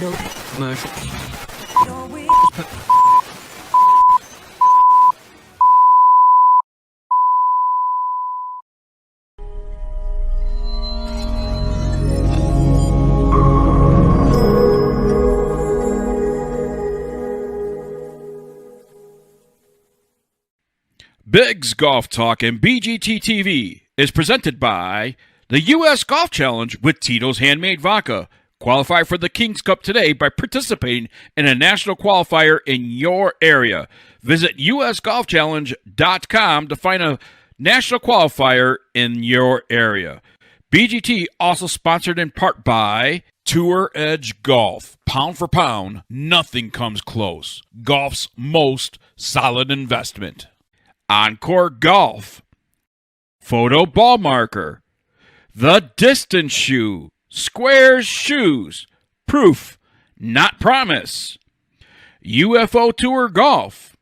No commercials. BiGG's Golf Talk and BGT TV is presented by the U.S. Golf Challenge with Tito's Handmade Vodka. Qualify for the King's Cup today by participating in a national qualifier in your area. Visit usgolfchallenge.com to find a national qualifier in your area. BGT also sponsored in part by Tour Edge Golf. Pound for pound, nothing comes close. Golf's most solid investment. Encore Golf, Photo Ball Marker, The Distance Shoe, Squares Shoes, Proof, Not Promise, UFO Tour Golf,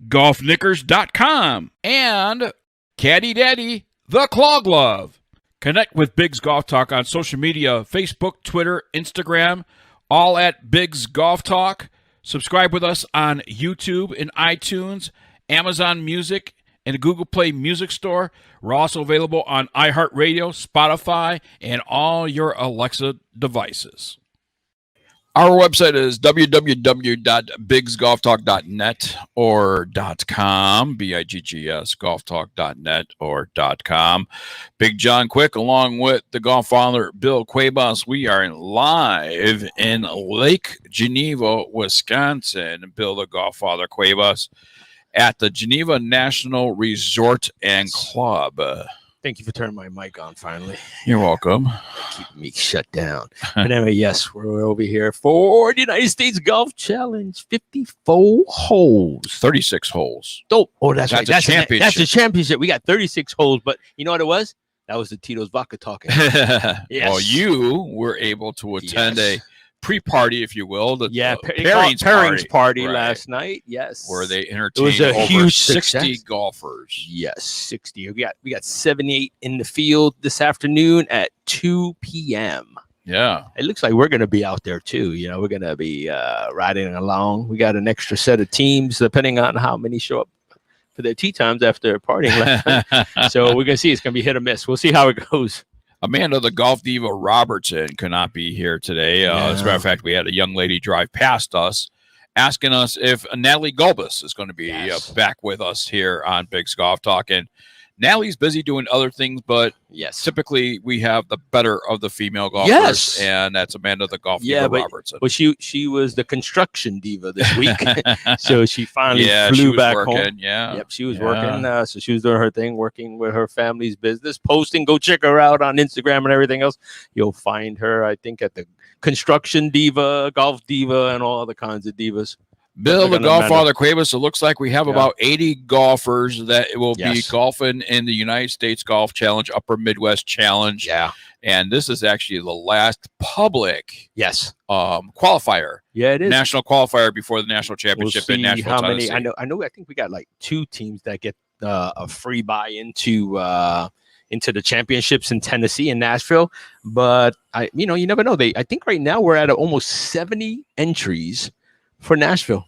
GolfKnickers.com, and Caddy Daddy, The Claw Glove. Connect with BiGG's Golf Talk on social media, Facebook, Twitter, Instagram, all at BiGG's Golf Talk. Subscribe with us on YouTube and iTunes, Amazon Music, and the Google Play Music Store. We're also available on iHeartRadio, Spotify, and all your Alexa devices. Our website is www.bigsgolftalk.net or .com, BIGGS, golftalk.net or .com. Big John Quick, along with the GolfFather, Bill Cuebas. We are live in Lake Geneva, Wisconsin. Bill, the GolfFather, Cuebas, at the Geneva National Resort and Club. Thank you for turning my mic on finally. You're welcome. Keep me shut down. But anyway, yes, we're over here for the United States Golf Challenge. 54 holes. 36 holes. Oh, that's right. That's a championship. That's the championship. We got 36 holes, but you know what it was? That was the Tito's Vodka talking. Yes. Well, you were able to attend a pre-party, if you will. Pairings party right. Last night. Yes, where they entertained it was a over huge 60 success. Golfers. Yes, 60. We got 78 in the field this afternoon at 2 p.m. Yeah, it looks like we're going to be out there too. You know, we're going to be riding along. We got an extra set of teams depending on how many show up for their tee times after partying last night. So we're going to see. It's going to be hit or miss. We'll see how it goes. Amanda, the Golf Diva Robertson, could not be here today. As a matter of fact, we had a young lady drive past us asking us if Natalie Gulbis is going to be back with us here on BiGG's Golf Talk. And Natalie's busy doing other things, but typically we have the better of the female golfers, and that's Amanda, the Golf Diva Robertson. Well, she was the construction diva this week, so she finally flew back home. She was working, so she was doing her thing, working with her family's business, posting. Go check her out on Instagram and everything else. You'll find her, I think, at the Construction Diva, Golf Diva, and all other kinds of divas. Bill, the GolfFather, Cuebas, it looks like we have about 80 golfers that will be golfing in the United States Golf Challenge, Upper Midwest Challenge. Yeah. And this is actually the last public qualifier. Yeah, it is. National qualifier before the national championship in Nashville, how many, Tennessee. I think we got like 2 teams that get a free buy into the championships in Tennessee and Nashville. But you never know. I think right now we're at almost 70 entries for Nashville.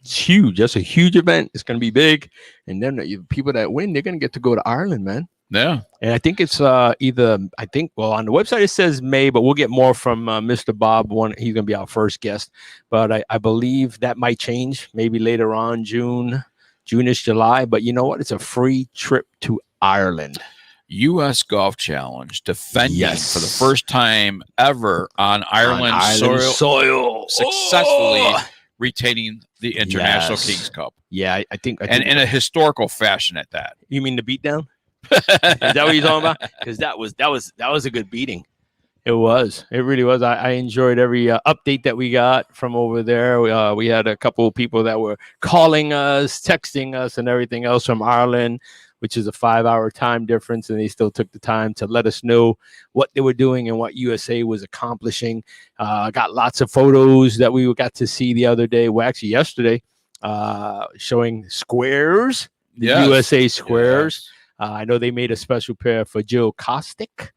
It's huge. That's a huge event. It's going to be big. And then the people that win, they're going to get to go to Ireland, man. Yeah. And I think it's on the website it says May, but we'll get more from Mr. Bob. He's going to be our first guest. But I believe that might change maybe later on, June-ish, July. But you know what? It's a free trip to Ireland. U.S. Golf Challenge defending for the first time ever on Ireland soil successfully retaining the International Kings Cup. Yeah, I think in a historical fashion at that. You mean the beatdown? Is that what you're talking about? Because that was a good beating. It was. It really was. I enjoyed every update that we got from over there. We had a couple of people that were calling us, texting us, and everything else from Ireland, which is a 5-hour time difference, and they still took the time to let us know what they were doing and what USA was accomplishing. Got lots of photos that we got to see the other day. Well, actually yesterday, showing squares, the USA squares. I know they made a special pair for Jill Kostick.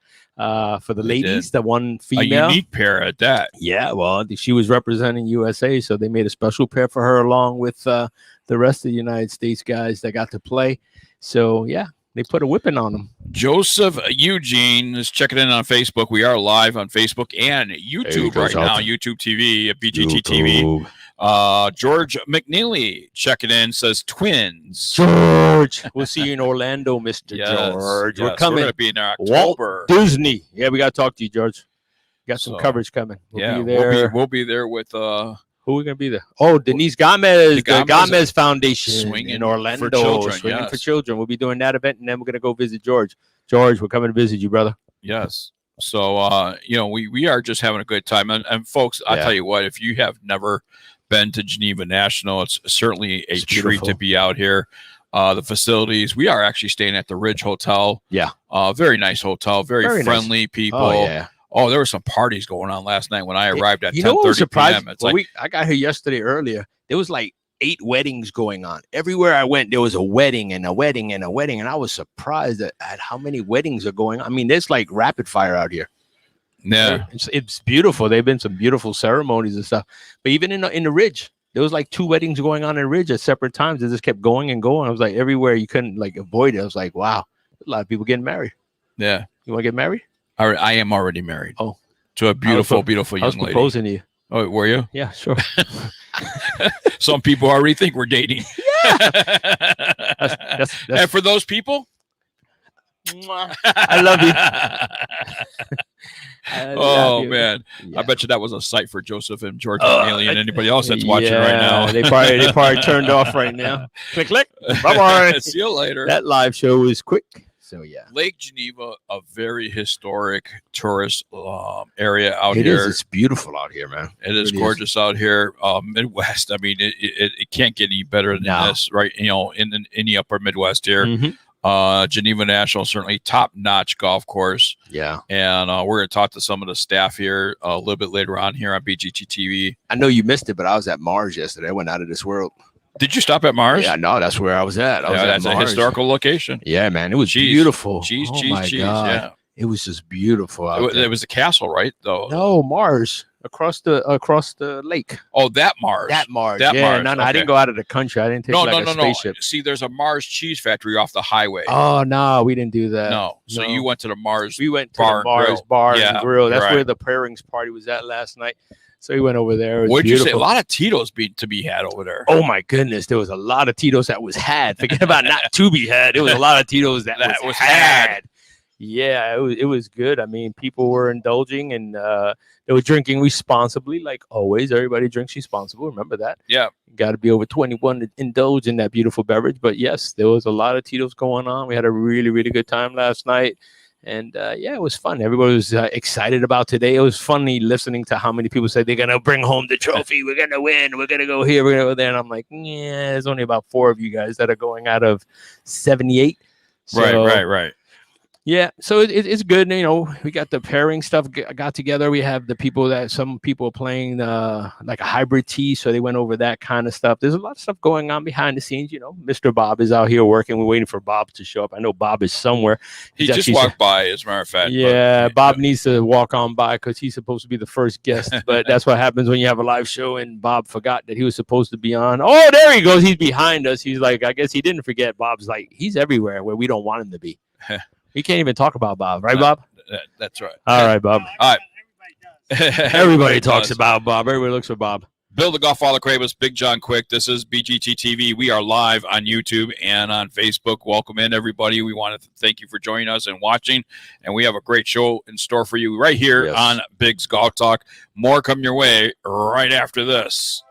for the They ladies, did. the one A female. unique pair at that. Yeah, well, she was representing USA, so they made a special pair for her along with the rest of the United States guys that got to play. So, yeah, they put a whipping on them. Joseph Eugene is checking in on Facebook. We are live on Facebook and YouTube right now. YouTube TV at BGT TV. George McNeely checking in, says twins. George, we'll see you in Orlando, Mr. George. We're coming. We're going to be in October. Walt Disney. Yeah, we got to talk to you, George. Got some coverage coming. We'll be there. We'll be there with who are we going to be there? Oh, Denise Gomez, the Gomez Foundation swinging in Orlando. For children, swinging for children. We'll be doing that event, and then we're going to go visit George. George, we're coming to visit you, brother. Yes. So, we are just having a good time. And folks, I'll tell you what, if you have never been to Geneva National, it's certainly a treat to be out here. The facilities, we are actually staying at the Ridge Hotel. Yeah. Very nice hotel, very friendly nice. People. Oh, yeah. Oh, there were some parties going on last night when I arrived at 10:30 p.m. It's I got here yesterday earlier. There was like 8 weddings going on. Everywhere I went, there was a wedding and a wedding and a wedding. And I was surprised at how many weddings are going on. I mean, there's like rapid fire out here. Yeah. It's beautiful. There have been some beautiful ceremonies and stuff. But even in the Ridge, there was like 2 weddings going on in Ridge at separate times. It just kept going and going. I was like, everywhere you couldn't like avoid it. I was like, wow, a lot of people getting married. Yeah. You want to get married? I am already married. Oh. To a beautiful, beautiful young lady. I was proposing to you. Oh, were you? Yeah, sure. Some people already think we're dating. Yeah. That's and for those people, I love you. Oh man, yeah. I bet you that was a sight for Joseph and George McNeely and anybody else that's watching right now. They probably turned off right now. Click, click. Bye bye. See you later. That live show was quick. So yeah, Lake Geneva, a very historic tourist area out here. It is. It's beautiful out here, man. It is gorgeous out here. Midwest. I mean, it can't get any better than this, right? In the upper Midwest here. Mm-hmm. Geneva National, certainly top-notch golf course. Yeah. And we're going to talk to some of the staff here a little bit later on here on BGT TV. I know you missed it, but I was at Mars yesterday. I went out of this world. Did you stop at Mars? Yeah, no, that's where I was at. That's a historical location. Yeah, man. It was beautiful. Cheese. God. Yeah. It was just beautiful out there. It was a castle, right? Though. No, Mars. Across the lake. Oh, that Mars. Mars. No, okay. I didn't go out of the country. I didn't take a spaceship. See, there's a Mars cheese factory off the highway. Oh no, we didn't do that. No. So you went to the Mars. We went to the Mars bar and grill. That's where the pairings party was at last night. So we went over there. What'd you say? A lot of Tito's to be had over there. Oh my goodness, there was a lot of Tito's that was had. Forget about not to be had. There was a lot of Tito's that was had. Yeah, it was good. I mean, people were indulging and they were drinking responsibly, like always. Everybody drinks responsible. Remember that? Yeah. You got to be over 21 to indulge in that beautiful beverage. But yes, there was a lot of Tito's going on. We had a really, really good time last night. And it was fun. Everybody was excited about today. It was funny listening to how many people said they're going to bring home the trophy. We're going to win. We're going to go here. We're going to go there. And I'm like, yeah, there's only about 4 of you guys that are going out of 78. So, Right. Yeah, so it's good. We got the pairing stuff got together. We have some people are playing like a hybrid tee, so they went over that kind of stuff. There's a lot of stuff going on behind the scenes. Mr. Bob is out here working. We're waiting for Bob to show up. I know Bob is somewhere. He just walked by, as a matter of fact. Yeah, Bob needs to walk on by because he's supposed to be the first guest. But that's what happens when you have a live show and Bob forgot that he was supposed to be on. Oh, there he goes. He's behind us. He's like, I guess he didn't forget. Bob's like, he's everywhere where we don't want him to be. We can't even talk about Bob, right, Bob? That's right. All right, Bob. All right. Everybody talks about Bob. Everybody looks for Bob. Bill the GolfFather Cuebas, Big John Quick. This is BGT TV. We are live on YouTube and on Facebook. Welcome in, everybody. We want to thank you for joining us and watching. And we have a great show in store for you right here on Big's Golf Talk. More coming your way right after this.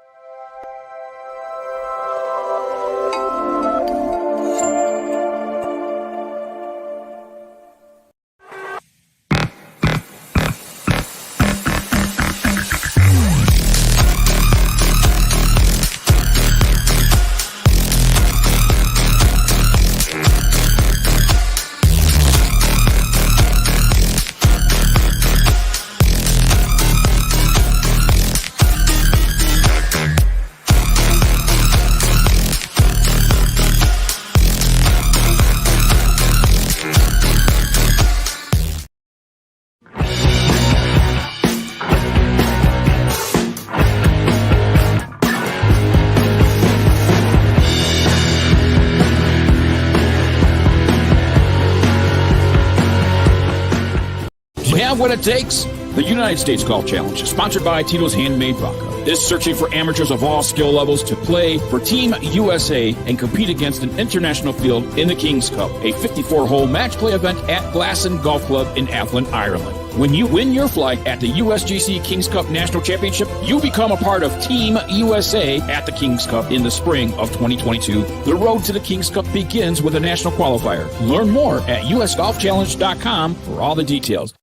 have what it takes? The United States Golf Challenge, sponsored by Tito's Handmade Vodka, is searching for amateurs of all skill levels to play for Team USA and compete against an international field in the King's Cup, a 54-hole match play event at Glasson Golf Club in Athlone, Ireland. When you win your flag at the USGC King's Cup National Championship, you become a part of Team USA at the King's Cup in the spring of 2022. The road to the King's Cup begins with a national qualifier. Learn more at usgolfchallenge.com for all the details.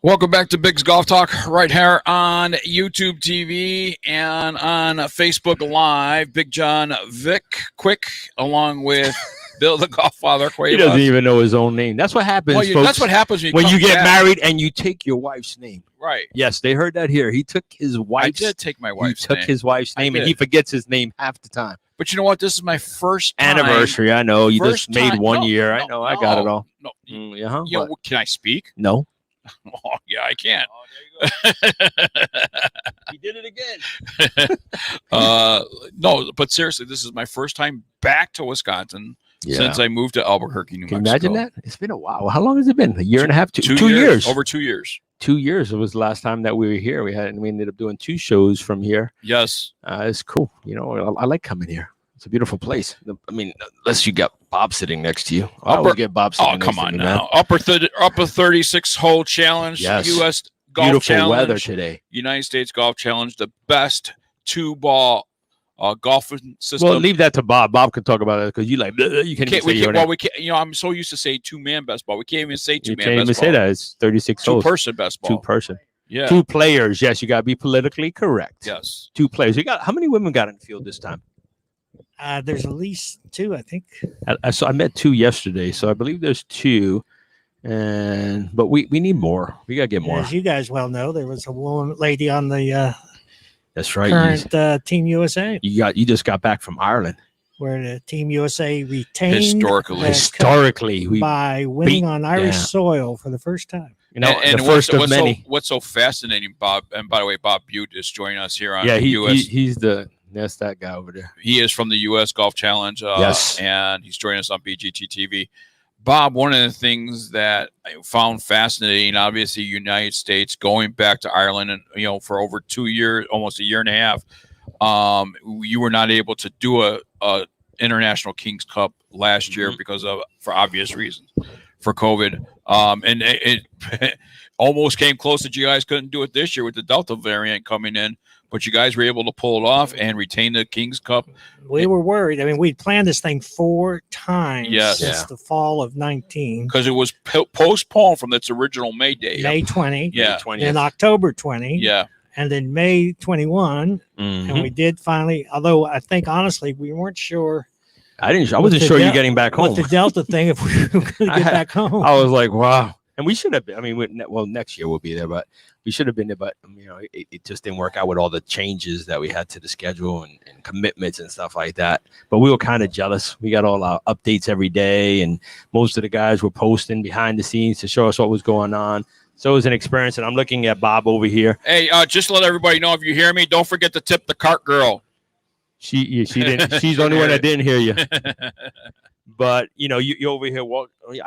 Welcome back to BiGG's Golf Talk right here on YouTube TV and on Facebook Live. Big John Vic Quick along with Bill the GolfFather. He doesn't even know his own name. That's what happens, folks. That's what happens when you get married and you take your wife's name. Right. Yes, they heard that here. He took his wife's name. I did take my wife's name. He took his wife's name, and he forgets his name half the time. But you know what? This is my first anniversary. I know. You just made 1 year. No, I know. I got it all. No. Can I speak? No. Oh, yeah, I can. Oh, there you go. He did it again. No, but seriously, this is my first time back to Wisconsin since I moved to Albuquerque, New Mexico. Can you imagine that? It's been a while. How long has it been? A year and a half? Two years. Over 2 years. 2 years. It was the last time that we were here. We ended up doing 2 shows from here. Yes. It's cool. You know, I like coming here. It's a beautiful place. I mean, unless you got Bob sitting next to you. I always get Bob sitting next to me. Oh, come on now. Upper 36-hole challenge. Yes. U.S. Golf Beautiful Challenge. Weather today. United States Golf Challenge. The best 2-ball golfing system. Well, leave that to Bob. Bob can talk about it because you can't even say your name. We can't. You know, I'm so used to say 2-man best ball. We can't even say 2-man best ball. You can't even say that. It's 36 holes. 2-person best ball. 2-person. Yeah. 2 players. Yes, you got to be politically correct. Yes. 2 players. How many women got in the field this time? There's at least 2, I think. I met 2 yesterday, so I believe there's 2. But we need more. We gotta get more. As you guys well know, there was a lady on the that's right current Team USA. You just got back from Ireland, where the Team USA retained historically by winning on Irish soil for the first time. You know, and the first of many. What's so fascinating, Bob? And by the way, Bob Butte is joining us here on US. That's that guy over there. He is from the U.S. Golf Challenge. Yes. And he's joining us on BGT TV. Bob, one of the things that I found fascinating, obviously, United States going back to Ireland, and for over 2 years, almost a year and a half, you were not able to do a international King's Cup last year for obvious reasons, for COVID. And it almost came close that you guys couldn't do it this year with the Delta variant coming in. But you guys were able to pull it off and retain the King's Cup. We were worried. I mean, we'd planned this thing 4 times since the fall of 19. Because it was postponed from its original May date. May 20. Yeah. Then October 20. Yeah. And then May 21. And we did finally, although I think, honestly, we weren't sure. I wasn't sure you're getting back home. With the Delta thing, if we were going to get back home. I was like, wow. And we should have been. I mean, next year we'll be there, but we should have been there. But it just didn't work out with all the changes that we had to the schedule and commitments and stuff like that. But we were kind of jealous. We got all our updates every day, and most of the guys were posting behind the scenes to show us what was going on. So it was an experience. And I'm looking at Bob over here. Hey, just to let everybody know, if you hear me, don't forget to tip the cart girl. She didn't. She's the only one that didn't hear you. But you over here.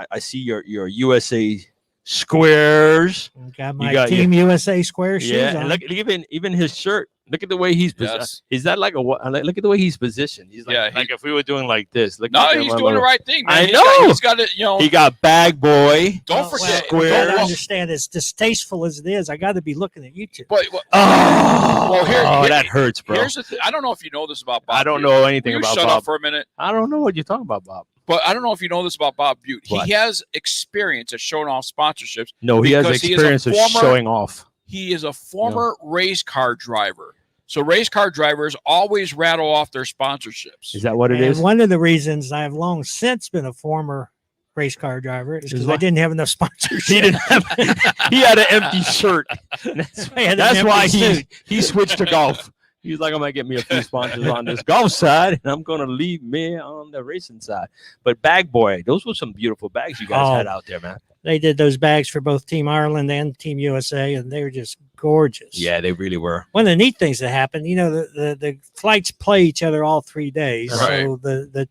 I see your USA squares. Got my Team USA square shoes. Yeah, on. and look, even his shirt. Look at the way he's positioned. Is that like look at the way he's positioned? He's like, like if we were doing like this. He's doing the right thing, man. I know. He's got it. He got bag boy. Don't forget. Squares. Don't understand. As distasteful as it is, I got to be looking at YouTube. That hurts, bro. Here's the thing. I don't know if you know this about Bob. I don't know anything about Bob. Shut up for a minute. I don't know what you're talking about, Bob. But I don't know if you know this about Bob Butte. What? He has experience at showing off sponsorships. No, he has experience of showing off. He is a former race car driver. So race car drivers always rattle off their sponsorships. Is that what it is? One of the reasons I have long since been a former race car driver is because I didn't have enough sponsorship. He had an empty shirt. That's why he switched to golf. He's like, I'm gonna get me a few sponsors on this golf side, and I'm gonna leave me on the racing side. But Bag Boy, those were some beautiful bags you guys had out there, man. They did those bags for both Team Ireland and Team USA, and they were just gorgeous. Yeah, they really were. One of the neat things that happened, the flights play each other all 3 days, Right. so the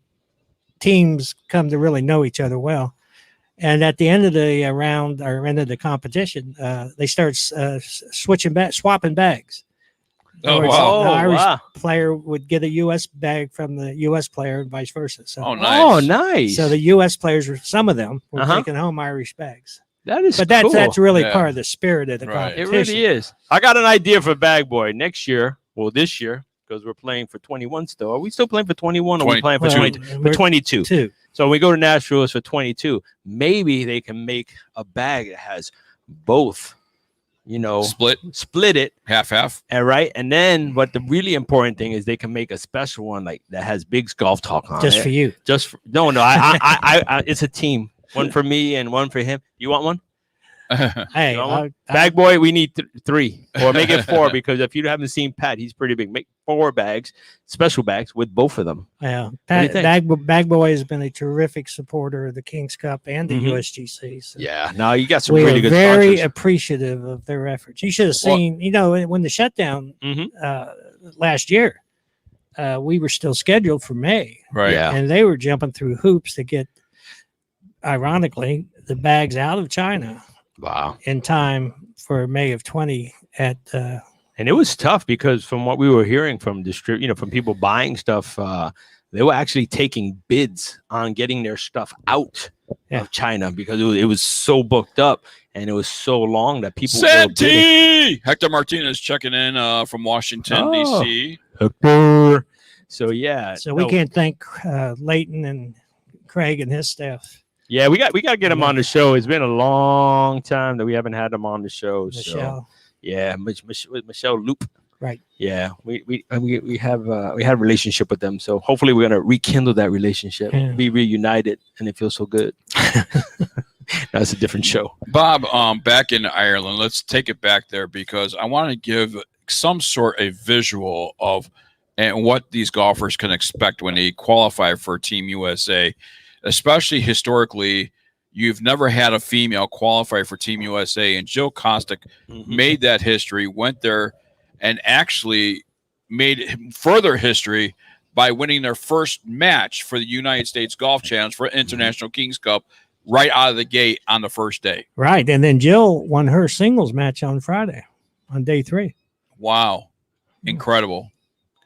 teams come to really know each other well. And at the end of the round or end of the competition, they start swapping bags. Oh, In other words, wow. The Irish wow. player would get a U.S. bag from the U.S. player and vice versa. So, Oh, nice. Oh, nice. so the U.S. players, some of them, were Uh-huh. taking home Irish bags. that is But cool. that's really Yeah. part of the spirit of the Right. It competition. really is. I got an idea for Bag Boy next year. Well, this year, because we're playing for 21 still. Are we still playing for 21 or are we 20 playing for, Well, 20, for we're 22? Two. So when we go to Nashville, it's for 22. Maybe they can make a bag that has both, split it. Half. And right. And then what the really important thing is they can make a special one like that has Big's Golf Talk on Just it. for you. No, I it's a team. One for me and one for him. You want one? Hey, You want one? Bag Boy, we need 3 or make it 4 because if you haven't seen Pat, he's pretty big. Make 4 bags, special bags with both of them. Yeah, do you think? Bag Boy has been a terrific supporter of the King's Cup and the Mhm. USGC. So Yeah, no, you got some we really are good very sponsors. appreciative of their efforts. You should have Well- seen, when the shutdown Mhm. last year, we were still scheduled for May, Right. Yeah. and they were jumping through hoops to get, ironically, the bags out of China Wow. in time for May of 20 at And it was tough because from what we were hearing from from people buying stuff, they were actually taking bids on getting their stuff out Yeah. of China because it was so booked up and it was so long that people were bidding. Santi! Hector Martinez checking in from Washington, Oh. D.C. So yeah, so we no, can't thank Leighton and Craig and his staff. Yeah, we got to get him on the show. It's been a long time that we haven't had him on the show. So Michelle. yeah, Michelle Loop. Right. Yeah, we have a relationship with them. So hopefully we're gonna rekindle that relationship, Yeah. be reunited, and it feels so good. That's a different show. Bob, back in Ireland, let's take it back there because I want to give some sort of visual of and what these golfers can expect when they qualify for Team USA, especially historically. You've never had a female qualify for Team USA, and Jill Kostick made that history, went there, and actually made further history by winning their first match for the United States Golf Challenge for International Kings Cup right out of the gate on the first day. Right. And then Jill won her singles match on Friday on day 3. Wow. Incredible.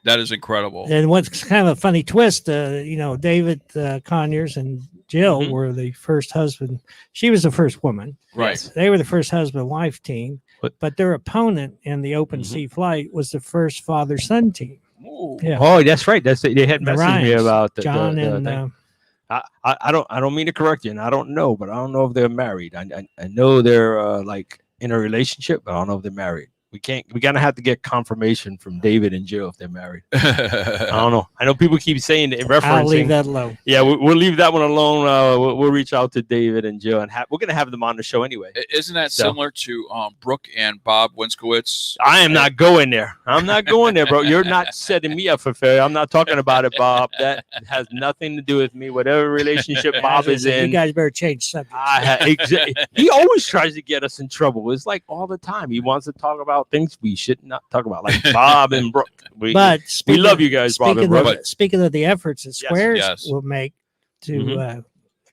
That is incredible. And what's kind of a funny twist, David Conyers and Jill were the first husband. She was the first woman. Right. They were the first husband-wife team, What? but their opponent in the open sea flight was the first father-son team. Ooh. Yeah. Oh, that's right. That's they had The messaged me Ryans, about John the and thing. I don't mean to correct you, and I don't know, but I don't know if they're married. I know they're like in a relationship, but I don't know if they're married. We're gonna have to get confirmation from David and Jill if they're married. I don't know. I know people keep saying referencing. I'll leave that alone. Yeah, we'll leave that one alone. We'll reach out to David and Jill, and we're gonna have them on the show anyway. Isn't that So. similar to Brooke and Bob Winskowitz? I am not going there. I'm not going there, bro. You're not setting me up for failure. I'm not talking about it, Bob. That has nothing to do with me. Whatever relationship Bob is You in. guys better change subject. He always tries to get us in trouble. It's like all the time. He wants to talk about things we should not talk about, like Bob and Brooke. But We love you guys, Bob and speaking Brooke. speaking of the efforts that Squares yes. will make to Mhm.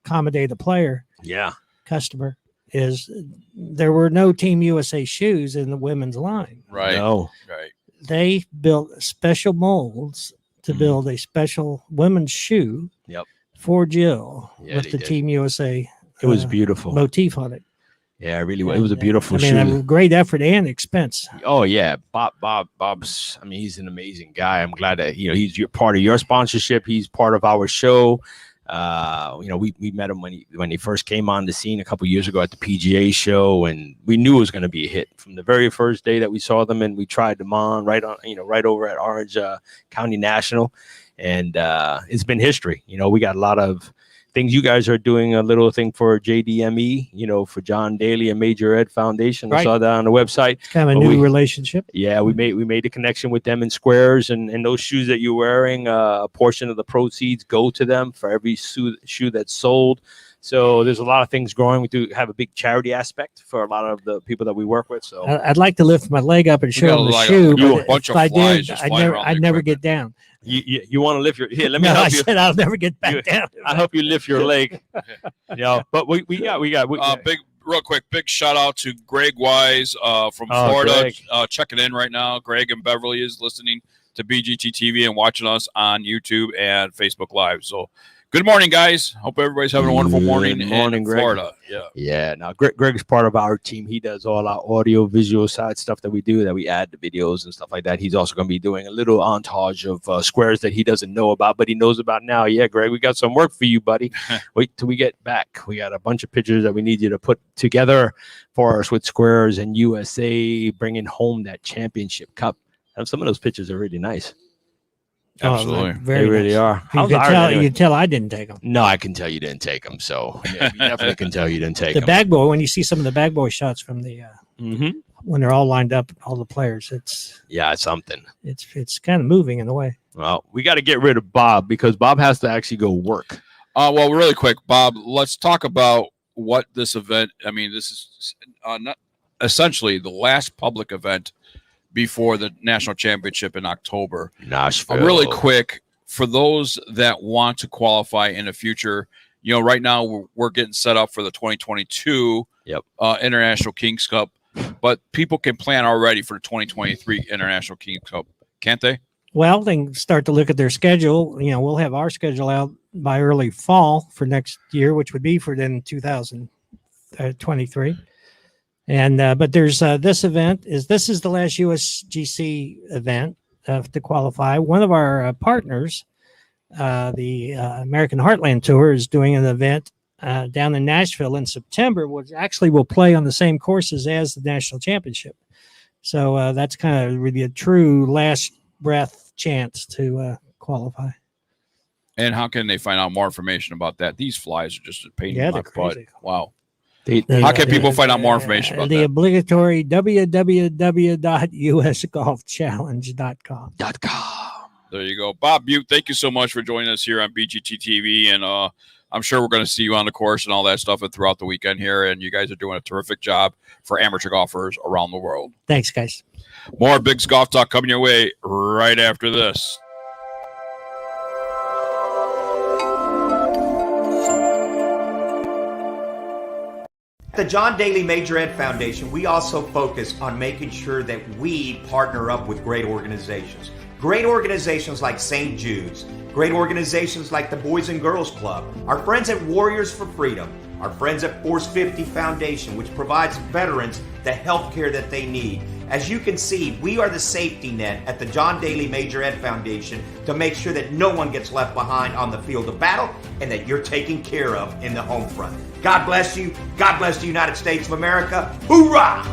accommodate a player Yeah. customer is there were no Team USA shoes in the women's line. Right. No. Right. They built special molds to Mhm. build a special women's shoe Yep. for Jill Yeah, with they the did. Team USA It was beautiful. motif on it. Yeah, it really was. It was a beautiful I mean, shoe. a great effort and expense. Oh yeah, Bob's. I mean, he's an amazing guy. I'm glad that he's part of your sponsorship. He's part of our show. We met him when he first came on the scene a couple years ago at the PGA show, and we knew it was going to be a hit from the very first day that we saw them, and we tried them on right over at Orange County National, and it's been history. We got a lot of things you guys are doing, a little thing for JDME, for John Daly and Major Ed Foundation. I Right. saw that on the website. It's kind of a new relationship. Yeah, we made a connection with them in Squares, and those shoes that you're wearing, a portion of the proceeds go to them for every shoe that's sold. So there's a lot of things growing. We do have a big charity aspect for a lot of the people that we work with. So I'd like to lift my leg up and show them the shoe, you a but bunch if of I flies did, just flying around I'd the never equipment. get down. you want to lift your let me No, I help you. said I'll never get back down. I hope you lift your leg. But we got Real quick, big shout out to Greg Wise from Florida, checking in right now. Greg and Beverly is listening to BGT TV and watching us on YouTube and Facebook Live. So good morning, guys. Hope everybody's having a wonderful morning in Greg. Florida. Yeah. Now Greg's part of our team. He does all our audio, visual side stuff that we do, that we add the videos and stuff like that. He's also going to be doing a little entourage of squares that he doesn't know about, but he knows about now. Yeah, Greg, we got some work for you, buddy. Wait till we get back. We got a bunch of pictures that we need you to put together for us with squares and USA bringing home that championship cup. And some of those pictures are really nice. Absolutely. Very They really nice. are. You How's can ours tell. anyway? You can tell I didn't take them. No, I can tell you didn't take them. So yeah, you definitely can tell you didn't take The them. bag boy. When you see some of the bag boy shots from the when they're all lined up, all the players, it's something. it's kind of moving in a way. Well, we got to get rid of Bob because Bob has to actually go work. Well, really quick, Bob, let's talk about what this event. I mean, this is not essentially the last public event before the national championship in October. Nashville. Really quick, for those that want to qualify in the future, right now we're getting set up for the 2022 International Kings Cup, but people can plan already for the 2023 International Kings Cup, can't they? Well, they can start to look at their schedule. We'll have our schedule out by early fall for next year, which would be for then 2023. And but there's this event this is the last USGC event to qualify. One of our partners, the American Heartland Tour, is doing an event down in Nashville in September, which actually will play on the same courses as the national championship. So that's kind of really a true last breath chance to qualify. And how can they find out more information about that? These flies are just a pain in my they're butt. crazy. Wow. How can people find out more information about the that? obligatory www.usgolfchallenge.com. There you go. Bob Butte, thank you so much for joining us here on BGT TV. And I'm sure we're going to see you on the course and all that stuff throughout the weekend here. And you guys are doing a terrific job for amateur golfers around the world. Thanks, guys. More BiGG Golf Talk coming your way right after this. The John Daly Major Ed Foundation, we also focus on making sure that we partner up with great organizations. Great organizations like St. Jude's, great organizations like the Boys and Girls Club, our friends at Warriors for Freedom, our friends at Force 50 Foundation, which provides veterans the health care that they need. As you can see, we are the safety net at the John Daly Major Ed Foundation to make sure that no one gets left behind on the field of battle and that you're taken care of in the home front. God bless you. God bless the United States of America. Hoorah!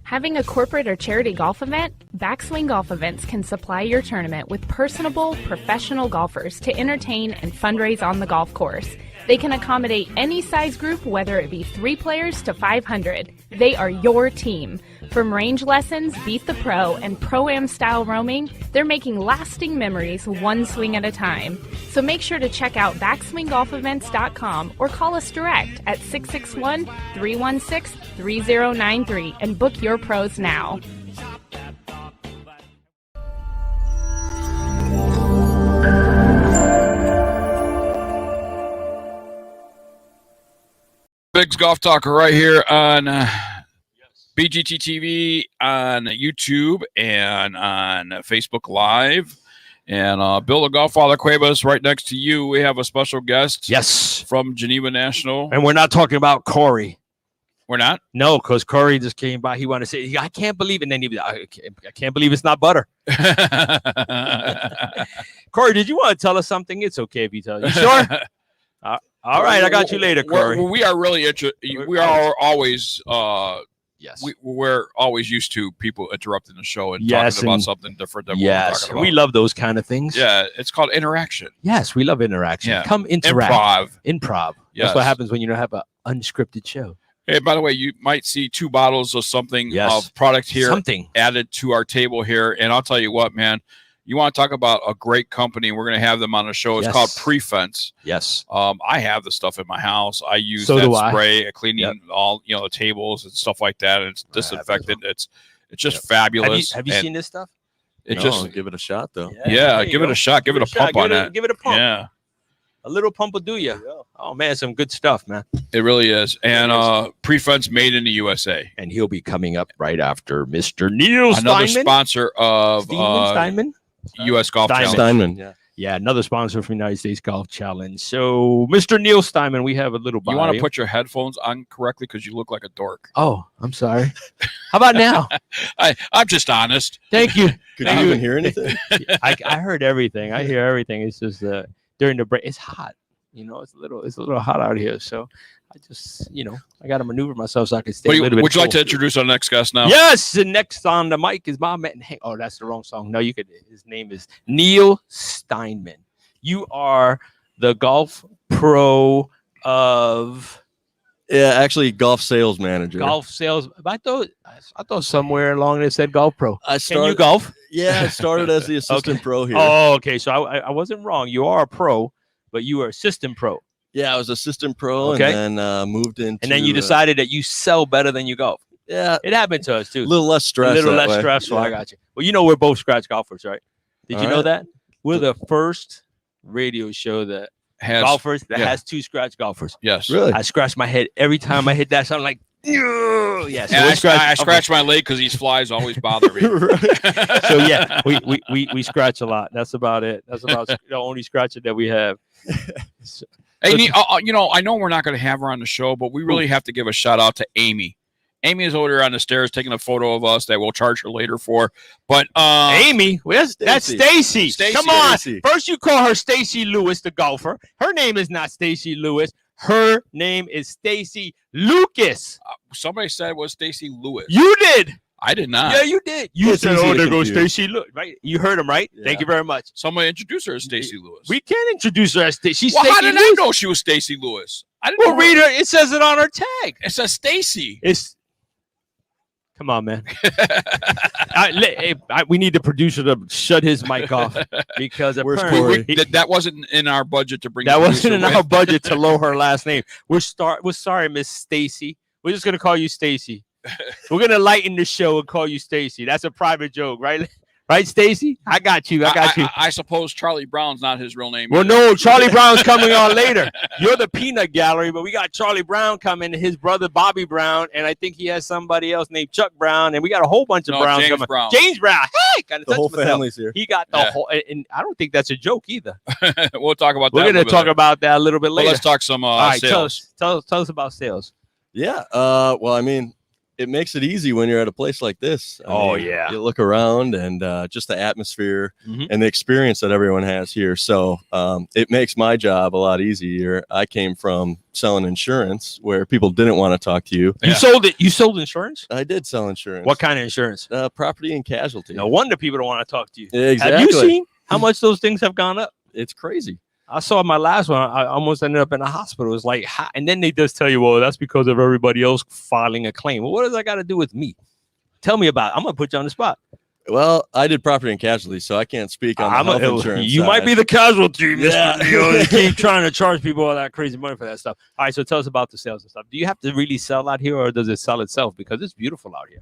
Having a corporate or charity golf event? Backswing Golf Events can supply your tournament with personable, professional golfers to entertain and fundraise on the golf course. They can accommodate any size group, whether it be 3 players to 500. They are your team. From range lessons, Beat the Pro, and Pro-Am style roaming, they're making lasting memories one swing at a time. So make sure to check out backswinggolfevents.com or call us direct at 661-316-3093 and book your pros now. BiGG Golf Talk right here on BGT TV, on YouTube, and on Facebook Live. And Bill the GolfFather Cuebas, right next to you, we have a special guest. Yes. From Geneva National. And we're not talking about Corey. We're not? No, because Corey just came by. He wanted to say, I can't believe it. And then I can't believe it's not butter. Corey, did you want to tell us something? It's okay if you tell. You sure? All right, I got you later, Corey. We are really interested. We are always. Yes. We're always used to people interrupting the show and Yes, talking about and- something different than what we're Yes, talking about. we love those kind of things. Yeah, it's called interaction. Yes, we love interaction. Yeah. Come interact. Improv. Yes. That's what happens when you don't have an unscripted show. Hey, by the way, you might see 2 bottles of something Yes. of product here Something. added to our table here. And I'll tell you what, man, you want to talk about a great company. We're going to have them on the show. It's Yes. called Prefence. Yes. I have the stuff in my house. I use So that do I. spray, cleaning all the tables and stuff like that. And it's disinfectant. It's just fabulous. Have you And seen this stuff? it No, just give it a shot though. yeah, there you give it go. a shot. Give it a shot. pump on that. Give it a pump. Yeah, A little pump will do you. Oh man, some good stuff, man. it really is. And Prefence made in the USA. And he'll be coming up right after Mr. Neil Another Steinman. sponsor of Steinman? U.S. Golf Steinman. Challenge. Steinman. Yeah. Yeah, another sponsor from United States Golf Challenge. So, Mr. Neil Steinman, we have a little bio. You want to put your headphones on correctly because you look like a dork. Oh, I'm sorry. How about now? I'm just honest. Thank you. Could Thank you you. even hear anything? I heard everything. I hear everything. It's just during the break. It's hot. It's a little hot out here. So I just, I got to maneuver myself so I can stay a little bit. Would you like to cool. introduce our next guest now? Yes, the next on the mic is my man. Oh, that's the wrong song. No, you could. His name is Neil Steinman. You are the golf pro of Yeah, actually, golf sales manager. golf sales. I thought somewhere along there said golf pro. I Can started. you golf? Yeah, I started as the assistant pro here. Oh, okay. So I wasn't wrong. You are a pro, but you are assistant pro. Yeah, I was assistant pro, Okay. and then moved into. And then you decided that you sell better than you golf. Yeah, It happened to us a too. little less stress. A little that less way. stressful. Yeah. I got you. Well, we're both scratch golfers, right? Did you All know right. that? We're the first radio show that golfers that yeah. has 2 scratch golfers. Yes. Really? I scratch my head every time I hit that. So I'm like, yes. And I scratch my leg because these flies always bother me. So yeah, we scratch a lot. That's about it. That's about the only scratching that we have. Hey, I know we're not going to have her on the show, but we really have to give a shout out to Amy. Amy is over there on the stairs taking a photo of us that we'll charge her later for. But Amy, that's Stacy. Stacy. Come on. Stacy. First you call her Stacy Lewis, the golfer. Her name is not Stacy Lewis. Her name is Stacy Lucas. somebody said it was Stacy Lewis. You did. I did not. Yeah, you did. You It's said, easy "Oh, to there goes confuse. Stacy Lewis." Right? You heard him, right? Yeah. Thank you very much. Somebody introduced her as Stacy Lewis. We can introduce her as Stacy. She's Well, how Stacy did I Lewis. know she was Stacy Lewis? I didn't Well, know read her. It says it on her tag. It says Stacy. It's. Come on, man. We need the producer to shut his mic off because Where's apparently Corey? That wasn't in our budget to bring. that the wasn't in producer our with. budget to lower her last name. We're sorry, Miss Stacy. We're just gonna call you Stacy. We're gonna lighten the show and call you Stacy. That's a private joke, right? Right, Stacy? I got you. I got you. I suppose Charlie Brown's not his real name. Well, either. no, Charlie Brown's coming on later. You're the peanut gallery, but we got Charlie Brown coming, his brother Bobby Brown, and I think he has somebody else named Chuck Brown, and we got a whole bunch of No, Browns James coming. Brown. James Brown. Hey, gotta The touch whole myself. family's here. He got the Yeah. whole, and I don't think that's a joke either. We'll talk about that. We're a gonna little bit talk later. about that a little bit But later. let's talk some All right, sales. tell us about sales. Yeah. Well, I mean, it makes it easy when you're at a place like this. I mean, yeah. You look around and just the atmosphere Mhm. and the experience that everyone has here. So it makes my job a lot easier. I came from selling insurance where people didn't want to talk to you. Yeah. You sold it. You sold insurance. I did sell insurance. What kind of insurance? Property and casualty. No wonder people don't want to talk to you. Exactly. Have you seen how much those things have gone up? It's crazy. I saw my last one. I almost ended up in a hospital. It was like, and then they just tell you, well, that's because of everybody else filing a claim. Well, what does that got to do with me? Tell me about it. I'm going to put you on the spot. Well, I did property and casualty, so I can't speak on the health insurance. You might side. be the casualty. Yeah. You keep trying to charge people all that crazy money for that stuff. All right, so tell us about the sales and stuff. Do you have to really sell out here, or does it sell itself? Because it's beautiful out here.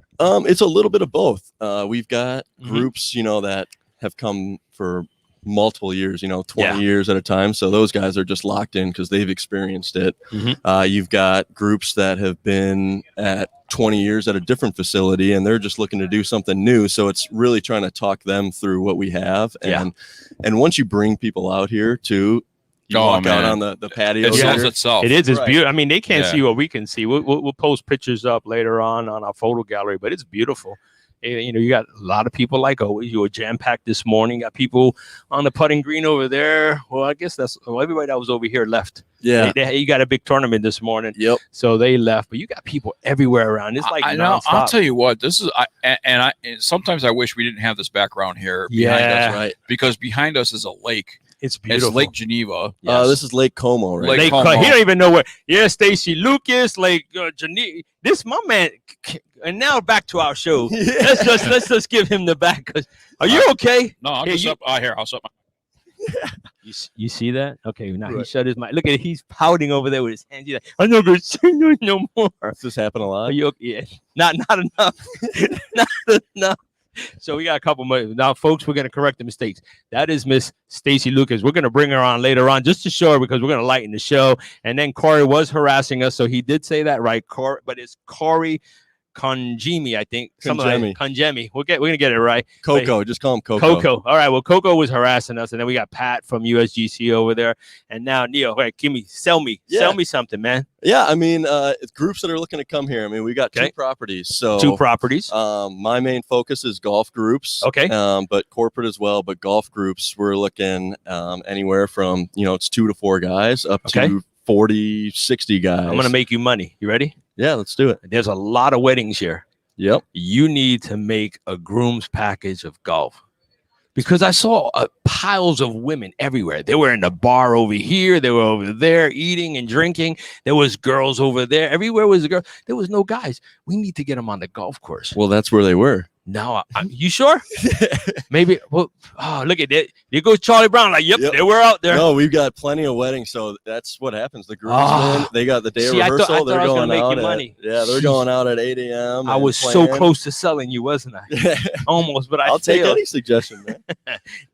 It's a little bit of both. We've got Mhm. groups, that have come for multiple years, 20 Yeah. years at a time. So those guys are just locked in because they've experienced it. Mhm. You've got groups that have been at 20 years at a different facility and they're just looking to do something new. So it's really trying to talk them through what we have. Yeah. And once you bring people out here too, you Oh, walk out man. on the patio. It Yeah. sells here. itself. It is. It's Right. beautiful. I mean, they can't Yeah. see what we can see. We'll post pictures up later on our photo gallery, but it's beautiful. You got a lot of people like always. You were jam packed this morning. Got people on the putting green over there. Well, I guess everybody that was over here left. Yeah. You got a big tournament this morning. Yep. So they left, but you got people everywhere around. It's like I'll tell you what. This is and sometimes I wish we didn't have this background here. Behind us, right. Because behind us is a lake. It's beautiful. It's Lake Geneva. This is Lake Como, right? Lake Como. Como. He don't even know where. Yeah, Stacy Lucas, Lake Geneva. This my man. And now back to our show. Let's just give him the back. Are you okay? No, I'm just up. Here, I'll set my. You see that? Okay, now he shut his mic. Look at it. He's pouting over there with his hands. He's like, I'm not going to say no more. Does this happen a lot? Are you okay? Yeah. Not enough. Not enough. So we got a couple more. Now, folks, we're going to correct the mistakes. That is Miss Stacy Lucas. We're going to bring her on later on just to show her because we're going to lighten the show. And then Corey was harassing us, so he did say that right. But it's Corey Conjemi, I think. Conjemi. We're gonna get it right. Coco, just call him Coco. Coco. All right. Well, Coco was harassing us, and then we got Pat from USGC over there, and now Neil. All right, sell me something, man. Yeah, I mean, it's groups that are looking to come here. I mean, we got two properties. So 2 properties. My main focus is golf groups. Okay. But corporate as well. But golf groups, we're looking anywhere from it's 2 to 4 guys up to 40, 60 guys. I'm gonna make you money. You ready? Yeah, let's do it. There's a lot of weddings here. Yep. You need to make a groom's package of golf because I saw piles of women everywhere. They were in the bar over here. They were over there eating and drinking. There was girls over there. Everywhere was a girl. There was no guys. We need to get them on the golf course. Well, that's where they were. No, you sure? Maybe. Well, look at that. There goes Charlie Brown. Like, yep, they were out there. No, we've got plenty of weddings, so that's what happens. The groomsmen, they got the day of rehearsal. I thought they're I was going make out. You money. They're going out at 8 a.m. I was so close to selling you, wasn't I? Almost, but I'll take any suggestion, man.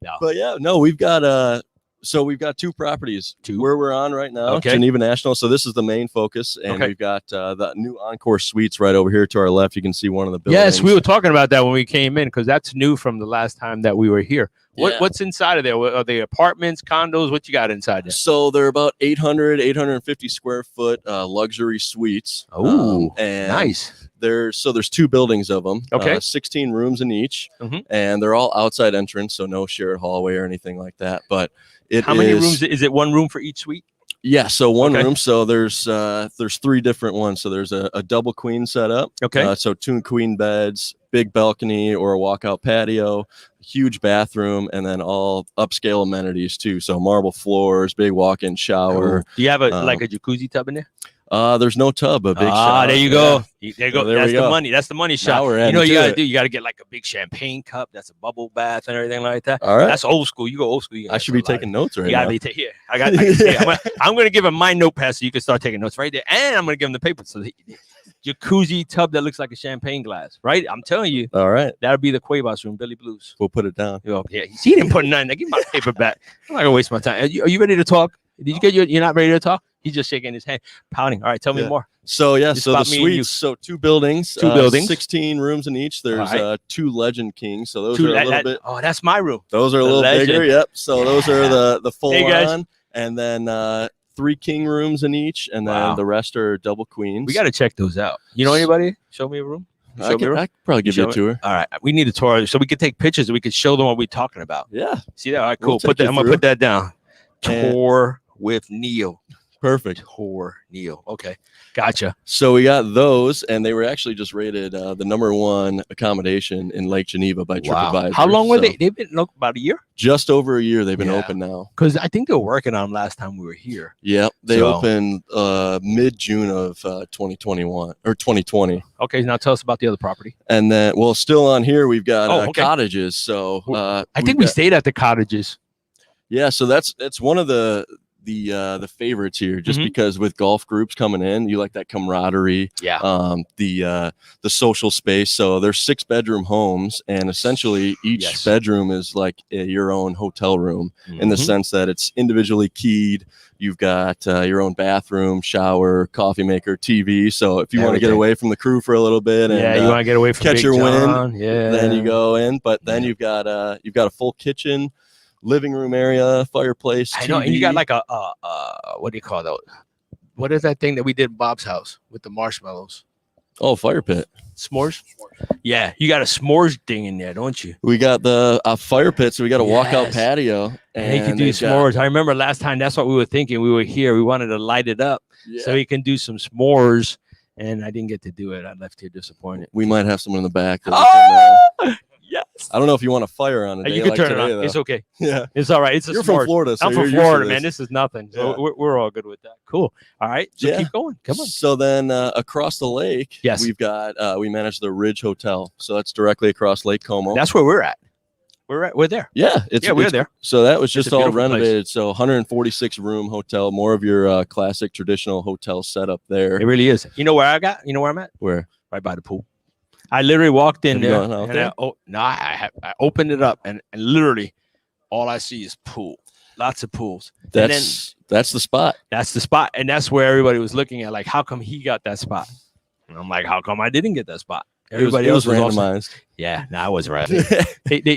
No. But we've got so we've got 2 properties where we're on right now, Geneva National. So this is the main focus, and we've got the new Encore Suites right over here to our left. You can see one of the buildings. Yes, we were talking about that when we came in because that's new from the last time that we were here. What's inside of there? Are they apartments, condos? What you got inside there? So they're about 850 square foot luxury suites. Oh, and nice. There's 2 buildings of them. 16 rooms in each, and they're all outside entrance, so no shared hallway or anything like that. But how many rooms? Is it 1 room for each suite? Yeah, so 1 room. So there's 3 different ones. So there's a double queen setup. Okay. So 2 queen beds, big balcony or a walkout patio, huge bathroom, and then all upscale amenities too. So marble floors, big walk-in shower. Do you have a jacuzzi tub in there? There's no tub, a big shower. There you go. There you go. There That's we go. the money. That's the money shot. We're you know what you gotta it. do? You gotta get like a big champagne cup. That's a bubble bath and everything like that. All right. That's old school. You go old school. I should be taking notes right you gotta now. be here. I'm gonna give him my notepad so you can start taking notes right there, and I'm gonna give him the paper so jacuzzi tub that looks like a champagne glass. Right? I'm telling you. All right. That'll be the Cuebas room, Billy Blues. We'll put it down. Yeah. He didn't put nothing. Give me my paper back. I'm not gonna waste my time. Are you ready to talk? Did you get you're not ready to talk? He's just shaking his hand, pouting. All right, tell me more. So so the suites, so 2 buildings, 2 buildings, 16 rooms in each. There's 2 Legend Kings, so those are a little bit. Oh, that's my room. Those are a little bigger. Yep. So those are the full guys. on, and then 3 king rooms in each, and then the rest are double queens. We got to check those out. You know anybody? Show me a room. I could probably give you a tour. All right, we need a tour so we could take pictures and we could show them what we're talking about. Yeah. See that? All right, cool. I'm gonna put that down. Tour with Neil. Perfect. Tour Neil. Okay, gotcha. So we got those, and they were actually just rated the #1 accommodation in Lake Geneva by TripAdvisor. How long were they? They've been about a year. Just over a year. They've been open now. Because I think they were working on them last time we were here. Yep, they opened mid-June of 2021 or 2020. Okay, now tell us about the other property. And then, still on here we've got cottages. So I think we stayed at the cottages. Yeah, so that's one of the favorites here, just because with golf groups coming in, you like that camaraderie. Yeah. The social space. So there's 6-bedroom homes, and essentially each bedroom is like your own hotel room in the sense that it's individually keyed. You've got your own bathroom, shower, coffee maker, TV. So if you want to get away from the crew for a little bit, and you want to get away from catch Big your John. wind, then you go in. But then you've got a full kitchen, living room area, fireplace. I know, TV. and you got like a what do you call those? What is that thing that we did at Bob's house with the marshmallows? Oh, fire pit. S'mores. Yeah, you got a s'mores thing in there, don't you? We got the fire pit, so we got a walkout Yes. patio. And he can do they've got- s'mores. I remember last time that's what we were thinking. We were here. We wanted to light it up so he can do some s'mores. And I didn't get to do it. I left here disappointed. We might have someone in the back. Yes. I don't know if you want a fire on it. You can turn it on. It's okay. Yeah. It's all right. It's a You're s'mores. from Florida. So I'm you're from used to Florida, this. man. This is nothing. So Yeah. we're all good with that. Cool. All right. So keep going. Come on. So then across the lake, Yes. we've got we manage the Ridge Hotel. So that's directly across Lake Como. That's where we're at. We're there. Yeah, we're there. So that was It's just a all beautiful place. renovated. So 146 room hotel, more of your classic traditional hotel setup there. It really is. You know where I'm at? Where? Right by the pool. I literally walked in Have you there. gone out And there? I opened it up and literally all I see is pool. Lots of pools. And then That's the spot. that's the spot. And that's where everybody was looking at, like, how come he got that spot? And I'm like, how come I didn't get that spot? Everybody it was else was also- randomized. Yeah, no, I wasn't right.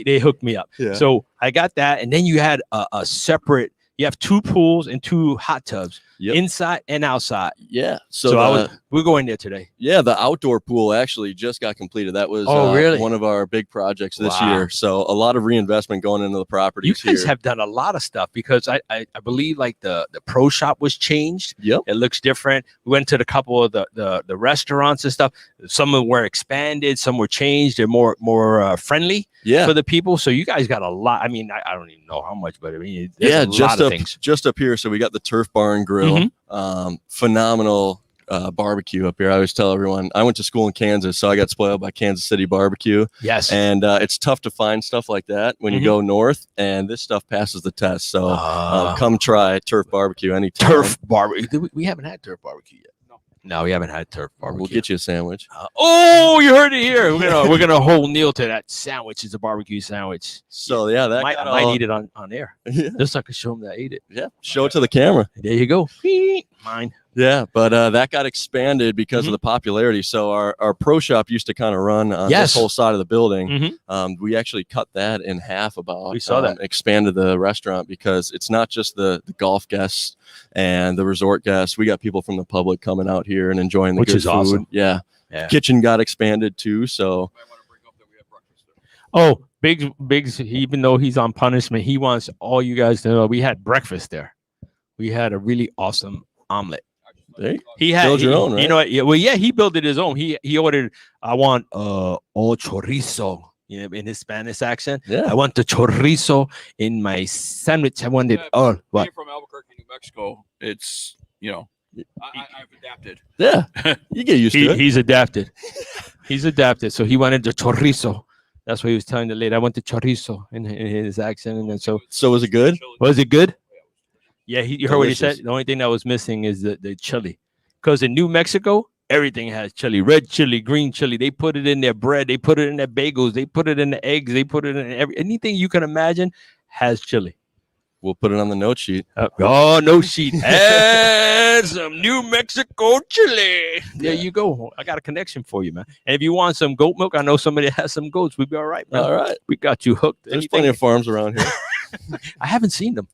they hooked me up. Yeah. So I got that. And then you had a separate, you have 2 pools and 2 hot tubs, Yep. inside and outside. Yeah. So we're going there today. Yeah, the outdoor pool actually just got completed. That was really? one of our big projects this Wow. year. So a lot of reinvestment going into the properties You guys here. have done a lot of stuff because I believe like the pro shop was changed. Yep. It looks different. We went to a couple of the restaurants and stuff. Some of them were expanded, some were changed. They're more friendly Yeah. for the people. So you guys got a lot. I mean, I don't even know how much, but I mean, there's Yeah, a lot of things. just up here. So we got the Turf Barn Grill. Mhm. Phenomenal barbecue up here. I always tell everyone I went to school in Kansas, so I got spoiled by Kansas City barbecue. Yes. And it's tough to find stuff like that when Mhm. you go north, and this stuff passes the test. So come try Turf Barbecue anytime. Turf barbecue. We haven't had turf barbecue yet. No, we haven't had turf barbecue. We'll get you a sandwich. Oh, you heard it here. We're gonna hold Neil to that sandwich. It's a barbecue sandwich. So yeah, that I got might all- eat it on air. Yeah, Just so I can show him that I ate it. yeah. Show it to the camera. There you go. Mine. Yeah, but that got expanded because of the popularity. So our pro shop used to kind of run on Yes. this whole side of the building. Mhm. We actually cut that in half about. We saw that. Expanded the restaurant because it's not just the golf guests and the resort guests. We got people from the public coming out here and enjoying the Which good is food. awesome. Yeah. Yeah. Kitchen got expanded too. So Oh, Biggs, even though he's on punishment, he wants all you guys to know we had breakfast there. We had a really awesome omelet. there you go. He had Build your own, right? You know what? Yeah, well, yeah, he built it his own. He ordered, I want all chorizo, in his Spanish accent. Yeah. I want the chorizo in my sandwich. I wanted all what? Being from Albuquerque, New Mexico, it's I've adapted. Yeah. You get used to it. He's adapted. He's adapted. So he wanted the chorizo. That's what he was telling the lady. I want the chorizo in his accent. And then so So was it good? was it good? Yeah, you heard what he Delicious. said. The only thing that was missing is the chili, because in New Mexico everything has chili, red chili, green chili. They put it in their bread, they put it in their bagels, they put it in the eggs, they put it in anything you can imagine has chili. We'll put it on the note sheet. Oh, no sheet. Add some New Mexico chili. There you go. I got a connection for you, man. And if you want some goat milk, I know somebody has some goats. We'd be all right, man. All right. We got you hooked. There's plenty of farms around here. I haven't seen them.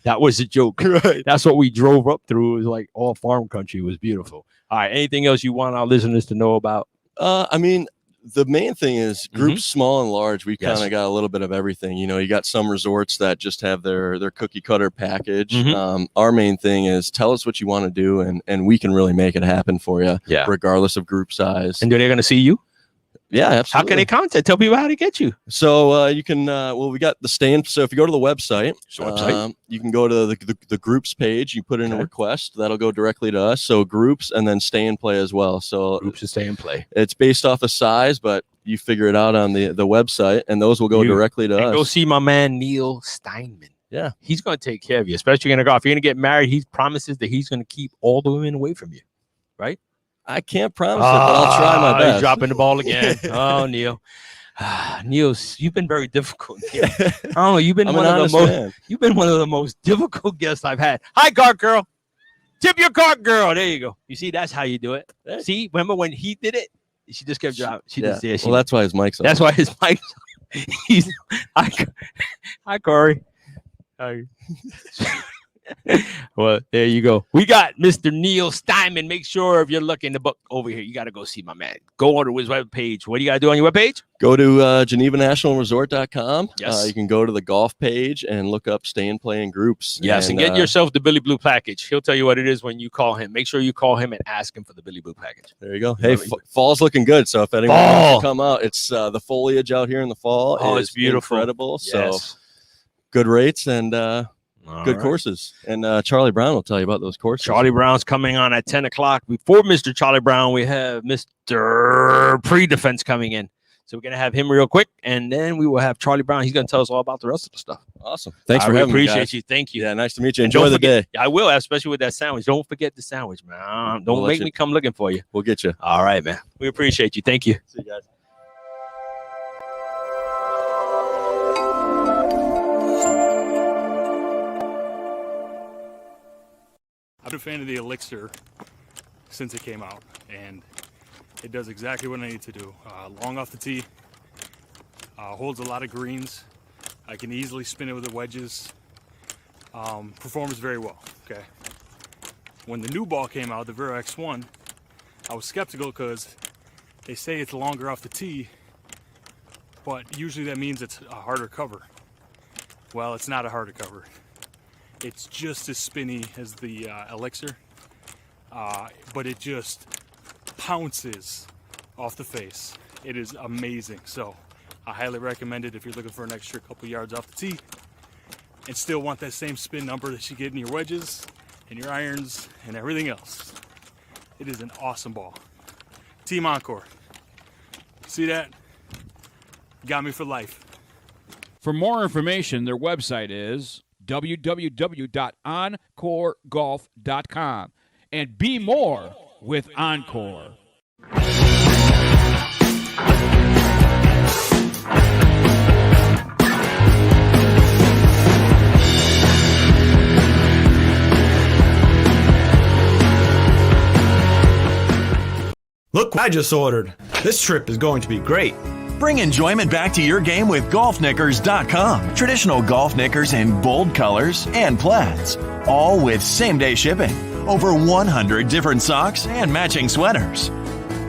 That was a joke. Right. That's what we drove up through. It was like all farm country. It was beautiful. All right. Anything else you want our listeners to know about? I mean, the main thing is groups small and large. We Yes. kind of got a little bit of everything. You got some resorts that just have their cookie cutter package. Mhm. Our main thing is tell us what you want to do, and we can really make it happen for you, Yeah. regardless of group size. And they're going to see you? Yeah, How absolutely. can they contact? Tell people how to get you. So you can. We got the stay-in. So if you go to the website, Website. you can go to the groups page. You put in a Okay. request that'll go directly to us. So groups and then stay and play as well. So Groups to stay and play. it's based off of size, but you figure it out on the website, and those will go You- directly to And us. go see my man, Neil Steinman. Yeah. He's going to take care of you, especially you're going to go. If you're going to get married, he promises that he's going to keep all the women away from you. I can't promise it, but I'll try my He's best. dropping the ball again. Oh, Neil. Neil, you've been very difficult. Neil. I don't know. You've been I'm one an of the honest most. man. You've been one of the most difficult guests I've had. Hi, cart girl. Tip your cart girl. There you go. You see, that's how you do it. See, remember when he did it? She just kept dropping. She just Well, that's why his mic's on. that's why his mic. He's hi, Corey. Hi. Well, there you go. We got Mr. Neil Steinman. Make sure if you're looking to book over here, you got to go see my man. Go on to his webpage. What do you got to do on your webpage? Go to GenevaNationalResort.com. Yes. You can go to the golf page and look up Stay and Play in Groups. Yes, and get yourself the Billy Blue package. He'll tell you what it is when you call him. Make sure you call him and ask him for the Billy Blue package. There you go. Hey, fall's looking good. So if anyone wants to come out, it's the foliage out here in the fall. Oh, is it's beautiful. Incredible. Yes. So good rates and good courses. And Charlie Brown will tell you about those courses. Charlie Brown's coming on at 10 o'clock. Before Mr. Charlie Brown, we have Mr. Pre-Defense coming in. So we're going to have him real quick, and then we will have Charlie Brown. He's going to tell us all about the rest of the stuff. Awesome. Thanks for having me, appreciate guys. you. Thank you. Yeah, nice to meet you. Enjoy the day. I will, especially with that sandwich. Don't forget the sandwich, man. Don't make me come looking for you. We'll get you. All right, man. We appreciate you. Thank you. See you guys. I've been a fan of the Elixir since it came out, and it does exactly what I need to do. Long off the tee, holds a lot of greens. I can easily spin it with the wedges. Performs very well, okay? When the new ball came out, the Vero X1, I was skeptical because they say it's longer off the tee, but usually that means it's a harder cover. Well, it's not a harder cover. It's just as spinny as the Elixir, but it just pounces off the face. It is amazing. So I highly recommend it if you're looking for an extra couple yards off the tee and still want that same spin number that you get in your wedges and your irons and everything else. It is an awesome ball. Team Encore. See that? Got me for life. For more information, their website is www.encoregolf.com. And be more with Encore. Look what I just ordered. This trip is going to be great. Bring enjoyment back to your game with GolfKnickers.com. Traditional golf knickers in bold colors and plaids, all with same-day shipping. Over 100 different socks and matching sweaters.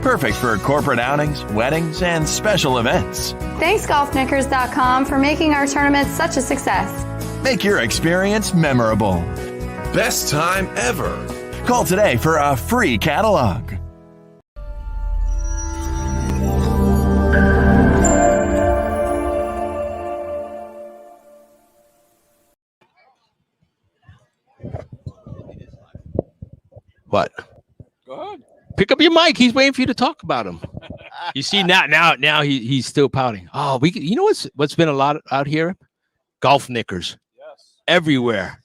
Perfect for corporate outings, weddings, and special events. Thanks, GolfKnickers.com, for making our tournament such a success. Make your experience memorable. Best time ever. Call today for a free catalog. What? Go ahead. Pick up your mic. He's waiting for you to talk about him. You see now he's still pouting. Oh, you know what's been a lot out here? Golf knickers. Yes. Everywhere.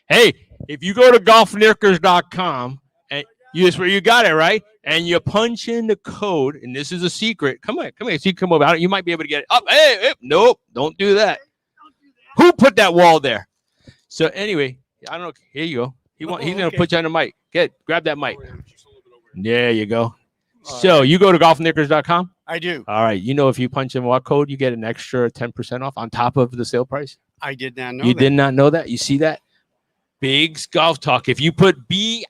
Hey, if you go to golfknickers.com and that's where you got it, right? And you punch in the code, and this is a secret. Come here. So you come over. You might be able to get it up. Hey, nope, don't do that. Who put that wall there? So anyway, I don't know. Here you go. He's gonna put you on the mic. Grab that mic. There you go. So you go to golfknickers.com? I do. All right. You know, if you punch in what code, you get an extra 10% off on top of the sale price. I did not know You that. did not know that? You see that? Big's Golf Talk. If you put BIGGS,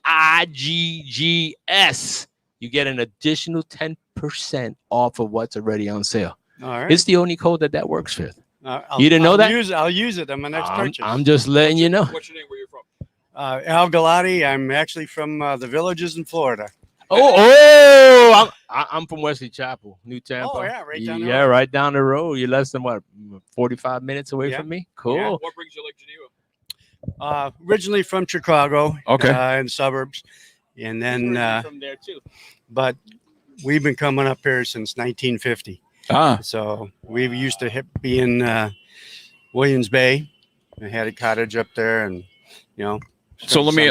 you get an additional 10% off of what's already on sale. All right. It's the only code that works with. You didn't know that? I'll use it on my next purchase. I'm just letting you know. What's your name? Where you from? Al Galati. I'm actually from the Villages in Florida. I'm from Wesley Chapel, New Tampa. Oh, yeah, right down the Yeah, road. right down the road. You're less than 45 minutes away from me? Cool. Yeah. What brings you to Lake Geneva? Originally from Chicago. Okay. In the suburbs. And then, from there too. but we've been coming up here since 1950. So we used to be in Williams Bay. I had a cottage up there, and So let me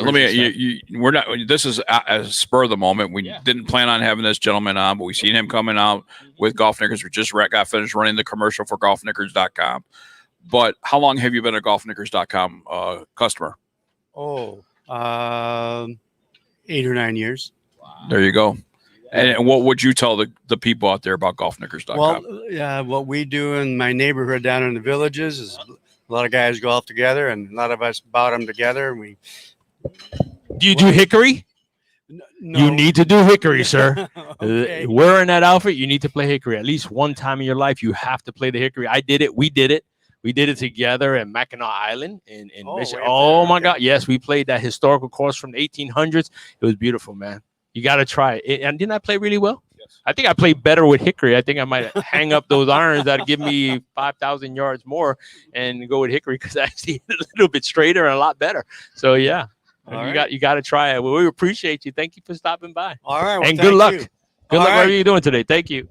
we're not, this is a spur of the moment. We didn't plan on having this gentleman on, but we seen him coming out with Golf Knickers. We just got finished running the commercial for golfknickers.com. But how long have you been a golfknickers.com customer? 8 or 9 years. Wow. There you go. And what would you tell the people out there about golfknickers.com? Well, what we do in my neighborhood down in the Villages is A lot of guys golf together, and a lot of us bought them together. And we. Do you do hickory? No. You need to do hickory, sir. Okay. Wearing that outfit, you need to play hickory. At least one time in your life, you have to play the hickory. I did it. We did it. We did it together at Mackinac Island in Michigan. Oh, my God. Yes, we played that historical course from the 1800s. It was beautiful, man. You got to try it. And didn't I play really well? Yes. I think I played better with hickory. I think I might hang up those irons that give me 5,000 yards more and go with hickory because I actually hit a little bit straighter and a lot better. So, yeah. You got to try it. Well, we appreciate you. Thank you for stopping by. All right. Well, and good luck. Good luck right. whatever you're doing today. Thank you.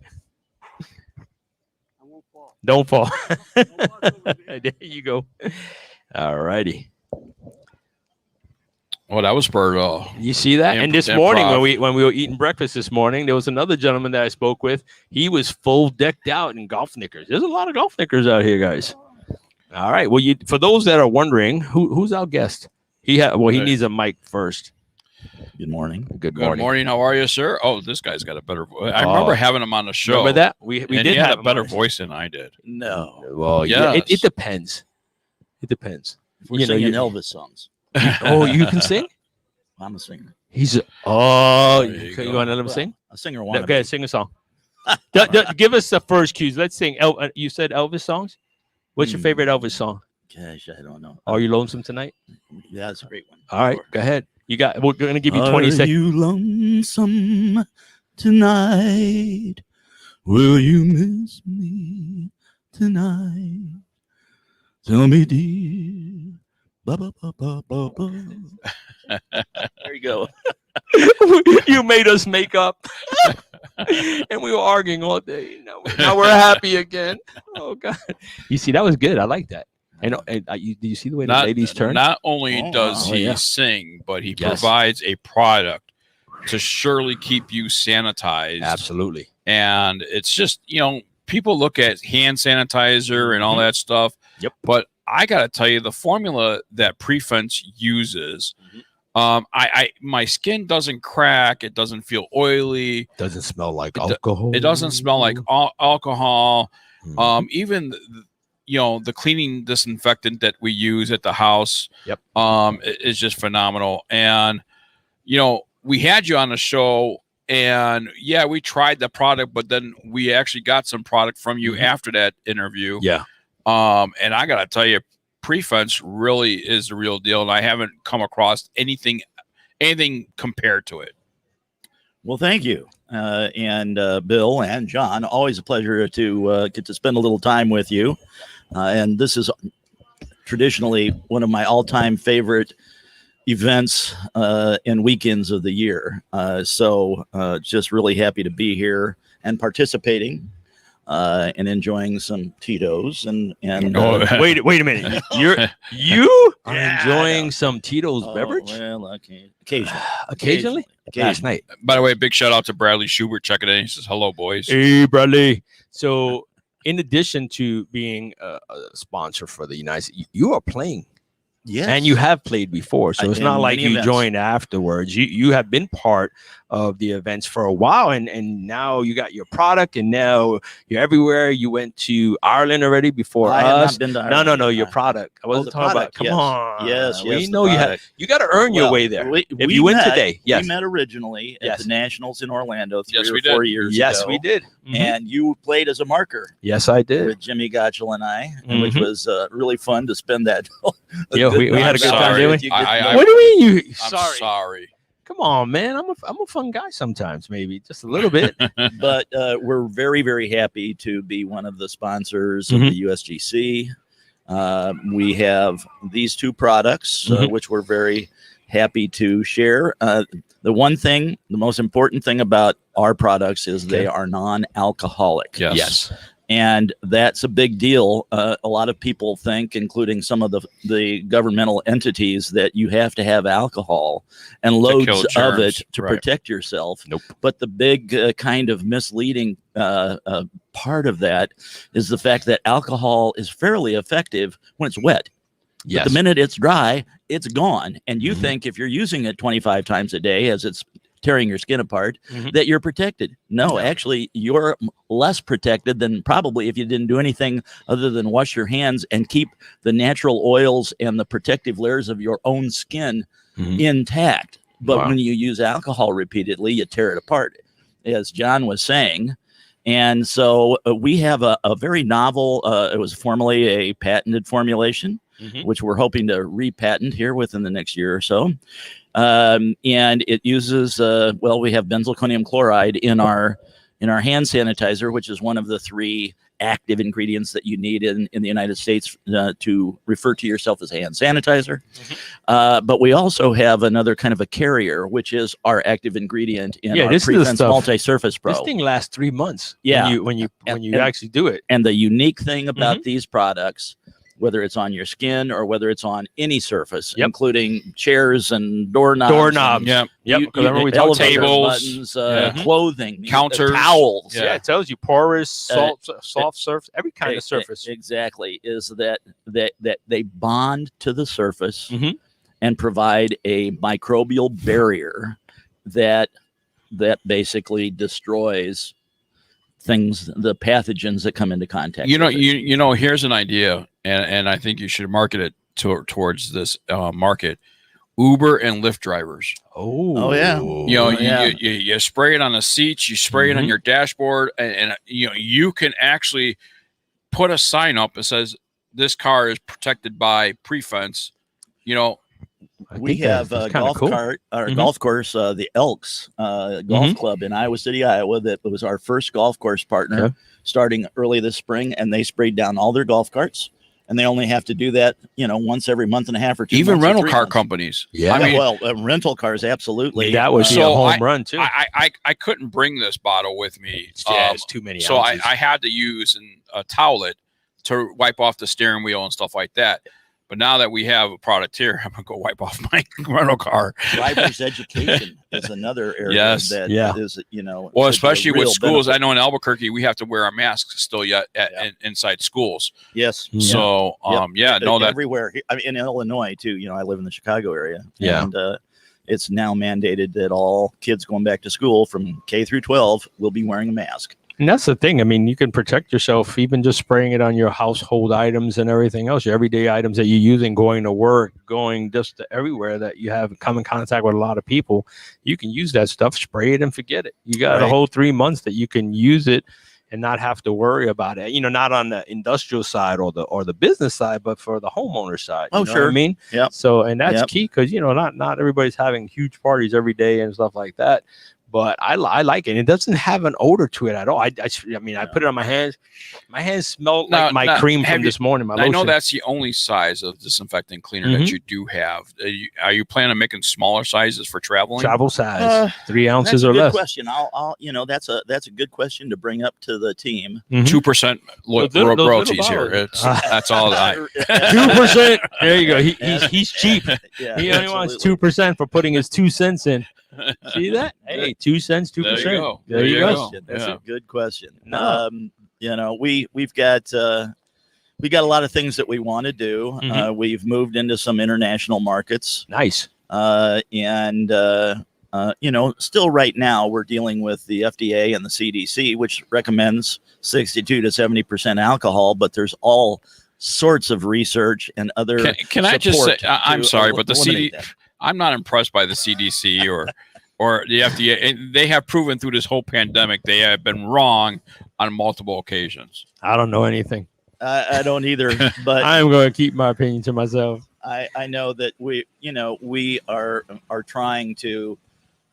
Don't fall. There you go. All righty. Well, that was for you see that? And this morning when we were eating breakfast this morning, there was another gentleman that I spoke with. He was full decked out in golf knickers. There's a lot of golf knickers out here, guys. All right. Well, for those that are wondering, who's our guest? He needs a mic first. Good morning. Good morning. Good morning. How are you, sir? Oh, this guy's got a better voice. I remember having him on the show. Remember that? We did have a better voice than I did. No. Well, yeah. It depends. It depends. We're singing Elvis songs. Oh, you can sing? I'm a singer. You want to let him sing? A singer. Okay, sing a song. Give us the first cues. Let's sing. You said Elvis songs? What's your favorite Elvis song? Gosh, I don't know. Are you lonesome tonight? Yeah, that's a great one. All right, go ahead. We're going to give you 20 seconds. Are you lonesome tonight? Will you miss me tonight? Tell me, dear. Ba, ba, ba, ba, ba, ba. There you go. You made us make up. And we were arguing all day. Now we're happy again. Oh, God. You see, that was good. I like that. And do you see the way the ladies turn? Not only does he sing, but he provides a product to surely keep you sanitized. Absolutely. And it's just, people look at hand sanitizer and all that stuff. Yep. But I got to tell you, the formula that Prefense uses, my skin doesn't crack. It doesn't feel oily. Doesn't smell like alcohol. It doesn't smell like alcohol. Even the cleaning disinfectant that we use at the house, is just phenomenal. And, we had you on the show and we tried the product, but then we actually got some product from you after that interview. Yeah. And I got to tell you, Prefense really is the real deal. And I haven't come across anything compared to it. Well, thank you. And Bill and John, always a pleasure to get to spend a little time with you. And this is traditionally one of my all-time favorite events and weekends of the year. So just really happy to be here and participating and enjoying some Tito's and wait a minute. You are enjoying some Tito's beverage? Well, occasionally. Occasionally? Last night. By the way, big shout out to Bradley Schubert checking in. He says, hello, boys. Hey, Bradley. So in addition to being a sponsor for the United States, you are playing. Yes. And you have played before. So it's not like you events. Joined afterwards. You have been part of the events for a while. And now you got your product and now you're everywhere. You went to Ireland already before I us. have not been to Ireland. No, your product. I wasn't talking about. Come on. Yes. We know you got to earn your way there. If you win today, yes. We met originally at the Nationals in Orlando 3 or 4 years ago. Yes, we did. And you played as a marker. Yes, I did. With Jimmy Gotchel and I, which was really fun to spend that. We had a good time doing it. What do you mean I'm sorry. Come on, man. I'm a fun guy sometimes, maybe just a little bit. But we're very, very happy to be one of the sponsors of the USGC. We have these two products, which we're very happy to share. The most important thing about our products is they are non-alcoholic. Yes. And that's a big deal. A lot of people think, including some of the governmental entities, that you have to have alcohol and loads of it to protect yourself. Nope. But the big kind of misleading part of that is the fact that alcohol is fairly effective when it's wet. Yes. But the minute it's dry, it's gone. And you think if you're using it 25 times a day, as it's tearing your skin apart, that you're protected. No, actually, you're less protected than probably if you didn't do anything other than wash your hands and keep the natural oils and the protective layers of your own skin intact. But when you use alcohol repeatedly, you tear it apart, as John was saying. And so we have a very novel, it was formerly a patented formulation, which we're hoping to repatent here within the next year or so. And it uses, we have benzalkonium chloride in our hand sanitizer, which is one of the 3 active ingredients that you need in the United States to refer to yourself as a hand sanitizer. But we also have another kind of a carrier, which is our active ingredient in our Prefense Multi-Surface Pro. This thing lasts 3 months. Yeah. When you actually do it. And the unique thing about these products, whether it's on your skin or whether it's on any surface, including chairs and doorknobs. Remember we talked tables, buttons, clothing, counters, towels. Yeah, it tells you porous, soft surface, every kind of surface. Exactly, is that they bond to the surface and provide a microbial barrier that basically destroys things, the pathogens that come into contact. Here's an idea, and I think you should market it towards this market. Uber and Lyft drivers. Oh yeah. You spray it on the seats, you spray it on your dashboard, and you can actually put a sign up that says this car is protected by Prefense. We have a golf cart, our golf course, the Elks Golf Club in Iowa City, Iowa. That was our first golf course partner, starting early this spring, and they sprayed down all their golf carts. And they only have to do that, once every month and a half or 2 months. Even rental car companies. Yeah. Rental cars, absolutely. That was a home run too. I couldn't bring this bottle with me. It's too many. So I had to use a towelette to wipe off the steering wheel and stuff like that. But now that we have a product here, I'm gonna go wipe off my rental car. Driver's education is another area is, well, especially with schools. Benefit. I know in Albuquerque we have to wear our masks still yet inside schools. Yes. So that everywhere. I mean, in Illinois too. I live in the Chicago area. And it's now mandated that all kids going back to school from K through 12 will be wearing a mask. And that's the thing. I mean, you can protect yourself even just spraying it on your household items and everything else, your everyday items that you're using, going to work, going just to everywhere that you have come in contact with a lot of people. You can use that stuff, spray it and forget it. You got a whole 3 months that you can use it and not have to worry about it. Not on the industrial side or the business side, but for the homeowner side. Oh, sure. What I mean? Yeah. So, and that's key because, not everybody's having huge parties every day and stuff like that. But I like it. It doesn't have an odor to it at all. I put it on my hands. My hands smell like my cream from this morning. I know that's the only size of disinfectant cleaner that you do have. Are you planning on making smaller sizes for traveling? Travel size, 3 ounces or less. Question. I'll that's a good question to bring up to the team. 2% royalties here. That's all. 2%. There you go. He's cheap. He only wants 2% for putting his 2 cents in. See that? Hey, 2 cents, 2%. There you go. That's a good question. We've got we got a lot of things that we want to do. We've moved into some international markets. Nice. Still right now we're dealing with the FDA and the CDC, which recommends 62 to 70% alcohol, but there's all sorts of research and other. Can I just say, I'm sorry, but the CDC. I'm not impressed by the CDC or the FDA. And they have proven through this whole pandemic they have been wrong on multiple occasions. I don't know anything. I don't either. But I'm going to keep my opinion to myself. I know that we are trying to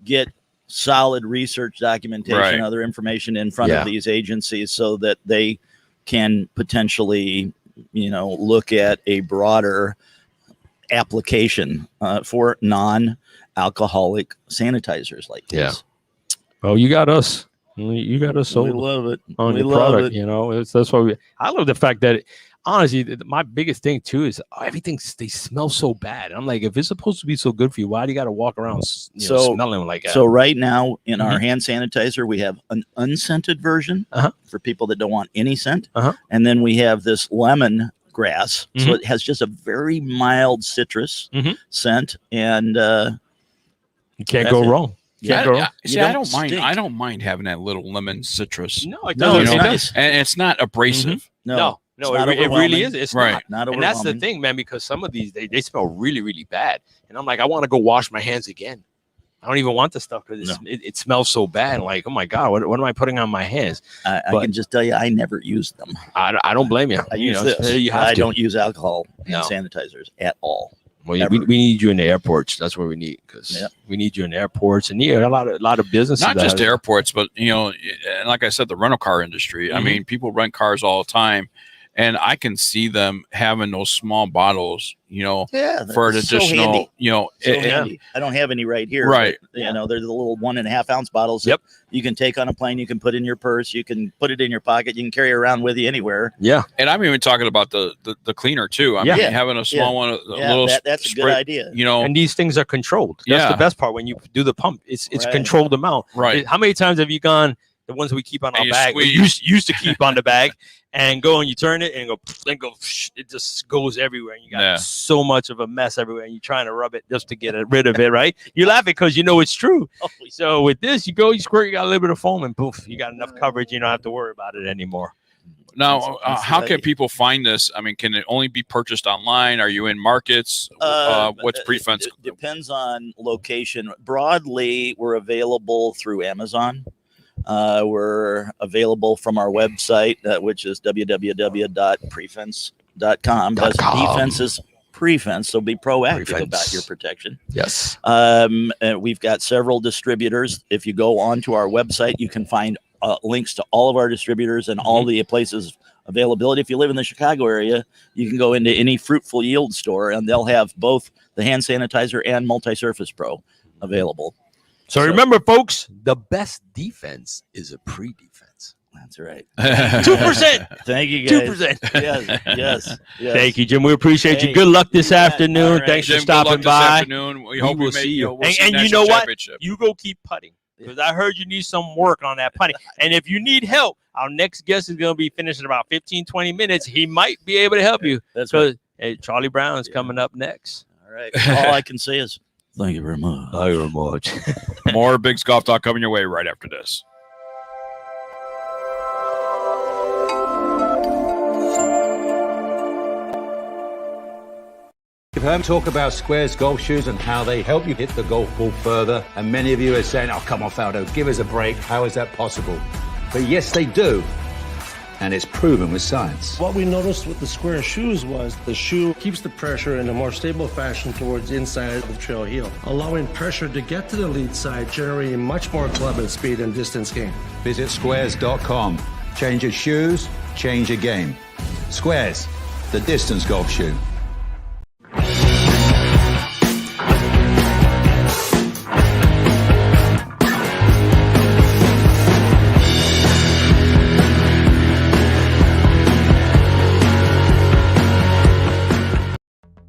get solid research documentation, other information in front of these agencies so that they can potentially, look at a broader application for non-alcoholic sanitizers like this. Well, you got us. You got us sold. We love it. On your product, that's why I love the fact that honestly, my biggest thing too is everything they smell so bad. I'm like, if it's supposed to be so good for you, why do you got to walk around smelling like that? So right now in our hand sanitizer, we have an unscented version for people that don't want any scent, and then we have this lemon grass, so it has just a very mild citrus scent, and you can't go wrong. Can't go wrong. I don't mind. I don't mind having that little lemon citrus. No, it No, doesn't. it's nice. And it's not abrasive. No, it's not it really overwhelming. is. It's Right. not. Not And that's the overwhelming. thing, man, because some of these, they smell really, really bad. And I'm like, I want to go wash my hands again. I don't even want the stuff because it smells so bad. Like, oh my God, what am I putting on my hands? I But- can just tell you, I never use them. I don't blame you. I You use know, this. you have I to. don't use alcohol No. and sanitizers at all. Well, Ever. we need you in the airports. That's what we need because we need you in the airports and a lot of businesses. Not that just have- airports, but and like I said, the rental car industry. I Mhm. mean, people rent cars all the time, and I can see them having those small bottles, Yeah, for an that's so additional, handy. So it- handy. I don't have any right here. Right. But, they're the little 1.5 ounce bottles. Yep. That you can take on a plane. You can put in your purse. You can put it in your pocket. You can carry it around with you anywhere. Yeah. and I'm even talking about the cleaner too. I mean, Yeah. having a small Yeah. one, a Yeah, little that's a good spray, idea. And these things are controlled. That's Yeah. the best part when you do the pump. It's Right. controlled amount. Right. How many times have you gone? The ones we keep on And our you bag, we squeeze. used to keep on the bag, and go and you turn it and go, it just goes everywhere. And you got so much of a mess everywhere, and you're trying to rub it just to get rid of it, right? You laugh because you know it's true. So with this, you squirt, you got a little bit of foam, and poof, you got enough coverage. You don't have to worry about it anymore. Now, That's how the can idea. people find this? I mean, can it only be purchased online? Are you in markets? What's Prefence? It depends on location. Broadly, we're available through Amazon. We're available from our website, which is www.prefence.com. But defense is prefence, so be proactive about your protection. Yes. We've got several distributors. If you go onto our website, you can find links to all of our distributors and all the places availability. If you live in the Chicago area, you can go into any Fruitful Yield store, and they'll have both the hand sanitizer and Multi-Surface Pro available. So remember, folks, the best defense is a pre-defense. That's right. 2%. Thank you, guys. 2%. Yes. Thank you, Jim. We appreciate you. Hey, Good luck this you bet. afternoon. All right. Thanks Jim, for good luck stopping this by. afternoon. We hope will we see make, you. we'll see And you national know what? championship. You go keep putting because I heard you need some work on that putting. And if you need help, our next guest is going to be finished in about 15, 20 minutes. He might be able to help you. That's right. Hey, Charlie Brown is coming up next. All right. All I can say is thank you very much. Thank you very much. More Biggs Golf Talk coming your way right after this. You've heard me talk about Squares golf shoes and how they help you hit the golf ball further. And many of you are saying, oh, come on, Faldo, give us a break. How is that possible? But yes, they do. And it's proven with science. What we noticed with the Square shoes was the shoe keeps the pressure in a more stable fashion towards inside of the trail heel, allowing pressure to get to the lead side, generating much more club and speed and distance gain. Visit squares.com. Change your shoes, change your game. Squares, the distance golf shoe.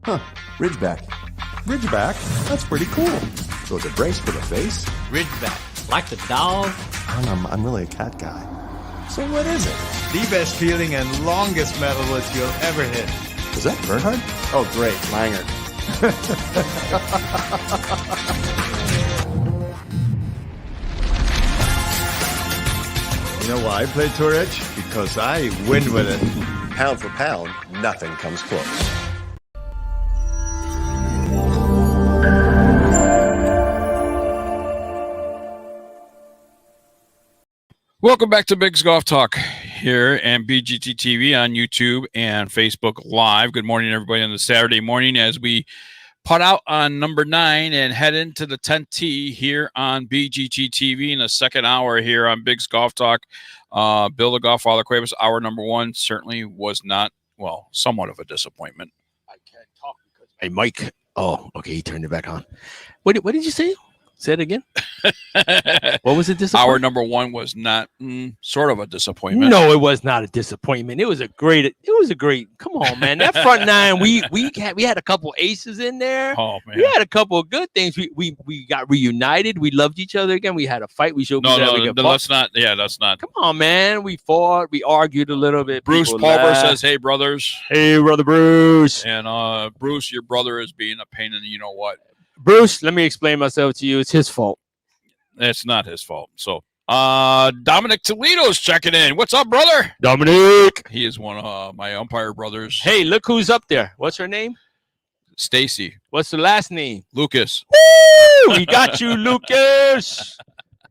Huh, Ridgeback. Ridgeback? That's pretty cool. So it's a brace for the face? Ridgeback. Like the dog? I'm really a cat guy. So what is it? The best feeling and longest metalwoods you'll ever hit. Is that Bernhard? Oh, great. Langer. You know why I play Tour Edge? Because I win with it. Pound for pound, nothing comes close. Welcome back to Biggs Golf Talk here and BGT TV on YouTube and Facebook Live. Good morning, everybody, on the Saturday morning as we putt out on number 9 and head into the 10th tee here on BGT TV in the second hour here on Biggs Golf Talk. Bill the GolfFather Cuebas, hour number 1 certainly was not, well, somewhat of a disappointment. I can't talk because hey, Mike. Oh, okay. He turned it back on. What did you say? Say it again. What was it? Hour number 1 was not sort of a disappointment. No, it was not a disappointment. It was a great. Come on, man. That front 9, we had a couple aces in there. Oh man, we had a couple of good things. We got reunited. We loved each other again. We had a fight. We showed. No, let's not. Yeah, that's not. Come on, man. We fought. We argued a little bit. Bruce People Pulver laughed. says, "Hey, brothers." Hey, brother Bruce. And Bruce, your brother is being a pain in the you know what. Bruce, let me explain myself to you. It's his fault. It's not his fault. So, Dominic Toledo's checking in. What's up, brother? Dominic. He is one of my umpire brothers. Hey, look who's up there. What's her name? Stacy. What's the last name? Lucas. Woo! We got you, Lucas.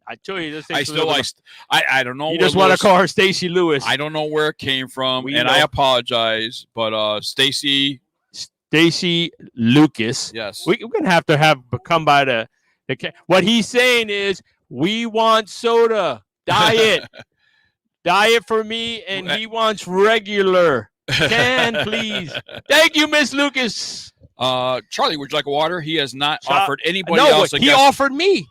I told you this. I don't know. You just want to call her Stacy Lewis. I don't know where it came from, We and know. I apologize. But Stacy Lucas. Yes. We're gonna have come by the what he's saying is we want soda, diet for me, and he wants regular. Can please? Thank you, Miss Lucas. Charlie, would you like a water? He has not offered anybody no, else. He offered me.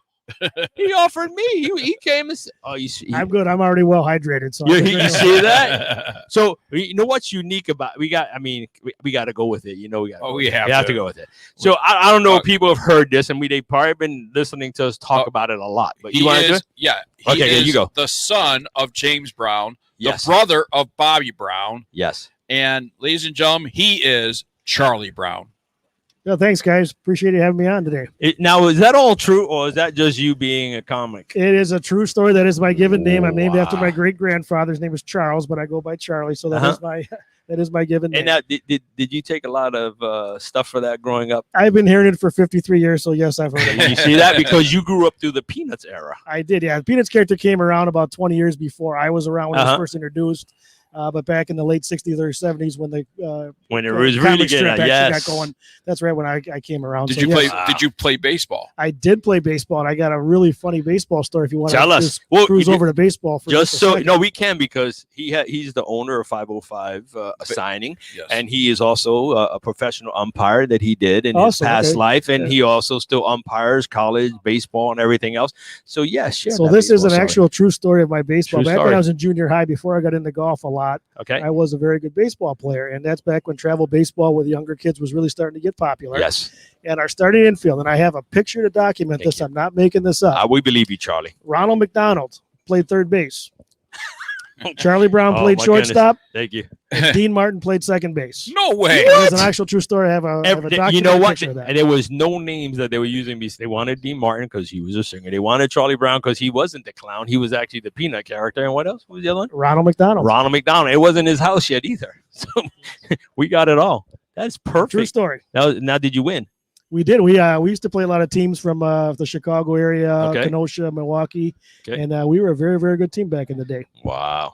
He offered me. He came and said, "Oh, I'm good. I'm already well hydrated." So you see that? So you know what's unique about we got to go with it. You know, we have to go with it. So I don't know if people have heard this, and they've probably been listening to us talk about it a lot. But you want to do it? Yeah. Okay, is you go. The son of James Brown, Yes. the brother of Bobby Brown, Yes. and ladies and gentlemen, he is Charlie Brown. Yeah, thanks, guys. Appreciate you having me on today. Now, is that all true, or is that just you being a comic? It is a true story. That is my given name. I'm named after my great grandfather's name is Charles, but I go by Charlie. So that is my that is my given name. And now, did you take a lot of stuff for that growing up? I've been hearing it for 53 years, so yes, I've heard it. You see that because you grew up through the Peanuts era. I did, yeah. The Peanuts character came around about 20 years before I was around when it was first introduced. But back in the late 60s or 70s when it was really getting got going, that's right when I came around. Did you play baseball? I did play baseball, and I got a really funny baseball story. If you want Tell to us. cruise over to baseball for just a so second. no, we can because he's the owner of 505 signing, and he is also a professional umpire that he did in his past life, and he also still umpires college baseball and everything else. So So this is an actual true story of my baseball. True Back story. when I was in junior high, before I got into golf a lot, I was a very good baseball player, and that's back when travel baseball with younger kids was really starting to get popular. Yes. And our starting infield, and I have a picture to document this. I'm not making this up. We believe you, Charlie. Ronald McDonald played third base. Charlie Brown Oh, played my shortstop. goodness. Thank you. And Dean Martin played second base. No way. It's an actual true story. I have a documentary You know what? picture of that. And there was no names that they were using. They wanted Dean Martin because he was a singer. They wanted Charlie Brown because he wasn't the clown. He was actually the peanut character. And what else was the other one? Ronald McDonald. Ronald McDonald. It wasn't his house yet either. So we got it all. That's perfect. True story. Now, did you win? We did. We used to play a lot of teams from the Chicago area, Kenosha, Milwaukee, and we were a very, very good team back in the day. Wow.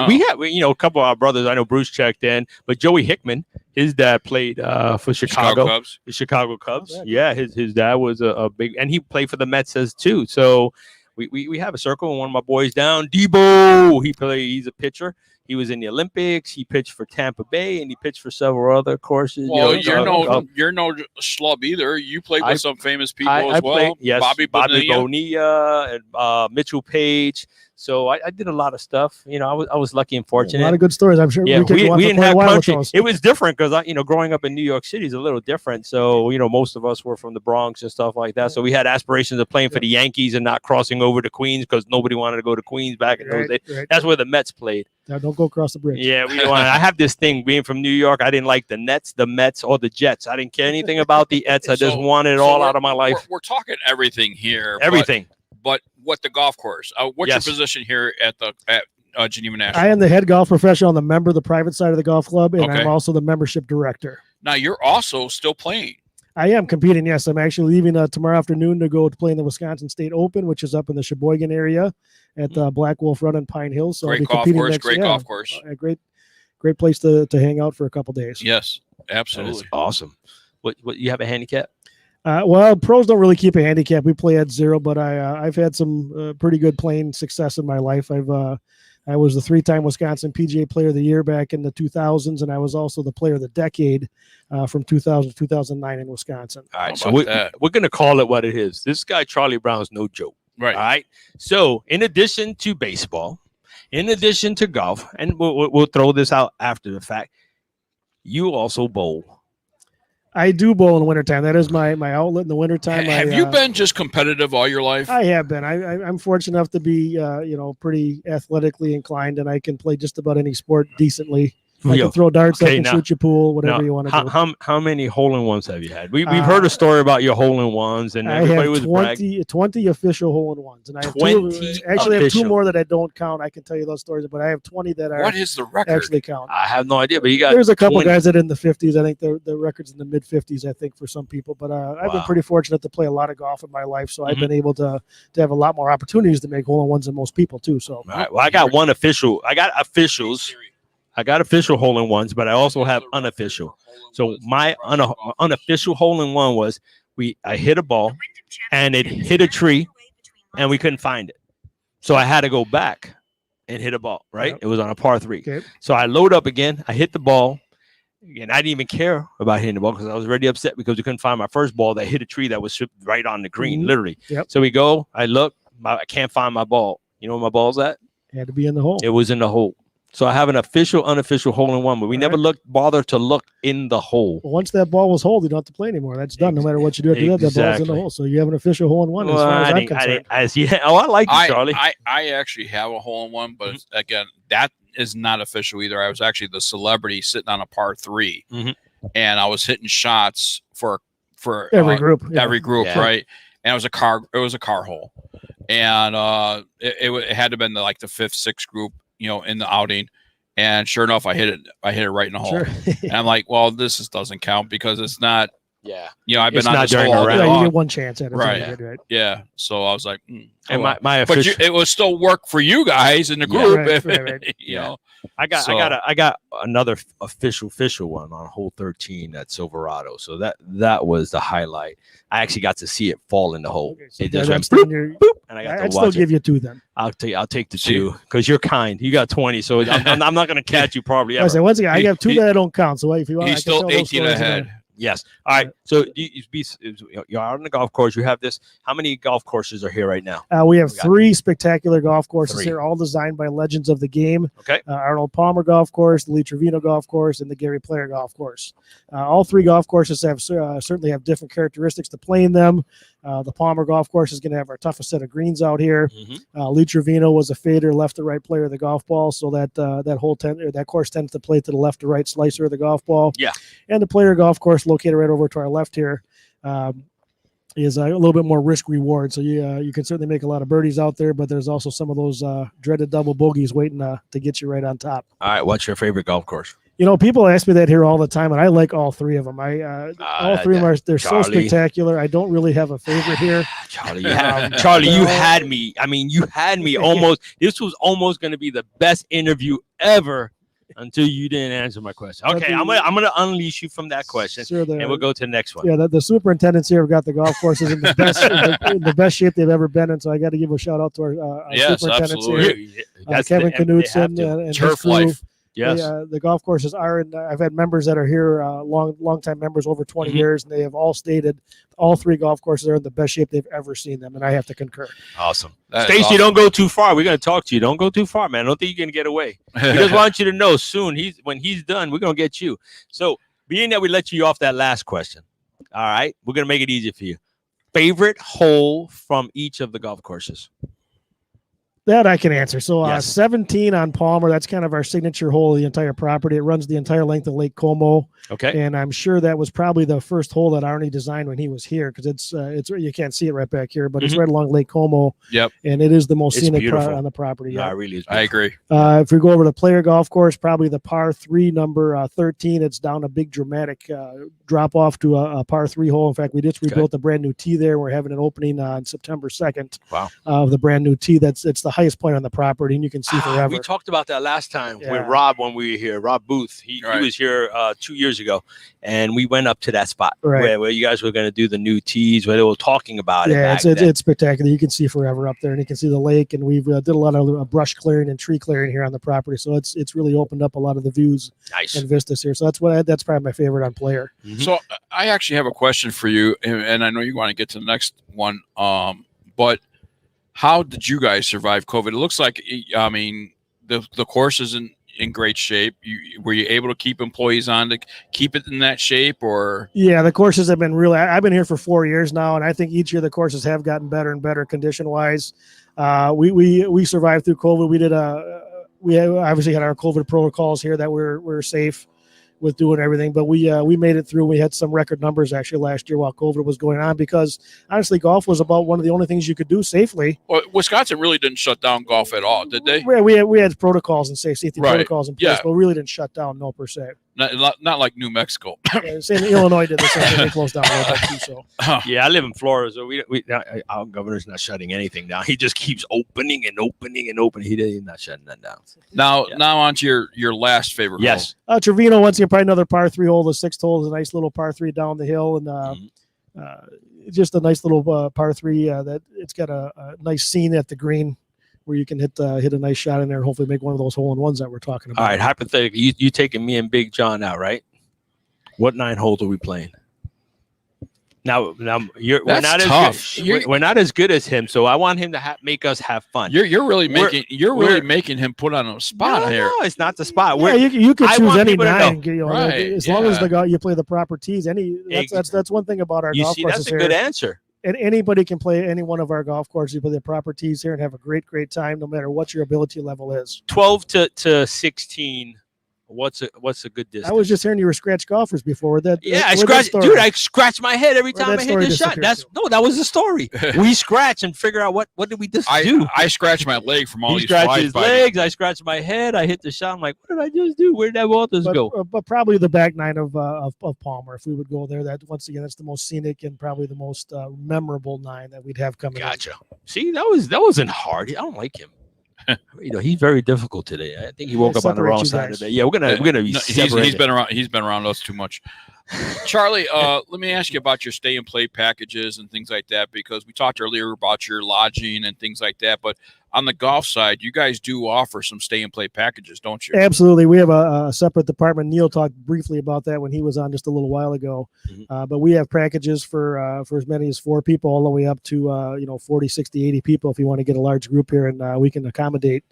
We had, a couple of our brothers. I know Bruce checked in, but Joey Hickman, his dad played for Chicago Cubs. The Chicago Cubs. Yeah, his dad was a big, and he played for the Mets as too. So we have a circle, and one of my boys down, Debo. He's a pitcher. He was in the Olympics. He pitched for Tampa Bay, and he pitched for several other courses. Well, you're no schlub either. You played with some famous people as well. Played, yes, Bobby Bonilla and Mitchell Page. So I did a lot of stuff. I was lucky and fortunate. A lot of good stories. I'm sure. Yeah, we didn't have country. Those. It was different because growing up in New York City is a little different. So most of us were from the Bronx and stuff like that. So we had aspirations of playing for the Yankees and not crossing over to Queens because nobody wanted to go to Queens back in those days. Right. That's where the Mets played. Now, don't go across the bridge. Yeah, we don't want. I have this thing being from New York. I didn't like the Nets, the Mets, or the Jets. I didn't care anything about the Ets. I just wanted it all out of my life. We're talking everything here. Everything. But what the golf course? What's your position here at Geneva National? I am the head golf professional. I'm the member of the private side of the golf club, and I'm also the membership director. Now you're also still playing. I am competing. Yes, I'm actually leaving tomorrow afternoon to go to play in the Wisconsin State Open, which is up in the Sheboygan area at Black Wolf Run in Pine Hill. So great I'll be golf competing course. next, Great golf course. A great place to hang out for a couple days. Yes, absolutely. That's awesome. What you have a handicap? Well, pros don't really keep a handicap. We play at 0, but I've had some pretty good playing success in my life. I was the 3-time Wisconsin PGA Player of the Year back in the 2000s, and I was also the Player of the Decade from 2000 to 2009 in Wisconsin. All right, so we're going to call it what it is. This guy, Charlie Brown, is no joke. Right. All right. So in addition to baseball, in addition to golf, and we'll throw this out after the fact, you also bowl. I do bowl in the wintertime. That is my outlet in the wintertime. Have you been just competitive all your life? I have been. I'm fortunate enough to be, pretty athletically inclined, and I can play just about any sport decently. I can throw darts. I okay, can now- shoot your pool, whatever now, you want to do. how many hole-in-ones have you had? We've heard a story about your hole-in-ones, and I everybody have was bragging. 20 official hole-in-ones, and I have 20 actually I have two official. more that I don't count. I can tell you those stories, but I have 20 that are What is the record? actually count. I have no idea, but you got There's a couple 20. guys that are in the 50s. I think the record's in the mid 50s. I think for some people, but I've been pretty fortunate to play a lot of golf in my life, so I've been able to have a lot more opportunities to make hole-in-ones than most people too. So All right. Well, I got one official. I got officials. I got official hole-in-ones, but I also have unofficial. So my unofficial hole-in-one was I hit a ball, and it hit a tree, and we couldn't find it. So I had to go back and hit a ball. Right? Yep. It was on a par 3. Okay. So I load up again. I hit the ball. And I didn't even care about hitting the ball because I was already upset because we couldn't find my first ball that hit a tree that was right on the green, literally. Yep. So we go. I look. I can't find my ball. You know where my ball's at? It had to be in the hole. It was in the hole. So I have an official, unofficial hole-in-one, but we never bother to look in the hole. Well, once that ball was holed, you don't have to play anymore. That's done. No matter what you do after that, that ball's in the Exactly. hole. So you have an official hole-in-one as far as I'm concerned. I like you, Charlie. I actually have a hole in one, but it's, again, that is not official either. I was actually the celebrity sitting on a par 3, and I was hitting shots for Every group, yeah. every group, Yeah. right? And it was a car hole, and it had to have been the 5th, 6th group, in the outing. And sure enough, I hit it right in the hole. Sure. And I'm like, well, this doesn't count because it's not. Yeah. I've been It's on not this during hole all a day round. Yeah, you long. get one chance at it. Right. Right. Yeah. So I was like, And oh, my but official. it was still work for you guys in the Yeah. group. Right. You know. I got another official one on hole 13 at Silverado. So that was the highlight. I actually got to see it fall in the hole. So It just that's went then boop, you're- boop, and I got to I'd watch still it. give you 2 then. I'll take the 2 because you're kind. You got 20, so I'm not going to catch you probably I ever. say once again, I have 2 that I don't count. So if you want, I He's can still tell those 18 stories ahead. again. Yes. All right. So you're out on the golf course. You have this. How many golf courses are here right now? We have We got 3 spectacular golf courses 3. here, all designed by legends of the game. Okay. Arnold Palmer Golf Course, the Lee Trevino Golf Course, and the Gary Player Golf Course. All 3 golf courses have certainly have different characteristics to play in them. The Palmer Golf Course is going to have our toughest set of greens out here. Lee Trevino was a fader, left to right player of the golf ball, so that course tends to play to the left to right slicer of the golf ball. Yeah. And the Player Golf Course, located right over to our left here, is a little bit more risk reward. So you can certainly make a lot of birdies out there, but there's also some of those dreaded double bogeys waiting to get you right on top. All right. What's your favorite golf course? People ask me that here all the time, and I like all 3 of them. All 3 of them they're so Charlie. spectacular. I don't really have a favorite here. Charlie, you had me. I mean, you had me almost. This was almost going to be the best interview ever until you didn't answer my question. Okay, I'm gonna unleash you from that question, Sure, and we'll go to the next one. Yeah, the superintendents here have got the golf courses in the best in the best shape they've ever been in. So I got to give a shout out to our Yes, superintendents absolutely. here, Kevin Knudsen and his Turf crew. life. Yes. The golf courses are, and I've had members that are here, long time members over 20 years, and they have all stated all 3 golf courses are in the best shape they've ever seen them, and I have to concur. Awesome. That is Stacey, awesome. don't go too far. We're going to talk to you. Don't go too far, man. I don't think you can get away. We just want you to know soon. When he's done, we're going to get you. So, being that we let you off that last question, all right, we're going to make it easier for you. Favorite hole from each of the golf courses? That I can answer. So Yes. 17 on Palmer, that's kind of our signature hole of the entire property. It runs the entire length of Lake Como. Okay. And I'm sure that was probably the first hole that Arnie designed when he was here, because it's you can't see it right back here, but it's right along Lake Como. Yep. And it is the most It's scenic beautiful. on the property. No, Yeah. it really is. I agree. If we go over to Player Golf Course, probably the par 3 number 13. It's down a big dramatic drop off to a par 3 hole. In fact, we just rebuilt a brand new tee there. We're having an opening on September 2nd. Wow. Of the brand new tee. It's the highest point on the property, and you can see forever. We talked about that last time with Yeah. Rob when we were here. Rob Booth. He was here 2 years ago, and we went up to that spot Right. where you guys were going to do the new tees, where they were talking about it. Yeah, back then. it's spectacular. You can see forever up there, and you can see the lake. And we've did a lot of brush clearing and tree clearing here on the property, so it's really opened up a lot of the views Nice. and vistas here. So that's probably my favorite on Player. So I actually have a question for you, and I know you want to get to the next one. But how did you guys survive COVID? It looks like, I mean, the course is in great shape. Were you able to keep employees on to keep it in that shape, or? Yeah, the courses have been really. I've been here for 4 years now, and I think each year the courses have gotten better and better condition wise. We survived through COVID. We did we obviously had our COVID protocols here that we're safe with doing everything, but we made it through. We had some record numbers actually last year while COVID was going on, because honestly, golf was about one of the only things you could do safely. Well, Wisconsin really didn't shut down golf at all, did they? We had protocols and safety Right. protocols in place, Yeah. but we really didn't shut down, no, per se. Not like New Mexico. Same, Illinois did the same thing. They closed down a little bit too. So Yeah, I live in Florida, so our governor's not shutting anything down. He just keeps opening and opening and opening. He's not shutting that down. Now on to your last favorite. Yes. Trevino, once again, probably another par 3 hole. The 6th hole is a nice little par 3 down the hill, and just a nice little par 3 that it's got a nice scene at the green where you can hit a nice shot in there and hopefully make one of those hole-in-ones that we're talking about. All right, hypothetically, you taking me and Big John out, right? What 9 holes are we playing? Now we're That's not tough. as good. We're not as good as him, so I want him to make us have fun. You're really making him put on a spot here. No, it's not the spot. Yeah, you could I choose want any people to know. 9, you know, Right, as long as you play the proper tees. That's one thing about our You golf see, courses that's a here. good answer. And anybody can play any one of our golf courses. You play the proper tees here and have a great time, no matter what your ability level is. 12 to 16. What's a good distance? I was just hearing you were scratch golfers before. I scratch my head every time I hit the shot. That was the story. We scratch and figure out what did we just do. I scratch my leg from all He these scratched flies his biting. legs. I scratched my head. I hit the shot. I'm like, what did I just do? Where did that ball just go? But probably the back 9 of Palmer, if we would go there. That once again, that's the most scenic and probably the most memorable 9 that we'd have coming. Gotcha. See, that wasn't hard. I don't like him. He's very difficult today. I think he woke up on the wrong side of it. Yeah, we're gonna be He's been around us too much. Charlie, let me ask you about your stay and play packages and things like that, because we talked earlier about your lodging and things like that. But on the golf side, you guys do offer some stay and play packages, don't you? Absolutely. We have a separate department. Neil talked briefly about that when he was on just a little while ago. But we have packages for as many as 4 people all the way up to 40, 60, 80 people if you want to get a large group here, and we can accommodate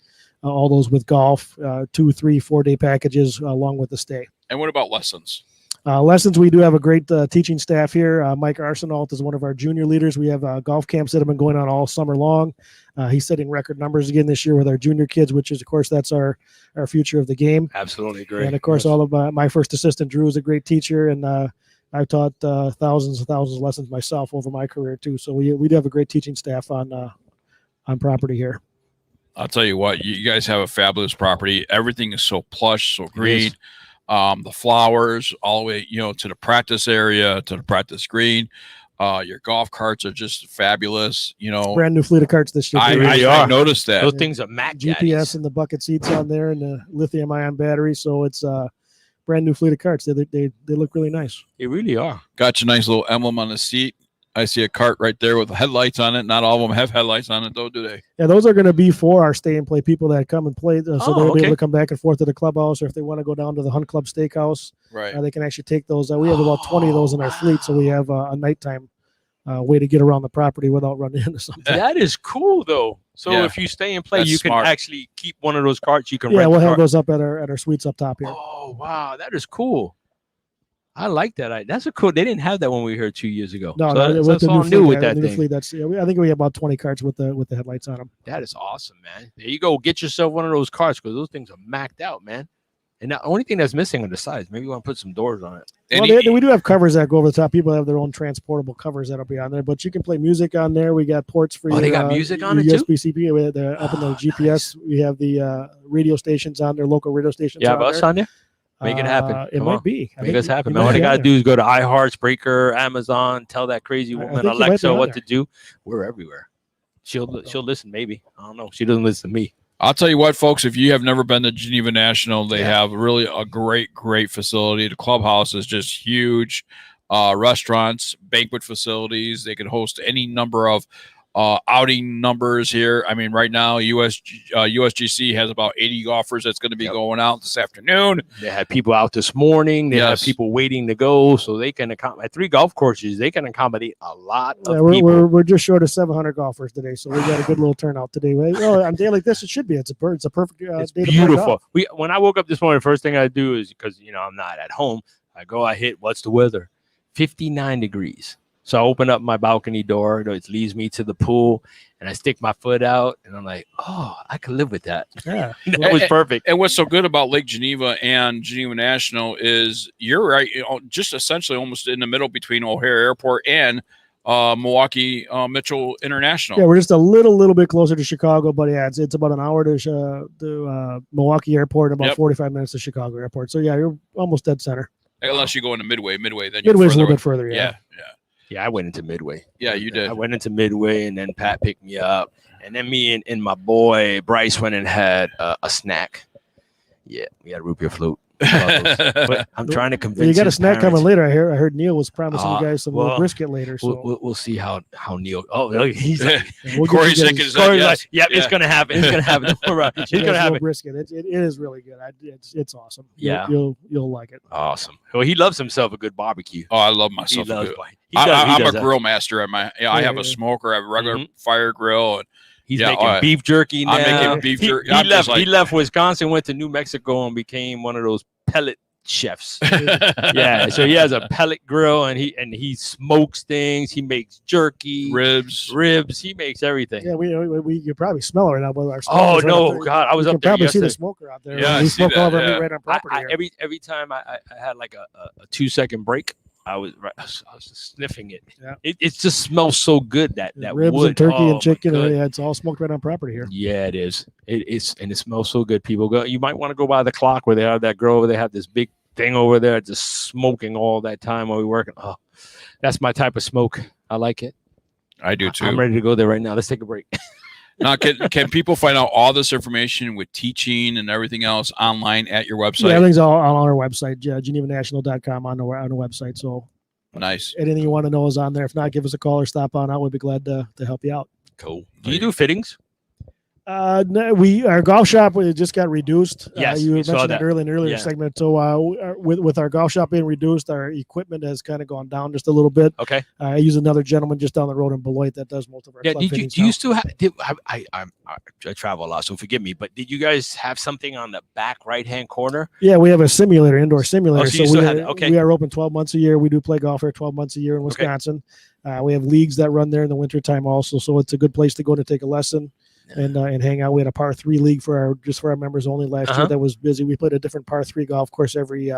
all those with golf, 2, 3, 4 day packages along with the stay. And what about lessons? Lessons, we do have a great teaching staff here. Mike Arsenault is one of our junior leaders. We have golf camps that have been going on all summer long. He's setting record numbers again this year with our junior kids, which is, of course, that's our future of the game. Absolutely great. And, of course, all of my first assistant, Drew, is a great teacher, and I've taught thousands and thousands of lessons myself over my career, too. So we do have a great teaching staff on property here. I'll tell you what, you guys have a fabulous property. Everything is so plush, so green. The flowers all the way, to the practice area, to the practice green. Your golf carts are just fabulous. Brand new fleet of carts this year. I noticed that. Those things are Mac GPS and the bucket seats on there and the lithium ion battery. So it's a brand new fleet of carts. They look really nice. They really are. Got your nice little emblem on the seat. I see a cart right there with headlights on it. Not all of them have headlights on it, though, do they? Yeah, those are going to be for our stay and play people that come and play. So they'll be able to come back and forth to the clubhouse, or if they want to go down to the Hunt Club Steakhouse, they can actually take those. We have about 20 of those in our fleet, so we have a nighttime way to get around the property without running into something. That is cool, though. So if you stay and play, you can actually keep one of those carts. You can rent we'll have those up at our suites up top here. Oh, wow. That is cool. I like that. That's a cool. They didn't have that when we were here 2 years ago. No, that's all new with that thing. Fleet, I think we have about 20 carts with the headlights on them. That is awesome, man. There you go. Get yourself one of those carts, because those things are maxed out, man. And the only thing that's missing are the sides. Maybe you want to put some doors on it. Well, we do have covers that go over the top. People have their own transportable covers that'll be on there, but you can play music on there. We got ports for they got music on it too? USB-C. Up in the GPS, we have the radio stations on there, local radio stations. Yeah, us on there? Make it happen. It might be. Make us happen, man. All they got to do is go to iHeart, Breaker, Amazon, tell that crazy woman Alexa what to do. We're everywhere. She'll listen, maybe. I don't know. She doesn't listen to me. I'll tell you what, folks, if you have never been to Geneva National, they have really a great facility. The clubhouse is just huge. Restaurants, banquet facilities. They can host any number of outing numbers here. I mean, right now, USGC has about 80 golfers that's going to be going out this afternoon. They had people out this morning. They have people waiting to go, so they can accommodate 3 golf courses. They can accommodate a lot of people. We're just short of 700 golfers today, so we got a good little turnout today. On a day like this, it should be. It's a perfect it's day beautiful. to play. When I woke up this morning, the first thing I do is, because I'm not at home, I hit what's the weather? 59 degrees. So I open up my balcony door. It leads me to the pool, and I stick my foot out, and I'm like, oh, I could live with that. Yeah, that was perfect. And what's so good about Lake Geneva and Geneva National is you're right, just essentially almost in the middle between O'Hare Airport and Milwaukee Mitchell International. Yeah, we're just a little bit closer to Chicago, but yeah, it's about an hour to Milwaukee Airport, about 45 minutes to Chicago Airport. So yeah, you're almost dead center. Unless you go into Midway, then you're Midway's a little bit further. Yeah. Yeah, I went into Midway. Yeah, you did. I went into Midway, and then Pat picked me up, and then me and my boy Bryce went and had a snack. Yeah, we had a root beer float. But I'm trying to convince. You got a snack parents. coming later. I heard Neil was promising you guys some brisket later. So we'll see how Neil. Oh, he's like, Corey's thinking, Corey's like, yeah, it's gonna happen. It's gonna happen. It's gonna happen. Brisket. It is really good. It's awesome. Yeah, you'll like it. Awesome. Well, he loves himself a good barbecue. Oh, I love myself. I'm a grill master at my. I have a smoker. I have a regular fire grill. And he's making beef jerky now. I'm making beef jerky. He left Wisconsin, went to New Mexico, and became one of those pellet chefs. Yeah, so he has a pellet grill, and he smokes things. He makes jerky, ribs. He makes everything. Yeah, we you probably smell it right now. But our oh no, God, I was up there. Probably yesterday. see the smoker out there. Yeah, we smoke all of our meat right on property. Every time I had like a 2-second break, I was just sniffing it. Yeah. It just smells so good that ribs wood. and turkey and chicken. Yeah, it's all smoked right on property here. Yeah, it is. And it smells so good. People go. You might want to go by the clock where they have that grill. Where they have this big thing over there, just smoking all that time while we're working. Oh, that's my type of smoke. I like it. I do too. I'm ready to go there right now. Let's take a break. Now, can people find out all this information with teaching and everything else online at your website? Yeah, everything's all on our website, GenevaNational.com on the website. So nice. Anything you want to know is on there. If not, give us a call or stop on out. We'd be glad to help you out. Cool. Do you do fittings? No, our golf shop just got reduced. Yes, you mentioned saw that that. earlier segment. So with our golf shop being reduced, our equipment has kind of gone down just a little bit. Okay. I use another gentleman just down the road in Beloit that does most of our. Yeah. club Do fittings you now. still have? I travel a lot, so forgive me. But did you guys have something on the back right-hand corner? Yeah, we have a simulator, indoor simulator. So you still have it. Okay. We are open 12 months a year. We do play golf here 12 months a year in Wisconsin. We have leagues that run there in the wintertime also. So it's a good place to go to take a lesson. And hang out. We had a par 3 league for our members only last year that was busy. We played a different par 3 golf course every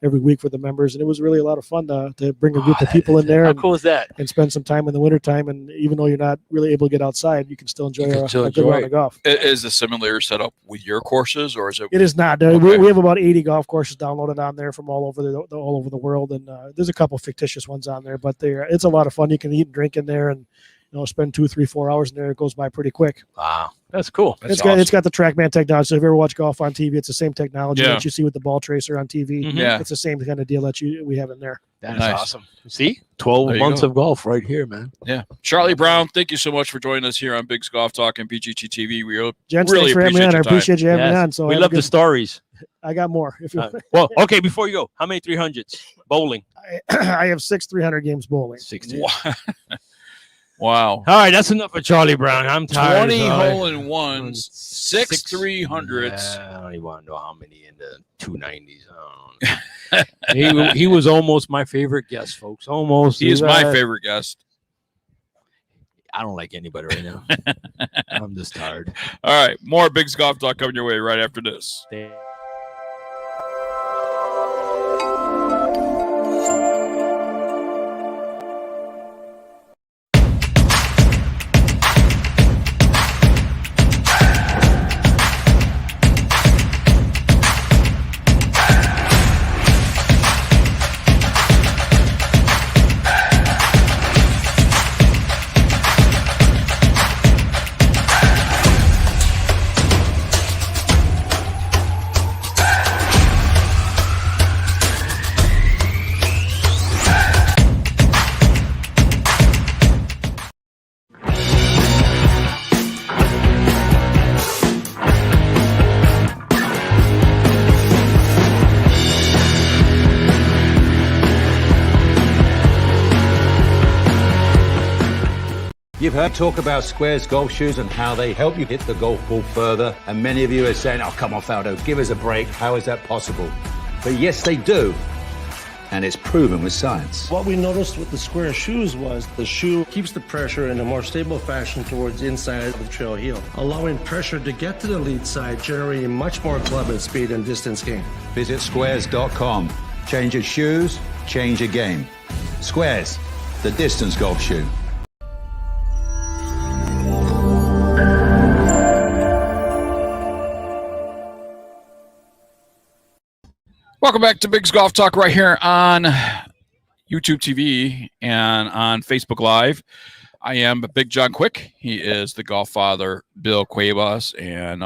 week for the members, and it was really a lot of fun to bring a group of people in there. How cool is that? And spend some time in the wintertime. And even though you're not really able to get outside, you can still enjoy a good round of golf. Is the simulator set up with your courses, or is it? It is not. We have about 80 golf courses downloaded on there from all over the world, and there's a couple fictitious ones on there, but it's a lot of fun. You can eat and drink in there, and spend 2, 3, 4 hours in there. It goes by pretty quick. Wow, that's cool. It's got the TrackMan technology. So if you ever watch golf on TV, it's the same technology that you see with the ball tracer on TV. Mm-hmm. Yeah, it's the same kind of deal that we have in there. That's awesome. See, 12 months of golf right here, man. Yeah, Charlie Brown, thank you so much for joining us here on Big's Golf Talk and BGT TV. We Gents, really thanks for having me on. I appreciate you having me on. So we love the stories. I got more. If you well, okay. Before you go, how many 300s bowling? I have 6 300 games bowling. 16. Wow. All right, that's enough for Charlie Brown. I'm tired. 20 hole-in-ones, 6 300s. I don't even want to know how many in the 290s. I don't know. he was almost my favorite guest, folks. Almost. He is my favorite guest. I don't like anybody right now. I'm just tired. All right, more Big's Golf Talk coming your way right after this. You've heard talk about Squares golf shoes and how they help you hit the golf ball further. And many of you are saying, oh, come on, Faldo, give us a break. How is that possible? But yes, they do. and it's proven with science. What we noticed with the square shoes was the shoe keeps the pressure in a more stable fashion towards the inside of the trail heel, allowing pressure to get to the lead side, generating much more club and speed and distance gain. Visit squares.com. Change your shoes, change your game. Squares, the distance golf shoe. Welcome back to BiGG's Golf Talk right here on YouTube TV and on Facebook Live. I am Big John Quick. He is the GolfFather, Bill Cuebas. And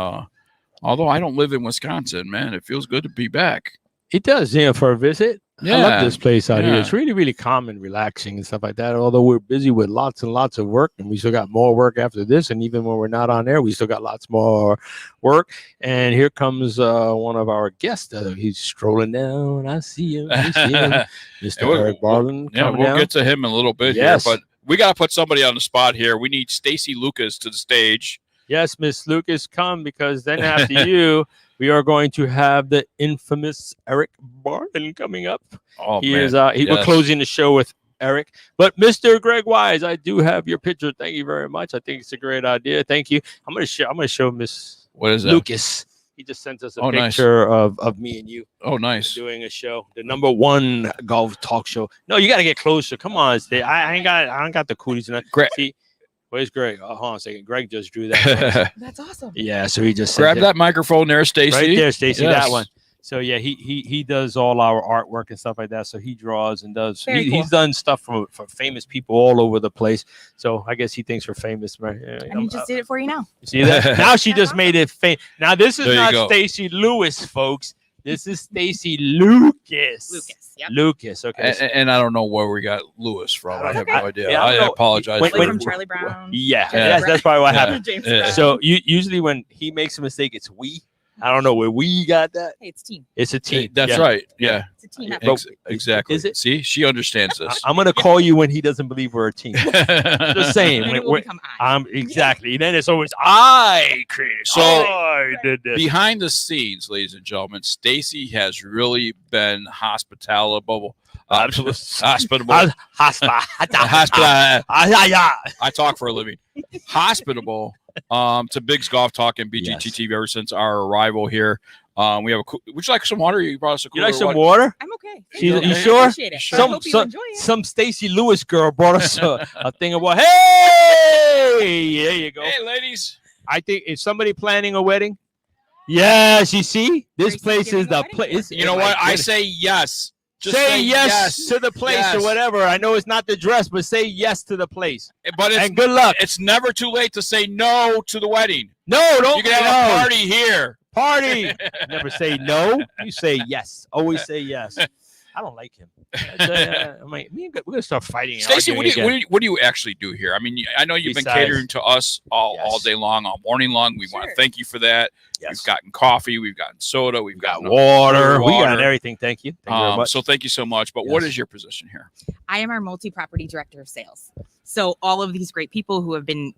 although I don't live in Wisconsin, man, it feels good to be back. It does, for a visit. Yeah. I love this place out here. Yeah. It's really, really calm and relaxing and stuff like that. Although we're busy with lots and lots of work, and we still got more work after this. And even when we're not on air, we still got lots more work. And here comes one of our guests. He's strolling down. I see him. Mr. Eric Barlin. Yeah, we'll get to him in a little bit Yes. here. But we got to put somebody on the spot here. We need Stacy Lucas to the stage. Yes, Miss Lucas, come, because then after you, we are going to have the infamous Eric Barlin coming up. Oh, We're Yes. closing the show with Eric. But Mr. Greg Wise, I do have your picture. Thank you very much. I think it's a great idea. Thank you. I'm gonna show Miss What is that? Lucas. He just sent us a Oh, nice. picture of me and you. Oh, nice. Doing a show, the #1 golf talk show. No, you got to get closer. Come on, I ain't got the cooties tonight. Greg. See, where's Greg? Oh, hold on a second. Greg just drew that. That's awesome. Yeah, so he just sent Grab it. that microphone there, Stacy. Right there, Stacy. Yes. That one. So yeah, he does all our artwork and stuff like that. So he draws and does. Very cool. He's done stuff for famous people all over the place. So I guess he thinks we're famous, right? And he just did it for you now. See that? Now she just made it famous. Now this is There you not go. Stacy Lewis, folks. This is Stacy Lucas. Yep. Lucas. Okay. And I don't know where we got Lewis from. I have no idea. Yeah, I I don't know. apologize. When- for Like from that. Charlie Brown. Yeah, Yeah. that's probably what Yeah. happened. James Yeah. Brown. So usually when he makes a mistake, it's we. I don't know where we got that. Hey, it's team. It's a team. That's Yeah. right. Yeah. It's a team effort. But- Exactly. Is it? See, she understands this. I'm gonna call you when he doesn't believe we're a team. Just saying. And when- it will when- become I. exactly. Then it's always I created. So, I did this. Behind the scenes, ladies and gentlemen, Stacy has really been hospitable. Hospitable. I talk for a living. Hospitable to BiGG's Golf Talk and BGT TV ever since our arrival here. We have would you like some water? You brought us a You cooler. like some water? I'm okay. Thank You I sure? appreciate it. I hope you enjoy it. Some Stacy Lewis girl brought us a thing of water. Hey, there you go. Hey, ladies. I think is somebody planning a wedding? Yes, you see, this Gracie's place giving is a the wedding place. You know what? I say yes. Just say yes to the place Yes. or whatever. I know it's not the dress, but say yes to the place. But it's, And good luck. It's never too late to say no to the wedding. No, don't You can have a party here. Party. Never say no. You say yes. Always say yes. I don't like him. I'm like, we're gonna start fighting. and Stacey, arguing again. what do you actually do here? I mean, I know you've been Besides- catering to us all day long, all morning long. We want to thank you for that. We've gotten coffee, we've gotten soda, we've gotten water. We water. got everything. Thank you. Thank you very much. So thank you so much. But what is your position here? I am our multi-property director of sales. So all of these great people who have been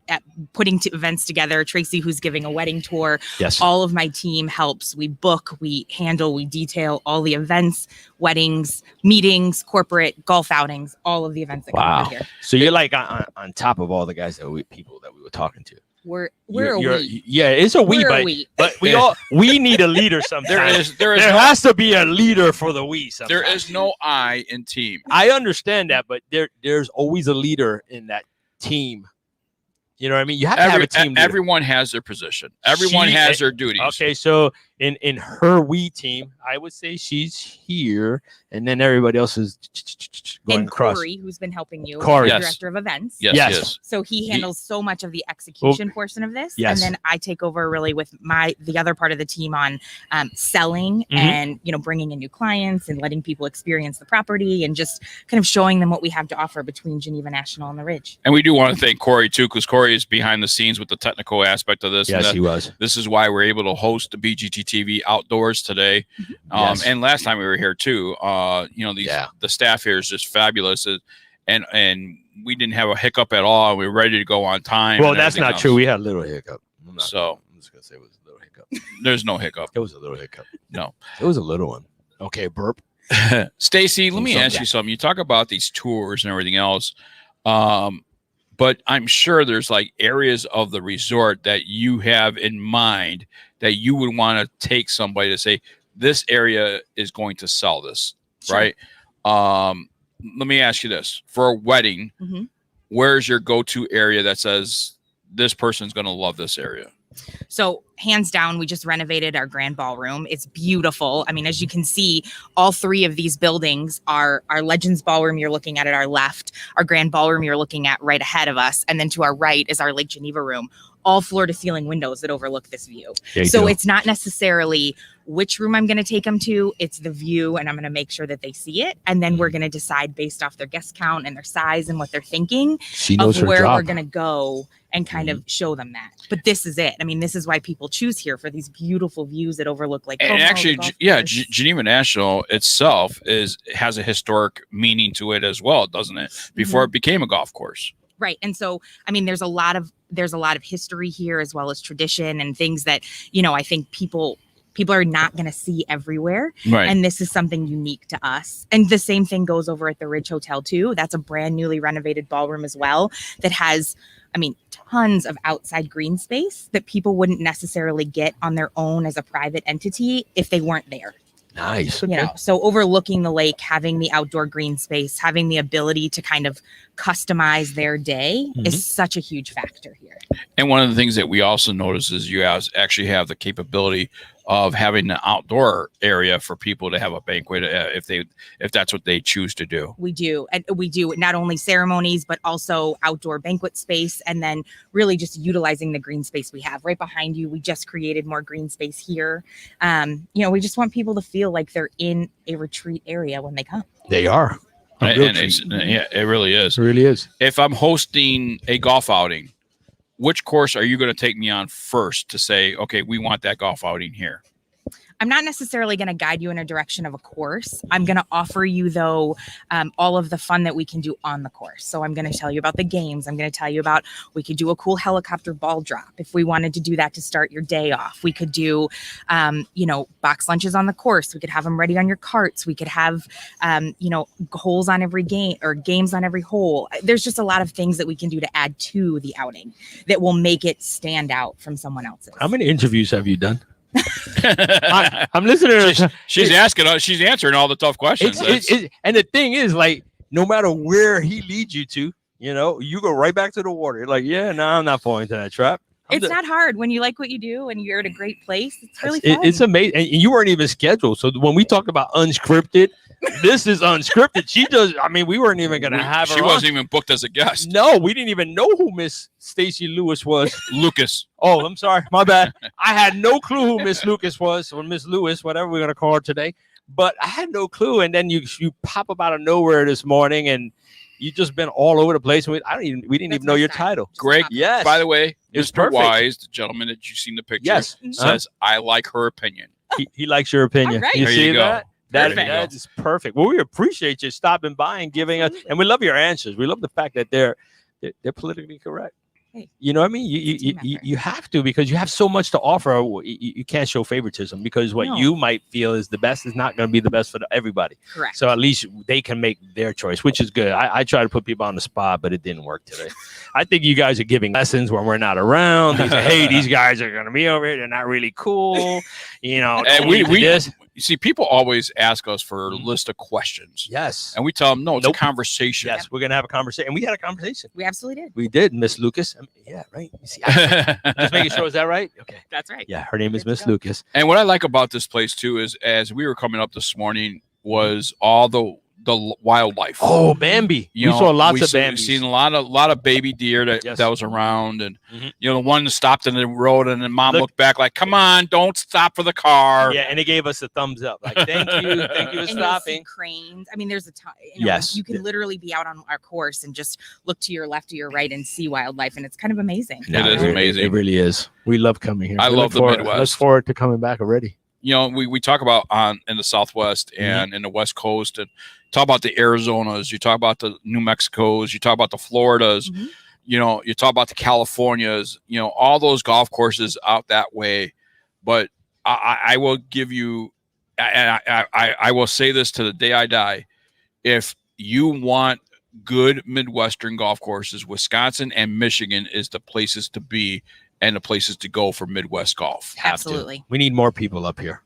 putting events together, Tracy, who's giving a wedding tour, Yes. all of my team helps. We book, we handle, we detail all the events, weddings, meetings, corporate, golf outings, all of the events that come Wow. through here. So you're like on top of all the guys people that we were talking to. We're You're- a we. Yeah, it's a we, We're a but, we. but we need a leader sometimes. There is there no- has to be a leader for the we. Sometimes. There is no I in team. I understand that, but there's always a leader in that team. You know what I mean? You have to have a team leader. Everyone has their position. Everyone has their duties. Okay, so in her we team, I would say she's here, and then everybody else is going And across. Corey, who's been helping you, Corey. the Yes. director of events. Yes, Yes. yes. So he He- handles so much of the execution portion of this, Yes. and then I take over really with the other part of the team on selling Mhm. and bringing in new clients and letting people experience the property and just kind of showing them what we have to offer between Geneva National and the Ridge. And we do want to thank Corey too, because Corey is behind the scenes with the technical aspect of this. Yes, and he was. This is why we're able to host the BGT TV outdoors today. Yes. And last time we were here too. The staff here is just fabulous, and we didn't have a hiccup at all. We were ready to go on time. Well, and that's everything not else. true. We had a little hiccup. So I'm just gonna say it was a little hiccup. there's no hiccup. It was a little hiccup. No, it was a little one. Okay, burp. Stacy, let me ask you something. You talk about these tours and everything else, but I'm sure there's like areas of the resort that you have in mind that you would want to take somebody to say, this area is going to sell this, right? Let me ask you this. For a wedding, where's your go-to area that says this person's going to love this area? So hands down, we just renovated our grand ballroom. It's beautiful. I mean, as you can see, all three of these buildings are our Legends Ballroom you're looking at our left, our grand ballroom you're looking at right ahead of us, and then to our right is our Lake Geneva room, all floor-to-ceiling windows that overlook this view. So it's not necessarily which room I'm going to take them to. It's the view, and I'm going to make sure that they see it. And then we're going to decide based off their guest count and their size and what they're thinking of where we're going to go and kind of show them that. But this is it. I mean, this is why people choose here, for these beautiful views that overlook Lake Como. And actually, Geneva National itself has a historic meaning to it as well, doesn't it? Before it became a golf course. Right. And so, I mean, there's a lot of history here, as well as tradition and things that, you know, I think people are not going to see everywhere. Right. And this is something unique to us. And the same thing goes over at the Ridge Hotel too. That's a brand newly renovated ballroom as well that has, I mean, tons of outside green space that people wouldn't necessarily get on their own as a private entity if they weren't there. Nice. You know, so overlooking the lake, having the outdoor green space, having the ability to kind of customize their day is such a huge factor here. And one of the things that we also notice is you guys actually have the capability of having an outdoor area for people to have a banquet if that's what they choose to do. We do. And we do not only ceremonies, but also outdoor banquet space, and then really just utilizing the green space we have right behind you. We just created more green space here. You know, we just want people to feel like they're in a retreat area when they come. They are. And it really is. It really is. If I'm hosting a golf outing, which course are you going to take me on first to say, okay, we want that golf outing here? I'm not necessarily going to guide you in a direction of a course. I'm going to offer you, though, all of the fun that we can do on the course. So I'm going to tell you about the games. I'm going to tell you about, we could do a cool helicopter ball drop if we wanted to do that to start your day off. We could do, you know, box lunches on the course. We could have them ready on your carts. We could have, you know, holes on every game or games on every hole. There's just a lot of things that we can do to add to the outing that will make it stand out from someone else's. How many interviews have you done? I'm listening to her. She's answering all the tough questions. And the thing is, like, no matter where he leads you to, you know, you go right back to the water. You're like, yeah, no, I'm not falling into that trap. It's not hard when you like what you do and you're at a great place. It's really fun. It's amazing. And you weren't even scheduled. So when we talk about unscripted, this is unscripted. She does. I mean, we weren't even going to have her. She wasn't even booked as a guest. No, we didn't even know who Miss Stacy Lewis was. Lucas. Oh, I'm sorry. My bad. I had no clue who Miss Lucas was, or Miss Lewis, whatever we're going to call her today. But I had no clue. And then you pop up out of nowhere this morning, and you just been all over the place. We didn't even know your title. Greg, yes. By the way, It's Mr. perfect. Wise, the gentleman that you've seen the picture, Yes. says, I like her opinion. He likes your opinion. All right. You There see you go. that? There you That go. is perfect. Well, we appreciate you stopping by and giving us, and we love your answers. We love the fact that they're politically correct. Hey. You know what I mean? You have to, because you have so much to offer. You can't show favoritism, because what you might feel is the best is not going to be the best for everybody. Correct. So at least they can make their choice, which is good. I try to put people on the spot, but it didn't work today. I think you guys are giving lessons when we're not around. Hey, these guys are going to be over here. They're not really cool. You know, And you see, people always ask us for a list of questions. Yes. And we tell them, no, it's a conversation. Yes, we're going to have a conversation. And we had a conversation. We absolutely did. We did, Miss Lucas. Yeah, right. You see, just making sure, is that right? Okay. That's right. Yeah, her name is Miss Lucas. And what I like about this place, too, is as we were coming up this morning, was all the wildlife. Oh, Bambi. We saw lots of Bambis. We've seen a lot of baby deer that was around, and you know, the one that stopped in the road, and then mom looked back like, "Come on, don't stop for the car." Yeah, and they gave us a thumbs up, like, "Thank you for And stopping." you'll see cranes. I mean, there's a ton. You know, Yes. you can literally be out on our course and just look to your left or your right and see wildlife, and it's kind of amazing. It is amazing. It really is. We love coming here. I love the Midwest. Look forward to coming back already. You know, we talk about in the Southwest and in the West Coast, and talk about the Arizonas, you talk about the New Mexicos, you talk about the Floridas, you know, you talk about the Californias, you know, all those golf courses out that way. But I will give you I will say this to the day I die. If you want good Midwestern golf courses, Wisconsin and Michigan is the places to be and the places to go for Midwest golf. Absolutely. We need more people up here.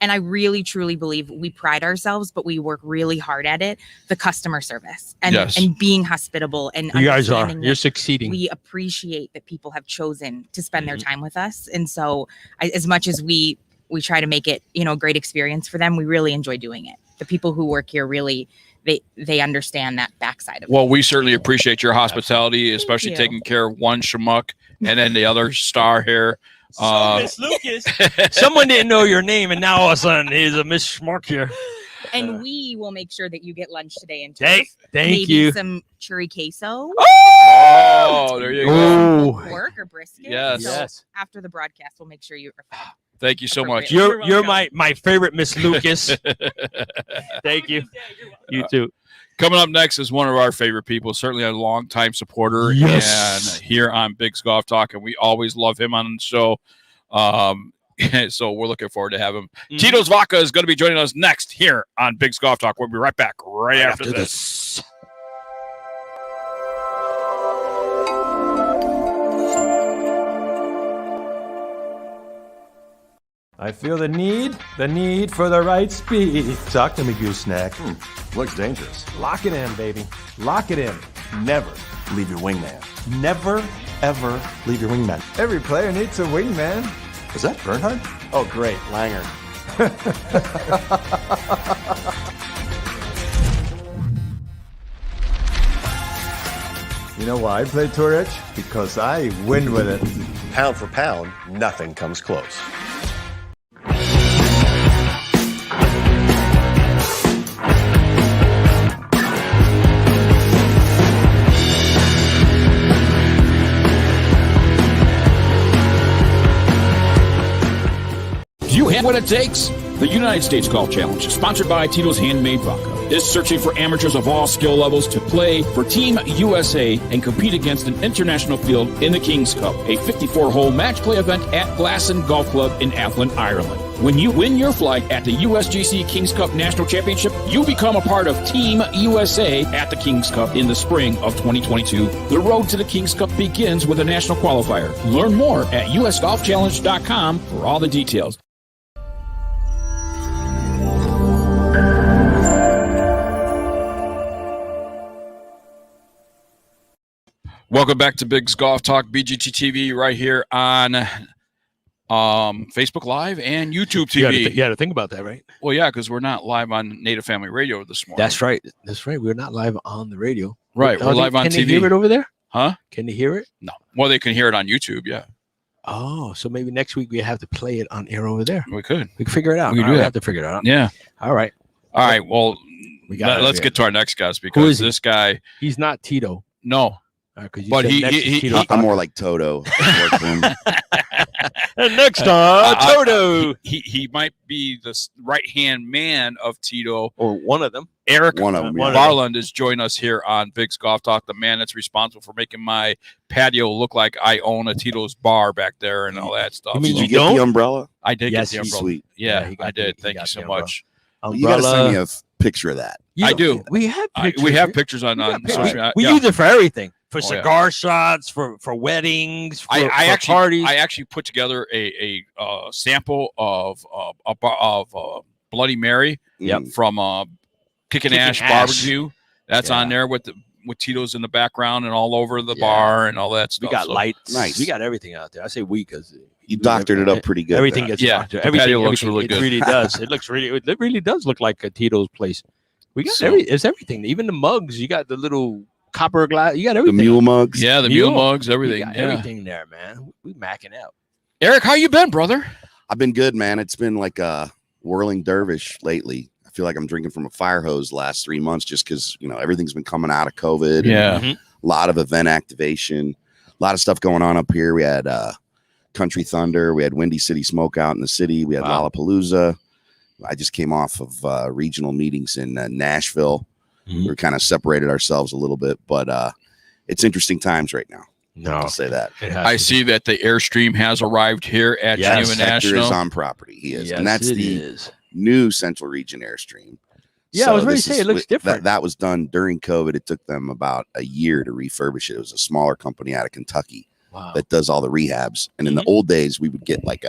And I really, truly believe we pride ourselves, but we work really hard at it. The customer service and, and being hospitable. And you guys are. understanding You're that succeeding. We appreciate that people have chosen to spend their time with us. And so as much as we try to make it, a great experience for them, we really enjoy doing it. The people who work here really, they understand that backside of it. Well, we certainly appreciate your hospitality, especially you. taking care of one schmuck and then the other star here. Miss Lucas. Someone didn't know your name, and now all of a sudden he's a Miss Schmuck here. And we will make sure that you get lunch today and Thank maybe you. some churi queso. Oh, there you go. Pork or brisket. Yes. So Yes. after the broadcast, we'll make sure you are fed. Thank you so much. You're my favorite Miss Lucas. Thank you. You too. Coming up next is one of our favorite people, certainly a longtime supporter, and here on Big's Golf Talk, and we always love him on the show. So we're looking forward to have him. Tito's Vodka is going to be joining us next here on Big's Golf Talk. We'll be right back right after this. I feel the need for the right speed. Talk to me, gooseneck. Looks dangerous. Lock it in, baby. Lock it in. Never leave your wingman. Never, ever leave your wingman. Every player needs a wingman. Is that Bernhard? Oh, great. Langer. You know why I play Tour Edge? Because I win with it. Pound for pound, nothing comes close. Do you have what it takes? The United States Golf Challenge, sponsored by Tito's Handmade Vodka, is searching for amateurs of all skill levels to play for Team USA and compete against an international field in the King's Cup, a 54-hole match play event at Glasson Golf Club in Athlone, Ireland. When you win your flag at the USGC King's Cup National Championship, you become a part of Team USA at the King's Cup in the spring of 2022. The road to the King's Cup begins with a national qualifier. Learn more at usgolfchallenge.com for all the details. Welcome back to Big's Golf Talk, BGT TV, right here on Facebook Live and YouTube TV. You got to think about that, right? Well, yeah, because we're not live on Native Family Radio this morning. That's right. That's right. We're not live on the radio. Right. We're live on TV. Can they hear it over there? Huh? Can they hear it? No. Well, they can hear it on YouTube, yeah. Oh, so maybe next week we have to play it on air over there. We could. We can figure it out. We can do that. have to figure it out. Yeah. All right. All right. Well, let's get to our next guest because this guy. He's not Tito. No. But I'm more like Toto. And next on Toto. He might be the right-hand man of Tito. Or one of them. Eric One of them, yeah. Barland is joining us here on Big's Golf Talk, the man that's responsible for making my patio look like I own a Tito's bar back there and all that stuff. Did you get the umbrella? I did get the umbrella. Sweet. Yeah, I did. Thank you so much. You got to send me a picture of that. I do. We have pictures. We have pictures on social media. We use it for everything. For Oh, cigar shots, for weddings, for actually, parties. I actually put together a sample of Bloody Mary from Kickin' Ash Barbecue. That's on there with Tito's in the background and all over the bar and all that stuff. We got lights. Nice. We got everything out there. I say we because you doctored it up pretty good. Everything there. gets doctored. Everything looks really good. It really does. It really does look like a Tito's place. We got it's everything. Even the mugs. You got the little copper glass. You got everything. The mule mugs. Yeah, the mule mugs, everything. We got everything there, man. We macking out. Eric, how you been, brother? I've been good, man. It's been like a whirling dervish lately. I feel like I'm drinking from a fire hose the last 3 months just because, everything's been coming out of COVID. Yeah. A lot of event activation, a lot of stuff going on up here. We had Country Thunder. We had Windy City Smokeout in the city. We had Lollapalooza. I just came off of regional meetings in Nashville. We were kind of separated ourselves a little bit, but it's interesting times right now. No, I'll say that. I see that the Airstream has arrived here at Geneva Hector National. is on property. He is, Yes, and that's it the is. new Central Region Airstream. Yeah, I was ready to say it looks different. That was done during COVID. It took them about a year to refurbish it. It was a smaller company out of Kentucky that does all the rehabs. And in the old days, we would get like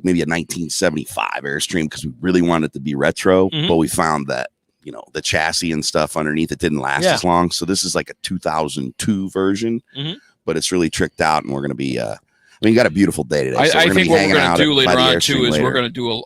maybe a 1975 Airstream because we really wanted it to be retro, but we found that, you know, the chassis and stuff underneath it didn't last as long. So this is like a 2002 version, but it's really tricked out, and we're going to be I mean, you got a beautiful day today. So I think what we're going to do later on too is we're going to do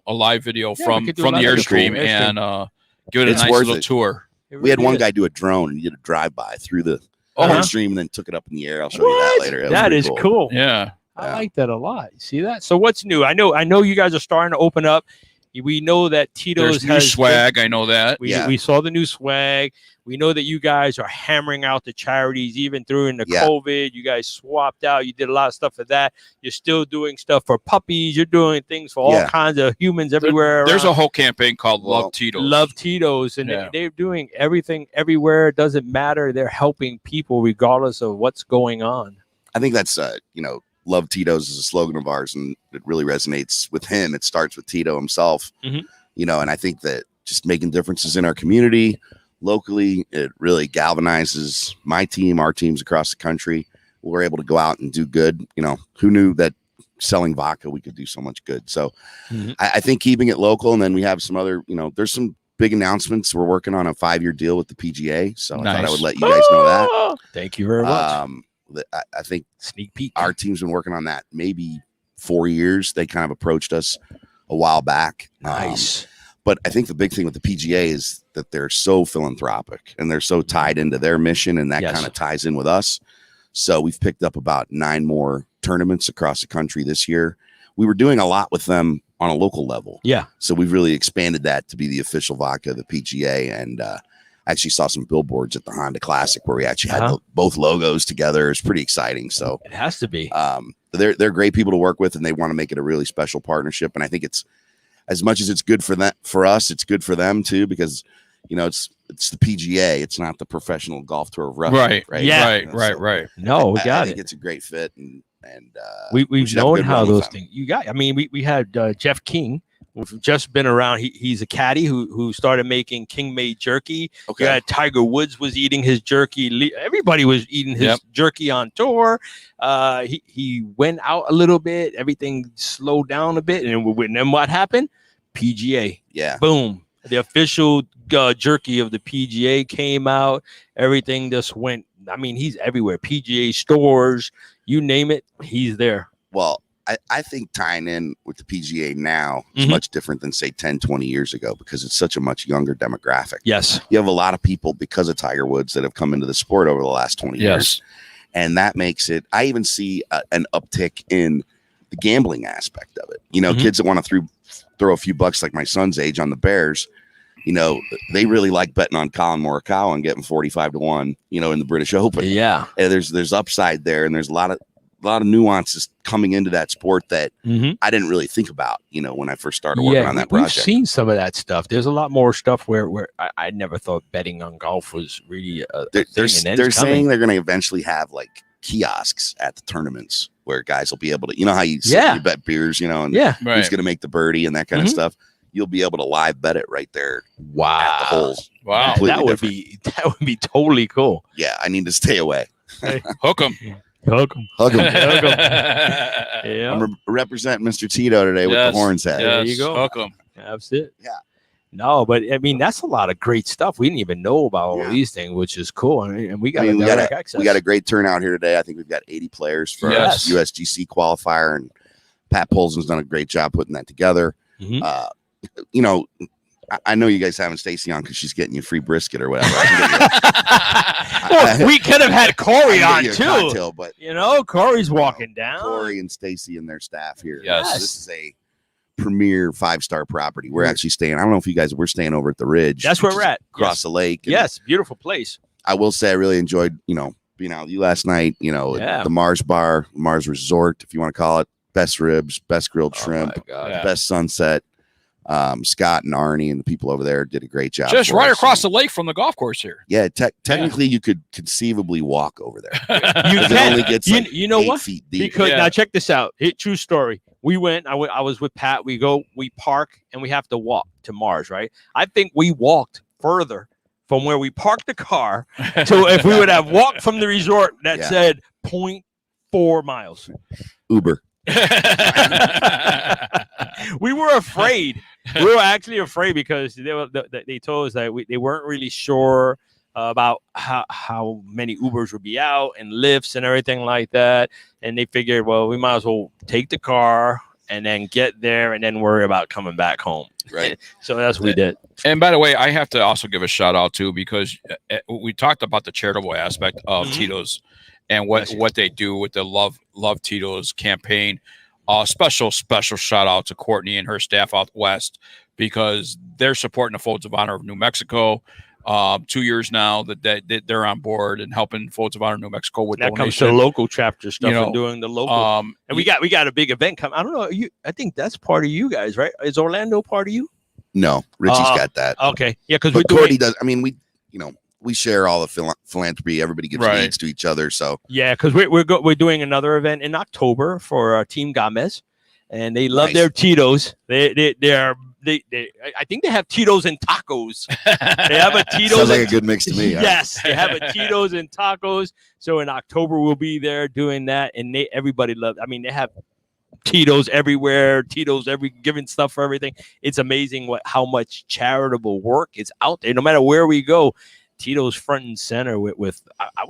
a live video from the Airstream and give it a nice little tour. We had one guy do a drone and he did a drive-by through the Airstream and then took it up in the air. I'll show you that later. That is cool. Yeah. I like that a lot. See that? So what's new? I know you guys are starting to open up. We know that Tito's There's new swag. I know that. We saw the new swag. We know that you guys are hammering out the charities even during the COVID. You guys swapped out. You did a lot of stuff for that. You're still doing stuff for puppies. You're doing things for all kinds of humans everywhere. There's a whole campaign called Love Tito's. Love Tito's. And they're doing everything everywhere. It doesn't matter. They're helping people regardless of what's going on. I think that's, Love Tito's is a slogan of ours, and it really resonates with him. It starts with Tito himself, and I think that just making differences in our community locally, it really galvanizes my team, our teams across the country. We're able to go out and do good. You know, who knew that selling vodka, we could do so much good. So I think keeping it local, and then we have some other, there's some big announcements. We're working on a 5-year deal with the PGA. So I thought I would let you guys know that. Thank you very much. I think sneak peek. Our team's been working on that maybe 4 years. They kind of approached us a while back. Nice. But I think the big thing with the PGA is that they're so philanthropic and they're so tied into their mission, and that kind of ties in with us. So we've picked up about 9 more tournaments across the country this year. We were doing a lot with them on a local level. Yeah. So we've really expanded that to be the official vodka of the PGA, and actually saw some billboards at the Honda Classic where we actually had both logos together. It's pretty exciting. So it has to be. They're great people to work with, and they want to make it a really special partnership. And I think it's, as much as it's good for us, it's good for them too, because it's the PGA. It's not the professional golf tour of Russia. Right. Yeah. Right. No, we got I think it's a great fit, and we've known how those things. You got. I mean, we had Jeff King. We've just been around. He's a caddy who started making King made jerky. Okay. You had Tiger Woods was eating his jerky. Everybody was eating his jerky on tour. He went out a little bit. Everything slowed down a bit, and then what happened? PGA. Yeah. Boom. The official jerky of the PGA came out. Everything just went. I mean, he's everywhere. PGA stores, you name it, he's there. Well, I think tying in with the PGA now is much different than, say, 10, 20 years ago, because it's such a much younger demographic. Yes. You have a lot of people, because of Tiger Woods, that have come into the sport over the last 20 years. And that makes it, I even see an uptick in the gambling aspect of it. Kids that want to throw a few bucks, like my son's age, on the Bears, they really like betting on Colin Morikawa and getting 45-1, in the British Open. Yeah. And there's upside there, and there's a lot of nuances coming into that sport that I didn't really think about, when I first started working on that project. We've seen some of that stuff. There's a lot more stuff where I never thought betting on golf was really they're saying they're going to eventually have like kiosks at the tournaments where guys will be able to, how you bet beers, and who's going to make the birdie and that kind of stuff. You'll be able to live bet it right there. Wow. At the holes. Wow. That would be totally cool. Yeah. I need to stay away. Hook them. Hug him. Yeah. I'm representing Mr. Tito today with the horns hat. There you go. Hook him. That's it. Yeah. No, but I mean, that's a lot of great stuff. We didn't even know about all these things, which is cool. And we got direct access. We got a great turnout here today. I think we've got 80 players for our USGC qualifier, and Pat Polson's done a great job putting that together. I know you guys having Stacy on because she's getting you free brisket or whatever. We could have had Corey on too. Cocktail, but Corey's walking down. Corey and Stacy and their staff here. Yes. This is a premier 5-star property. We're actually staying. I don't know if you guys. We're staying over at the Ridge. That's where we're at. Across the lake. Yes, beautiful place. I will say I really enjoyed being out with you last night. The Mars Bar, Mars Resort, if you want to call it. Best ribs, best grilled shrimp, best sunset. Scott and Arnie and the people over there did a great job. Just right across the lake from the golf course here. Yeah, technically you could conceivably walk over there. You can. It only gets like you know 8 what? feet deep. Because now check this out. True story. we went. I was with Pat. We park, and we have to walk to Mars, right? I think we walked further from where we parked the car to if we would have walked from the resort that said 0.4 miles. Uber. We were afraid. We were actually afraid because they told us that they weren't really sure about how many Ubers would be out and Lyfts and everything like that. And they figured, well, we might as well take the car and then get there and then worry about coming back home. Right. So that's what we did. And by the way, I have to also give a shout out too, because we talked about the charitable aspect of Tito's and what they do with the Love Tito's campaign. Special shout out to Courtney and her staff out west, because they're supporting the Folds of Honor of New Mexico. 2 years now that they're on board and helping Folds of Honor New Mexico with that comes to the local chapter stuff and doing the local. And we got a big event coming. I don't know. I think that's part of you guys, right? Is Orlando part of you? No, Richie's got that. Okay, yeah, because Cordy does. I mean, we share all the philanthropy. Everybody gives needs to each other. So yeah, because we're doing another event in October for Team Gomez, and they love their Tito's. I think they have Tito's and tacos. They have a Tito's. Sounds like a good mix to me. Yes, they have a Tito's and tacos. So in October we'll be there doing that, and everybody loves. I mean, they have Tito's everywhere. Tito's giving stuff for everything. It's amazing how much charitable work is out there. No matter where we go, Tito's front and center with I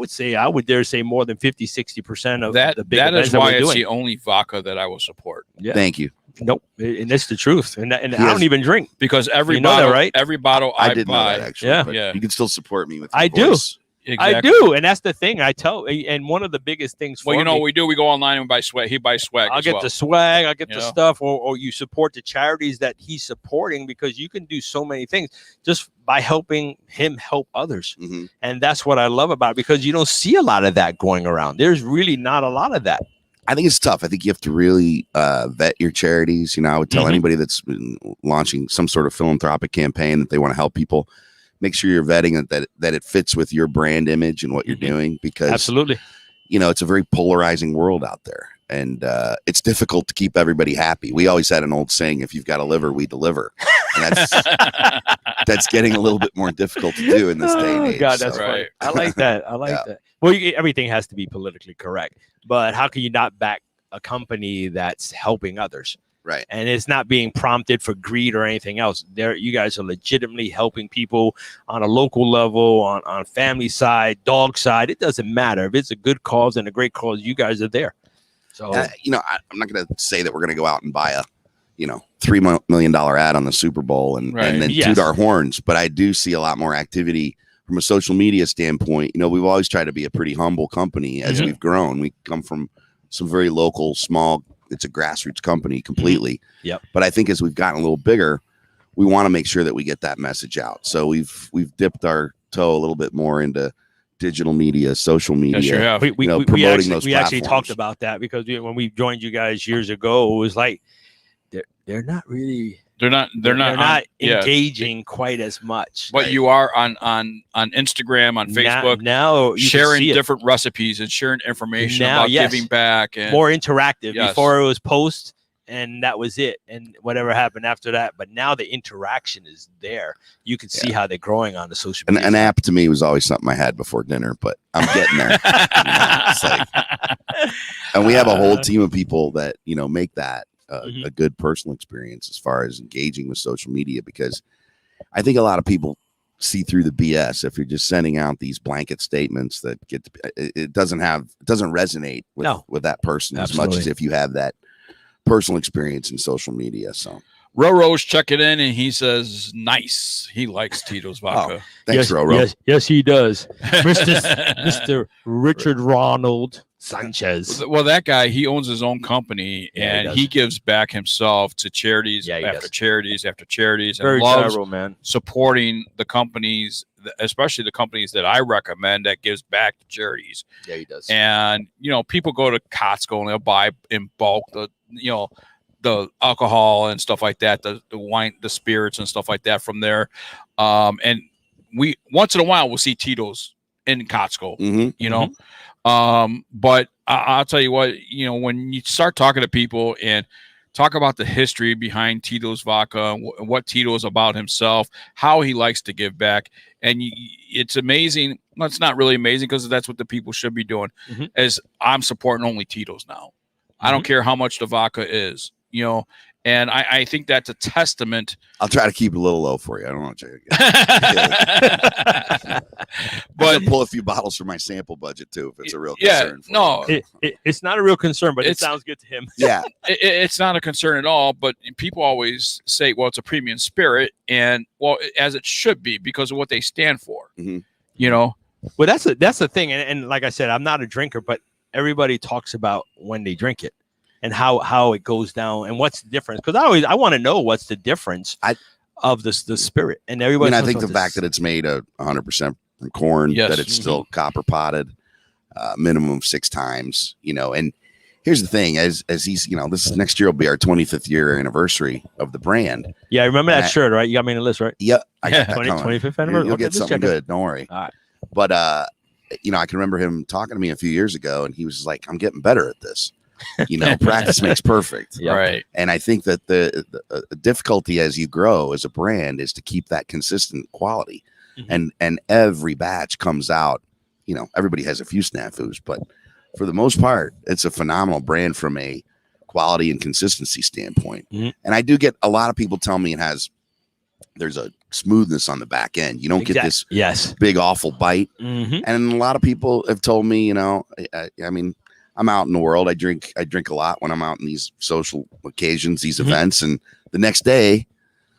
would dare say more than 50-60% of the big that events is why that we're it's doing. the only vodka that I will support. Yeah. Thank you. Nope, and that's the truth. And I don't even drink because every you know bottle, that, right? Every bottle I did buy, know that actually. Yeah. You can still support me with. I voice. do. I do, and that's the thing. I tell, and one of the biggest things. Well, for you know me, what we do? We go online and buy swag. He buys swag. I'll as get well. the swag. I'll get You the know? stuff, or you support the charities that he's supporting, because you can do so many things just by helping him help others. Mm-hmm. And that's what I love about it, because you don't see a lot of that going around. There's really not a lot of that. I think it's tough. I think you have to really vet your charities. I would tell anybody that's been launching some sort of philanthropic campaign that they want to help people, make sure you're vetting that it fits with your brand image and what you're doing, because absolutely, it's a very polarizing world out there, and it's difficult to keep everybody happy. We always had an old saying, if you've got a liver, we deliver. And that's getting a little bit more difficult to do in this day and age. God, that's right. I like that. I like that. Well, everything has to be politically correct, but how can you not back a company that's helping others? Right. And it's not being prompted for greed or anything else. You guys are legitimately helping people on a local level, on family side, dog side. It doesn't matter. If it's a good cause and a great cause, you guys are there. So, I'm not going to say that we're going to go out and buy a, $3 million ad on the Super Bowl and then toot our horns. But I do see a lot more activity from a social media standpoint. We've always tried to be a pretty humble company as we've grown. We come from some very local, small, it's a grassroots company completely. Yep. But I think as we've gotten a little bigger, we want to make sure that we get that message out. So we've dipped our toe a little bit more into digital media, social media. Yes, you have. Promoting those we actually platforms. talked about that, because when we joined you guys years ago, it was like they're not really. They're not engaging quite as much. But you are on Instagram, on Facebook, now sharing different recipes and sharing information about giving back and more interactive. Yes. Before it was post and that was it, and whatever happened after that. But now the interaction is there. You can see how they're growing on the social media. An app to me was always something I had before dinner, but I'm getting there. It's like, and we have a whole team of people that make that a good personal experience as far as engaging with social media, because I think a lot of people see through the BS. If you're just sending out these blanket statements that it doesn't resonate with that person as much as if you have that personal experience in social media. So Roro's checking in and he says, nice. He likes Tito's vodka. Thanks, Roro. Yes, he does. Mr. Richard Ronald Sanchez. Well, that guy, he owns his own company and he gives back himself to charities after charities after charities, and Very loves charitable, man. supporting the companies, especially the companies that I recommend that gives back to charities. Yeah, he does. And people go to Costco and they'll buy in bulk the alcohol and stuff like that, the wine, the spirits and stuff like that from there. And we once in a while we'll see Tito's in Costco, but I'll tell you what, when you start talking to people and talk about the history behind Tito's Vodka, what Tito is about himself, how he likes to give back. And it's amazing. Well, it's not really amazing because that's what the people should be doing. As I'm supporting only Tito's now. I don't care how much the vodka is, and I think that's a testament. I'll try to keep it a little low for you. I don't want to but pull a few bottles from my sample budget too, if it's a real concern. No, it's not a real concern, but it sounds good to him. Yeah, it's not a concern at all. But people always say, "Well, it's a premium spirit," and as it should be because of what they stand for. Well, that's the thing, and like I said, I'm not a drinker, but everybody talks about when they drink it and how it goes down and what's the difference. Because I want to know what's the difference of the spirit. And everybody, I think the fact that it's made 100% from corn, that it's still copper potted, minimum of 6 times, and here's the thing, as he's, this next year will be our 25th year anniversary of the brand. Yeah, I remember that shirt, right? You got me on the list, right? Yep. I got that 25th anniversary. You'll get something good. Don't worry. All right. But, I can remember him talking to me a few years ago, and he was like, I'm getting better at this. Practice makes perfect. Right. And I think that the difficulty as you grow as a brand is to keep that consistent quality. And every batch comes out, everybody has a few snafus, but for the most part, it's a phenomenal brand from a quality and consistency standpoint. And I do get a lot of people tell me there's a smoothness on the back end. You don't get this big awful bite. And a lot of people have told me, I mean, I'm out in the world. I drink a lot when I'm out in these social occasions, these events, and the next day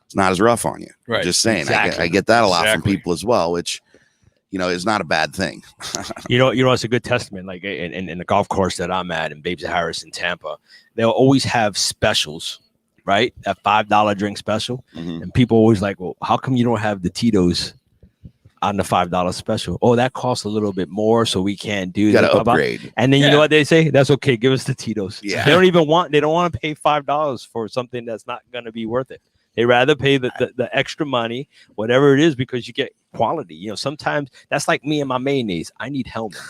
it's not as rough on you. Right. Just saying. I get that a lot from people as well, which is not a bad thing. It's a good testament. Like in the golf course that I'm at in Babes Harris in Tampa, they'll always have specials, right? That $5 drink special. And people always like, well, how come you don't have the Tito's on the $5 special? Oh, that costs a little bit more, so we can't do that. Upgrade. And then you know what they say? That's okay. Give us the Tito's. Yeah. They don't want to pay $5 for something that's not going to be worth it. They rather pay the extra money, whatever it is, because you get quality. Sometimes that's like me and my mayonnaise. I need Hellman's.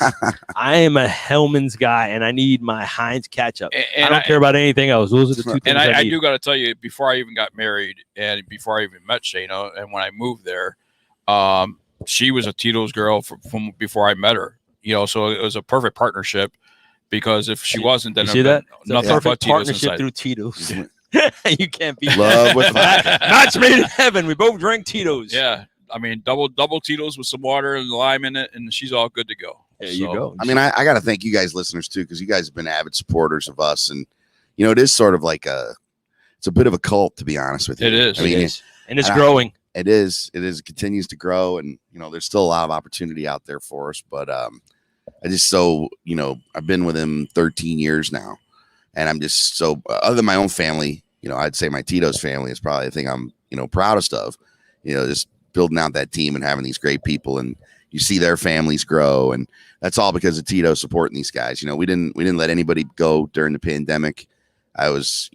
I am a Hellman's guy, and I need my Heinz ketchup. And I don't care about anything else. Those are the two things. And I do got to tell you, before I even got married and before I even met Shayna, and when I moved there, she was a Tito's girl from before I met her. So it was a perfect partnership, because if she wasn't, then see that nothing perfect but Tito's partnership inside. through Tito's. You can't beat love with match made in heaven. We both drank Tito's. Yeah, I mean double Tito's with some water and lime in it, and she's all good to go. There you go. I mean, I got to thank you guys, listeners, too, because you guys have been avid supporters of us, and it is sort of like it's a bit of a cult, to be honest with you. It is. I mean, and it's growing. It is. It continues to grow, and there's still a lot of opportunity out there for us. But I just I've been with him 13 years now, and I'm just so other than my own family, I'd say my Tito's family is probably the thing I'm proudest of. Just building out that team and having these great people, and you see their families grow, and that's all because of Tito supporting these guys. We didn't let anybody go during the pandemic. I was,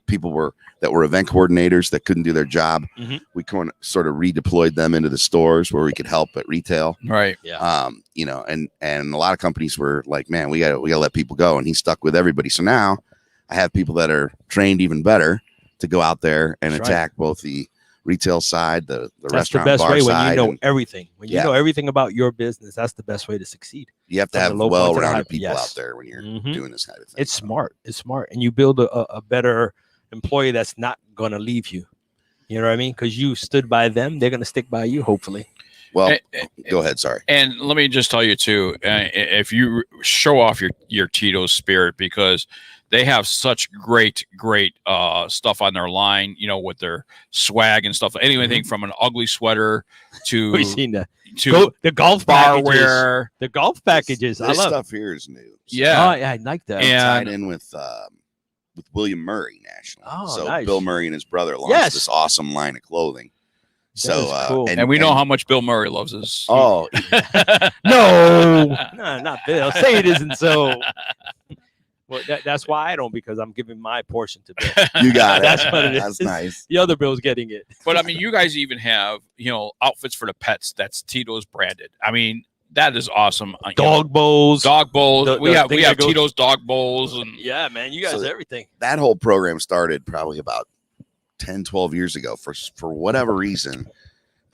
people that were event coordinators that couldn't do their job. We sort of redeployed them into the stores where we could help at retail. Right. Yeah. And a lot of companies were like, man, we gotta let people go. And he stuck with everybody. So now I have people that are trained even better to go out there and attack both the retail side, the restaurant, that's the best bar way side, when you know everything. When you know everything about your business, that's the best way to succeed. You have to have well-rounded people out there when you're doing this kind of thing. It's smart. It's smart. And you build a better employee that's not going to leave you. You know what I mean? Because you stood by them. They're going to stick by you, hopefully. Well, go ahead. Sorry. And let me just tell you, too, if you show off your Tito's spirit, because they have such great stuff on their line, with their swag and stuff. Anything from an ugly sweater to we've seen that. To the golf barware. The golf packages. This stuff here is new. So. Yeah. I like that. And tied in with William Murray nationally. So nice. Bill Murray and his brother launched this awesome line of clothing. So cool. And we know how much Bill Murray loves us. Oh no, not Bill. Say it isn't so. Well, that's why I don't, because I'm giving my portion to Bill. You got it. That's what it is. That's nice. The other Bill's getting it. But I mean, you guys even have outfits for the pets that's Tito's branded. I mean, That is awesome. Dog bowls. We have thing that goes- Tito's dog bowls and Yeah, man, you guys So everything. That whole program started probably about 10, 12 years ago. For whatever reason,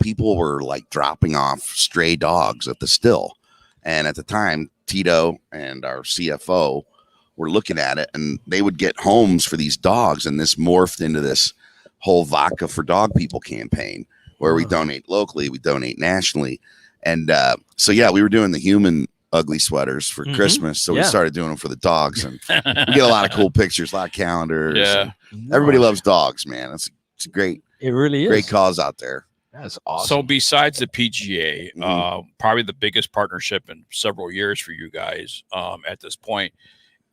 people were like dropping off stray dogs at the still. And at the time, Tito and our CFO were looking at it, and they would get homes for these dogs. And this morphed into this whole Vodka for Dog People campaign where we donate locally, we donate nationally. And so, yeah, we were doing the human ugly sweaters for Christmas. So we started doing them for the dogs, and we get a lot of cool pictures, a lot of calendars. Yeah. Everybody loves dogs, man. It's a great, It really is. great cause out there. That's awesome. So besides the PGA, probably the biggest partnership in several years for you guys at this point.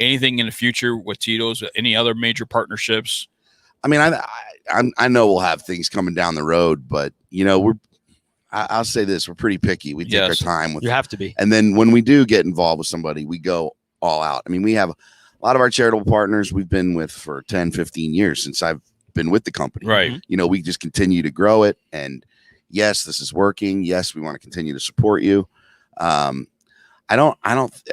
Anything in the future with Tito's? Any other major partnerships? I mean, I know we'll have things coming down the road, but you know, I'll say this: we're pretty picky. We take our time with. You have to be. And then when we do get involved with somebody, we go all out. I mean, we have a lot of our charitable partners we've been with for 10, 15 years since I've been with the company. Right. You know, we just continue to grow it. And yes, this is working. Yes, we want to continue to support you. I don't,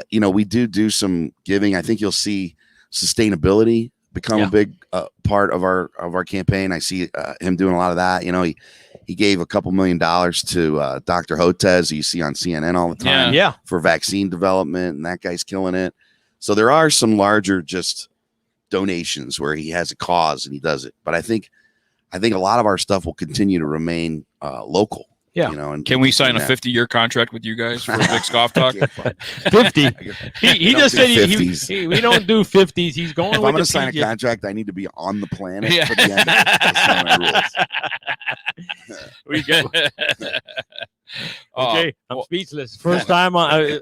you know, we do some giving. I think you'll see sustainability become a big part of our campaign. I see him doing a lot of that. You know, he gave a couple $1 million to Dr. Hotez, who you see on CNN all the time, for vaccine development, and that guy's killing it. So there are some larger just donations where he has a cause and he does it. But I think a lot of our stuff will continue to remain local. Yeah. You know, and Can we sign a 50-year contract with you guys for BiGG Golf Talk? 50. He just said we don't do 50s. He's going if with I'm going the to sign PGA. a contract, I need to be on the planet for the end of it. That's one of my rules. We go. Okay, I'm speechless. First time I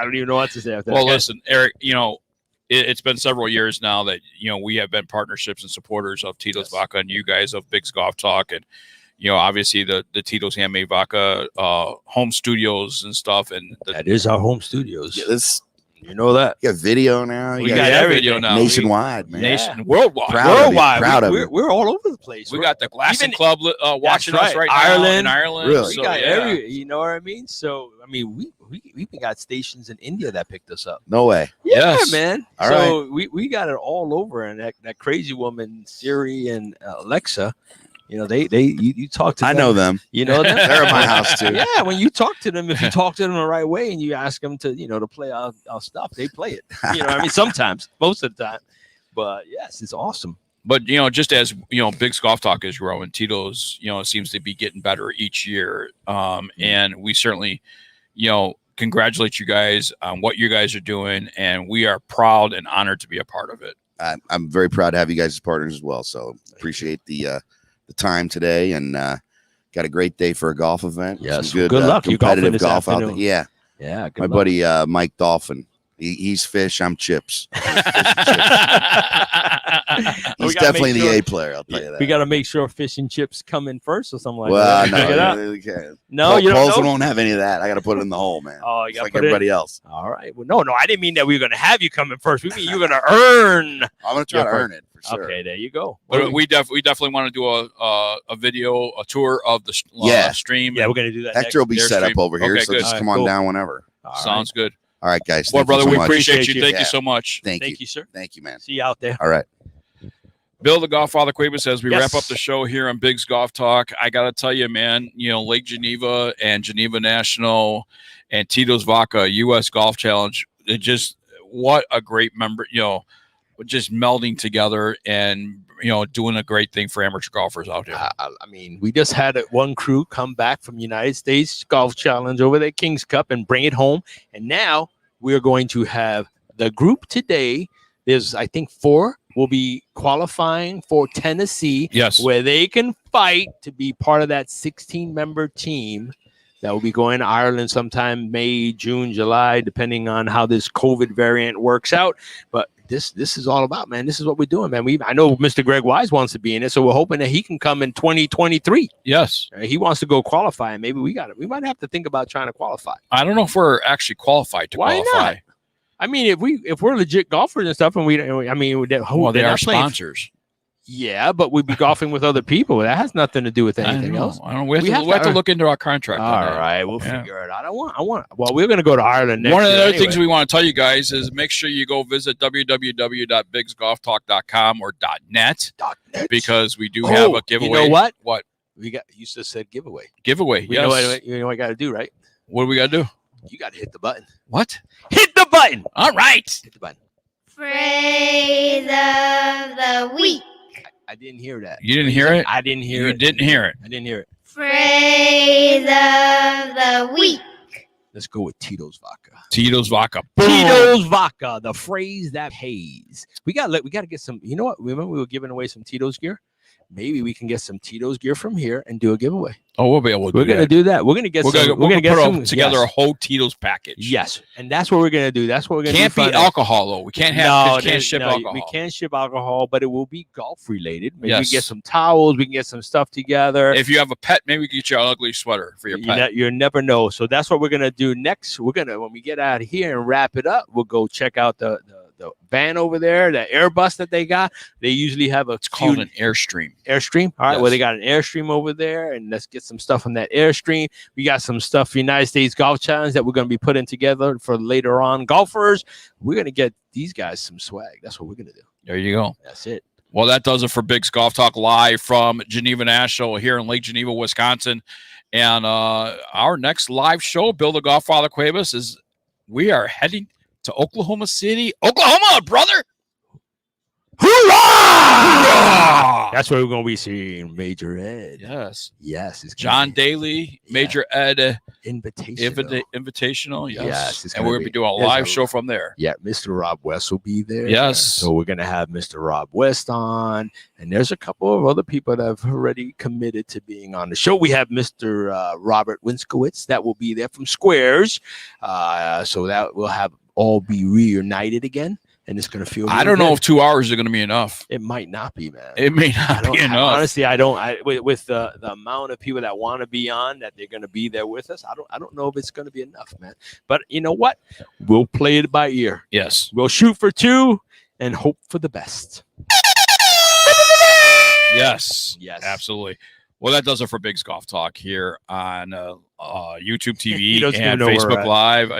don't even know what to say after Well, that. listen, Eric, you know, it's been several years now that, you know, we have been partnerships and supporters of Tito's Vodka and you guys of BiGG Golf Talk. And, you know, obviously the Tito's Handmade Vodka home studios and stuff. And that is our home studios. Yeah, this, you know that. You got video now. We got everything video now. Nationwide, man. Worldwide. Proud of it. We're all over the place. We got the Glassing Club watching That's us right Ireland, now in Ireland. Really? So, We got you know what I mean? So, I mean, we even got stations in India that picked us up. No way. Yeah, Yes. man. All so we got it all over, and that crazy woman Siri and Alexa, you know, you talk to them. I know them. You know them. They're at my house too. Yeah, when you talk to them, if you talk to them the right way and you ask them to, you know, to play our stuff, they play it. You know what I mean? Sometimes, most of the time. But yes, it's awesome. But, you know, just as, you know, BiGG Golf Talk is growing, Tito's, you know, seems to be getting better each year. And we certainly, you know, congratulate you guys on what you guys are doing. And we are proud and honored to be a part of it. I'm very proud to have you guys as partners as well. So appreciate the time today, and got a great day for a golf event. Yes, Some good luck. You golfing competitive this golf out there. afternoon. Yeah. Good My luck. buddy Mike Dolphin. He's fish. I'm chips. He's definitely the A player. I'll tell you that. We got to make sure fish and chips come in first or something like Well, that. Check it out. no, you can't. No, you don't Polson know? won't have any of that. I got to put it in the hole, man. Oh, you Just got like everybody else. All right. Well, no, I didn't mean that we were going to have you come in first. We mean you're going to earn. I'm going to try to earn it for sure. Okay, there you go. But we definitely want to do a video, a tour of the stream. Yeah, we're going to do that. Hector will be Their set stream. up over here, Okay, so good. just All come right, on cool. down whenever. Sounds good. All right, guys. Well, Thank you brother, so we much. appreciate you. Thank Yeah. you so much. Thank you, sir. Thank you, man. See you out there. All right. Bill, the GolfFather Cuebas, as we Yes. wrap up the show here on BiGG Golf Talk, I got to tell you, man, you know, Lake Geneva and Geneva National and Tito's Vodka U.S. Golf Challenge, it just, what a great member, you know, just melding together and, you know, doing a great thing for amateur golfers out here. I mean, we just had one crew come back from United States Golf Challenge over there, King's Cup, and bring it home. And now we're going to have the group today. There's, I think, 4 will be qualifying for Tennessee. Yes. Where they can fight to be part of that 16-member team that will be going to Ireland sometime May, June, July, depending on how this COVID variant works out. But this is all about, man. This is what we're doing, man. I know Mr. Greg Wise wants to be in it, so we're hoping that he can come in 2023. Yes. He wants to go qualify, and maybe we might have to think about trying to qualify. I don't know if we're actually qualified to Why qualify. not? I mean, if we're legit golfers and stuff, and they Well, they are are sponsors. Yeah, but we'd be golfing with other people. That has nothing to do with anything else. I don't know. We have to look into our contract. All right, we'll figure it out. I want. Well, we're going to go to Ireland next One of the year other anyway. things we want to tell you guys is make sure you go visit www.bigsgolftalk.com or .net because we do have a giveaway. You know what? What? You just said giveaway. Giveaway. You know what I got to do, right? What do we got to do? You got to hit the button. What? Hit the button. All right. Hit the button. Phrase of the week. I didn't hear that. You didn't hear it? I didn't hear it. You didn't hear it. I didn't hear it. Phrase of the week. Let's go with Tito's vodka. Tito's vodka. Tito's vodka, the phrase that pays. We got to get some. You know what? Remember we were giving away some Tito's gear. Maybe we can get some Tito's gear from here and do a giveaway. Oh, we'll be able to do We're going to do that. We're going to get We're some. We're going to put some, together a whole Tito's package. Yes, and that's what we're going to do. That's what we're going to do. Can't be alcohol though. We can't have. Can't ship alcohol. We can't ship alcohol, but it will be golf related. Maybe we Yes. can get some towels. We can get some stuff together. If you have a pet, maybe we can get you an ugly sweater for your pet. You never know. So that's what we're gonna do next. We're gonna when we get out of here and wrap it up, we'll go check out the van over there, the Airbus that they got. They usually have It's called an Airstream. Airstream. All right, Yes. well, they got an Airstream over there, and let's get some stuff on that Airstream. We got some stuff for United States Golf Challenge that we're going to be putting together for later on golfers. We're going to get these guys some swag. That's what we're going to do. There you go. That's it. Well, that does it for Big's Golf Talk live from Geneva National here in Lake Geneva, Wisconsin. And our next live show, Bill the Golffather Cuebas, is we are heading to Oklahoma City, Oklahoma, brother. Hoorah! That's where we're going to be seeing Major Ed. Yes. Yes. It's John Daly, Major Ed Invitational. Yes. It's And we're going to be doing a live show from there. Yeah, Mr. Rob West will be there. Yes. So we're going to have Mr. Rob West on. And there's a couple of other people that have already committed to being on the show. We have Mr. Robert Winskowitz that will be there from Squares. So that will have all be reunited again. And it's going to feel. I don't know if 2 hours are going to be enough. It might not be, man. It may not be enough. Honestly, I don't. With the amount of people that want to be on, that they're going to be there with us. I don't know if it's going to be enough, man. But you know what? We'll play it by ear. Yes. We'll shoot for 2 and hope for the best. Yes. Yes. Absolutely. Well, that does it for Big's Golf Talk here on YouTube TV doesn't and even know where we're Facebook at. Live.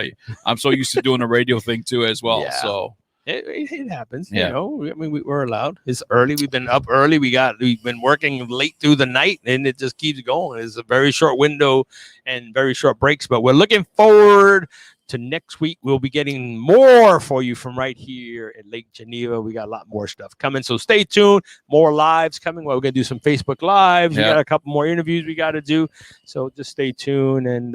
I'm so used to doing a radio thing too as well. Yeah. So it happens. Yeah. You know, I mean, we're allowed. It's early. We've been up early. We've been working late through the night, and it just keeps going. It's a very short window and very short breaks, but we're looking forward to next week. We'll be getting more for you from right here at Lake Geneva. We got a lot more stuff coming, so stay tuned. More lives coming. Well, we're gonna do some Facebook lives. We Yeah. got a couple more interviews we got to do, so just stay tuned. And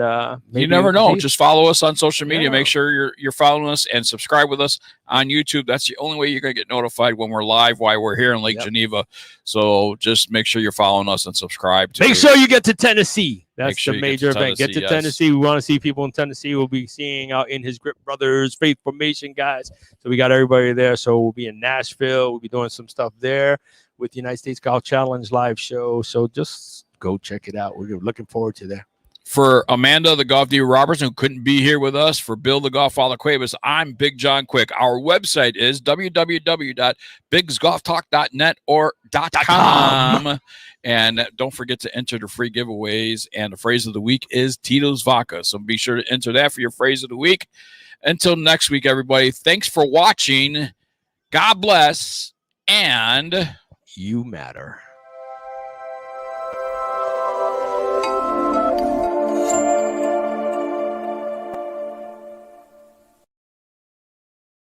you never know. Just follow us on social media. Yeah. Make sure you're following us and subscribe with us on YouTube. That's the only way you're going to get notified when we're live while we're here in Lake Geneva. So just make sure you're following us and subscribe to Make sure you get to Tennessee. Make That's sure the you get major to event. Get to Tennessee, yes. Tennessee. We want to see people in Tennessee. We'll be seeing out in his Grip Brothers Faith Formation guys. So we got everybody there. So we'll be in Nashville. We'll be doing some stuff there with the United States Golf Challenge live show. So just go check it out. We're looking forward to that. For Amanda, the Golf Diva Robertson, who couldn't be here with us, for Bill, the Golffather Cuebas, I'm Big John Quick. Our website is www.bigsgolftalk.net or .com. And don't forget to enter the free giveaways. And the phrase of the week is Tito's Vodka. So be sure to enter that for your phrase of the week. Until next week, everybody, thanks for watching. God bless. And you matter.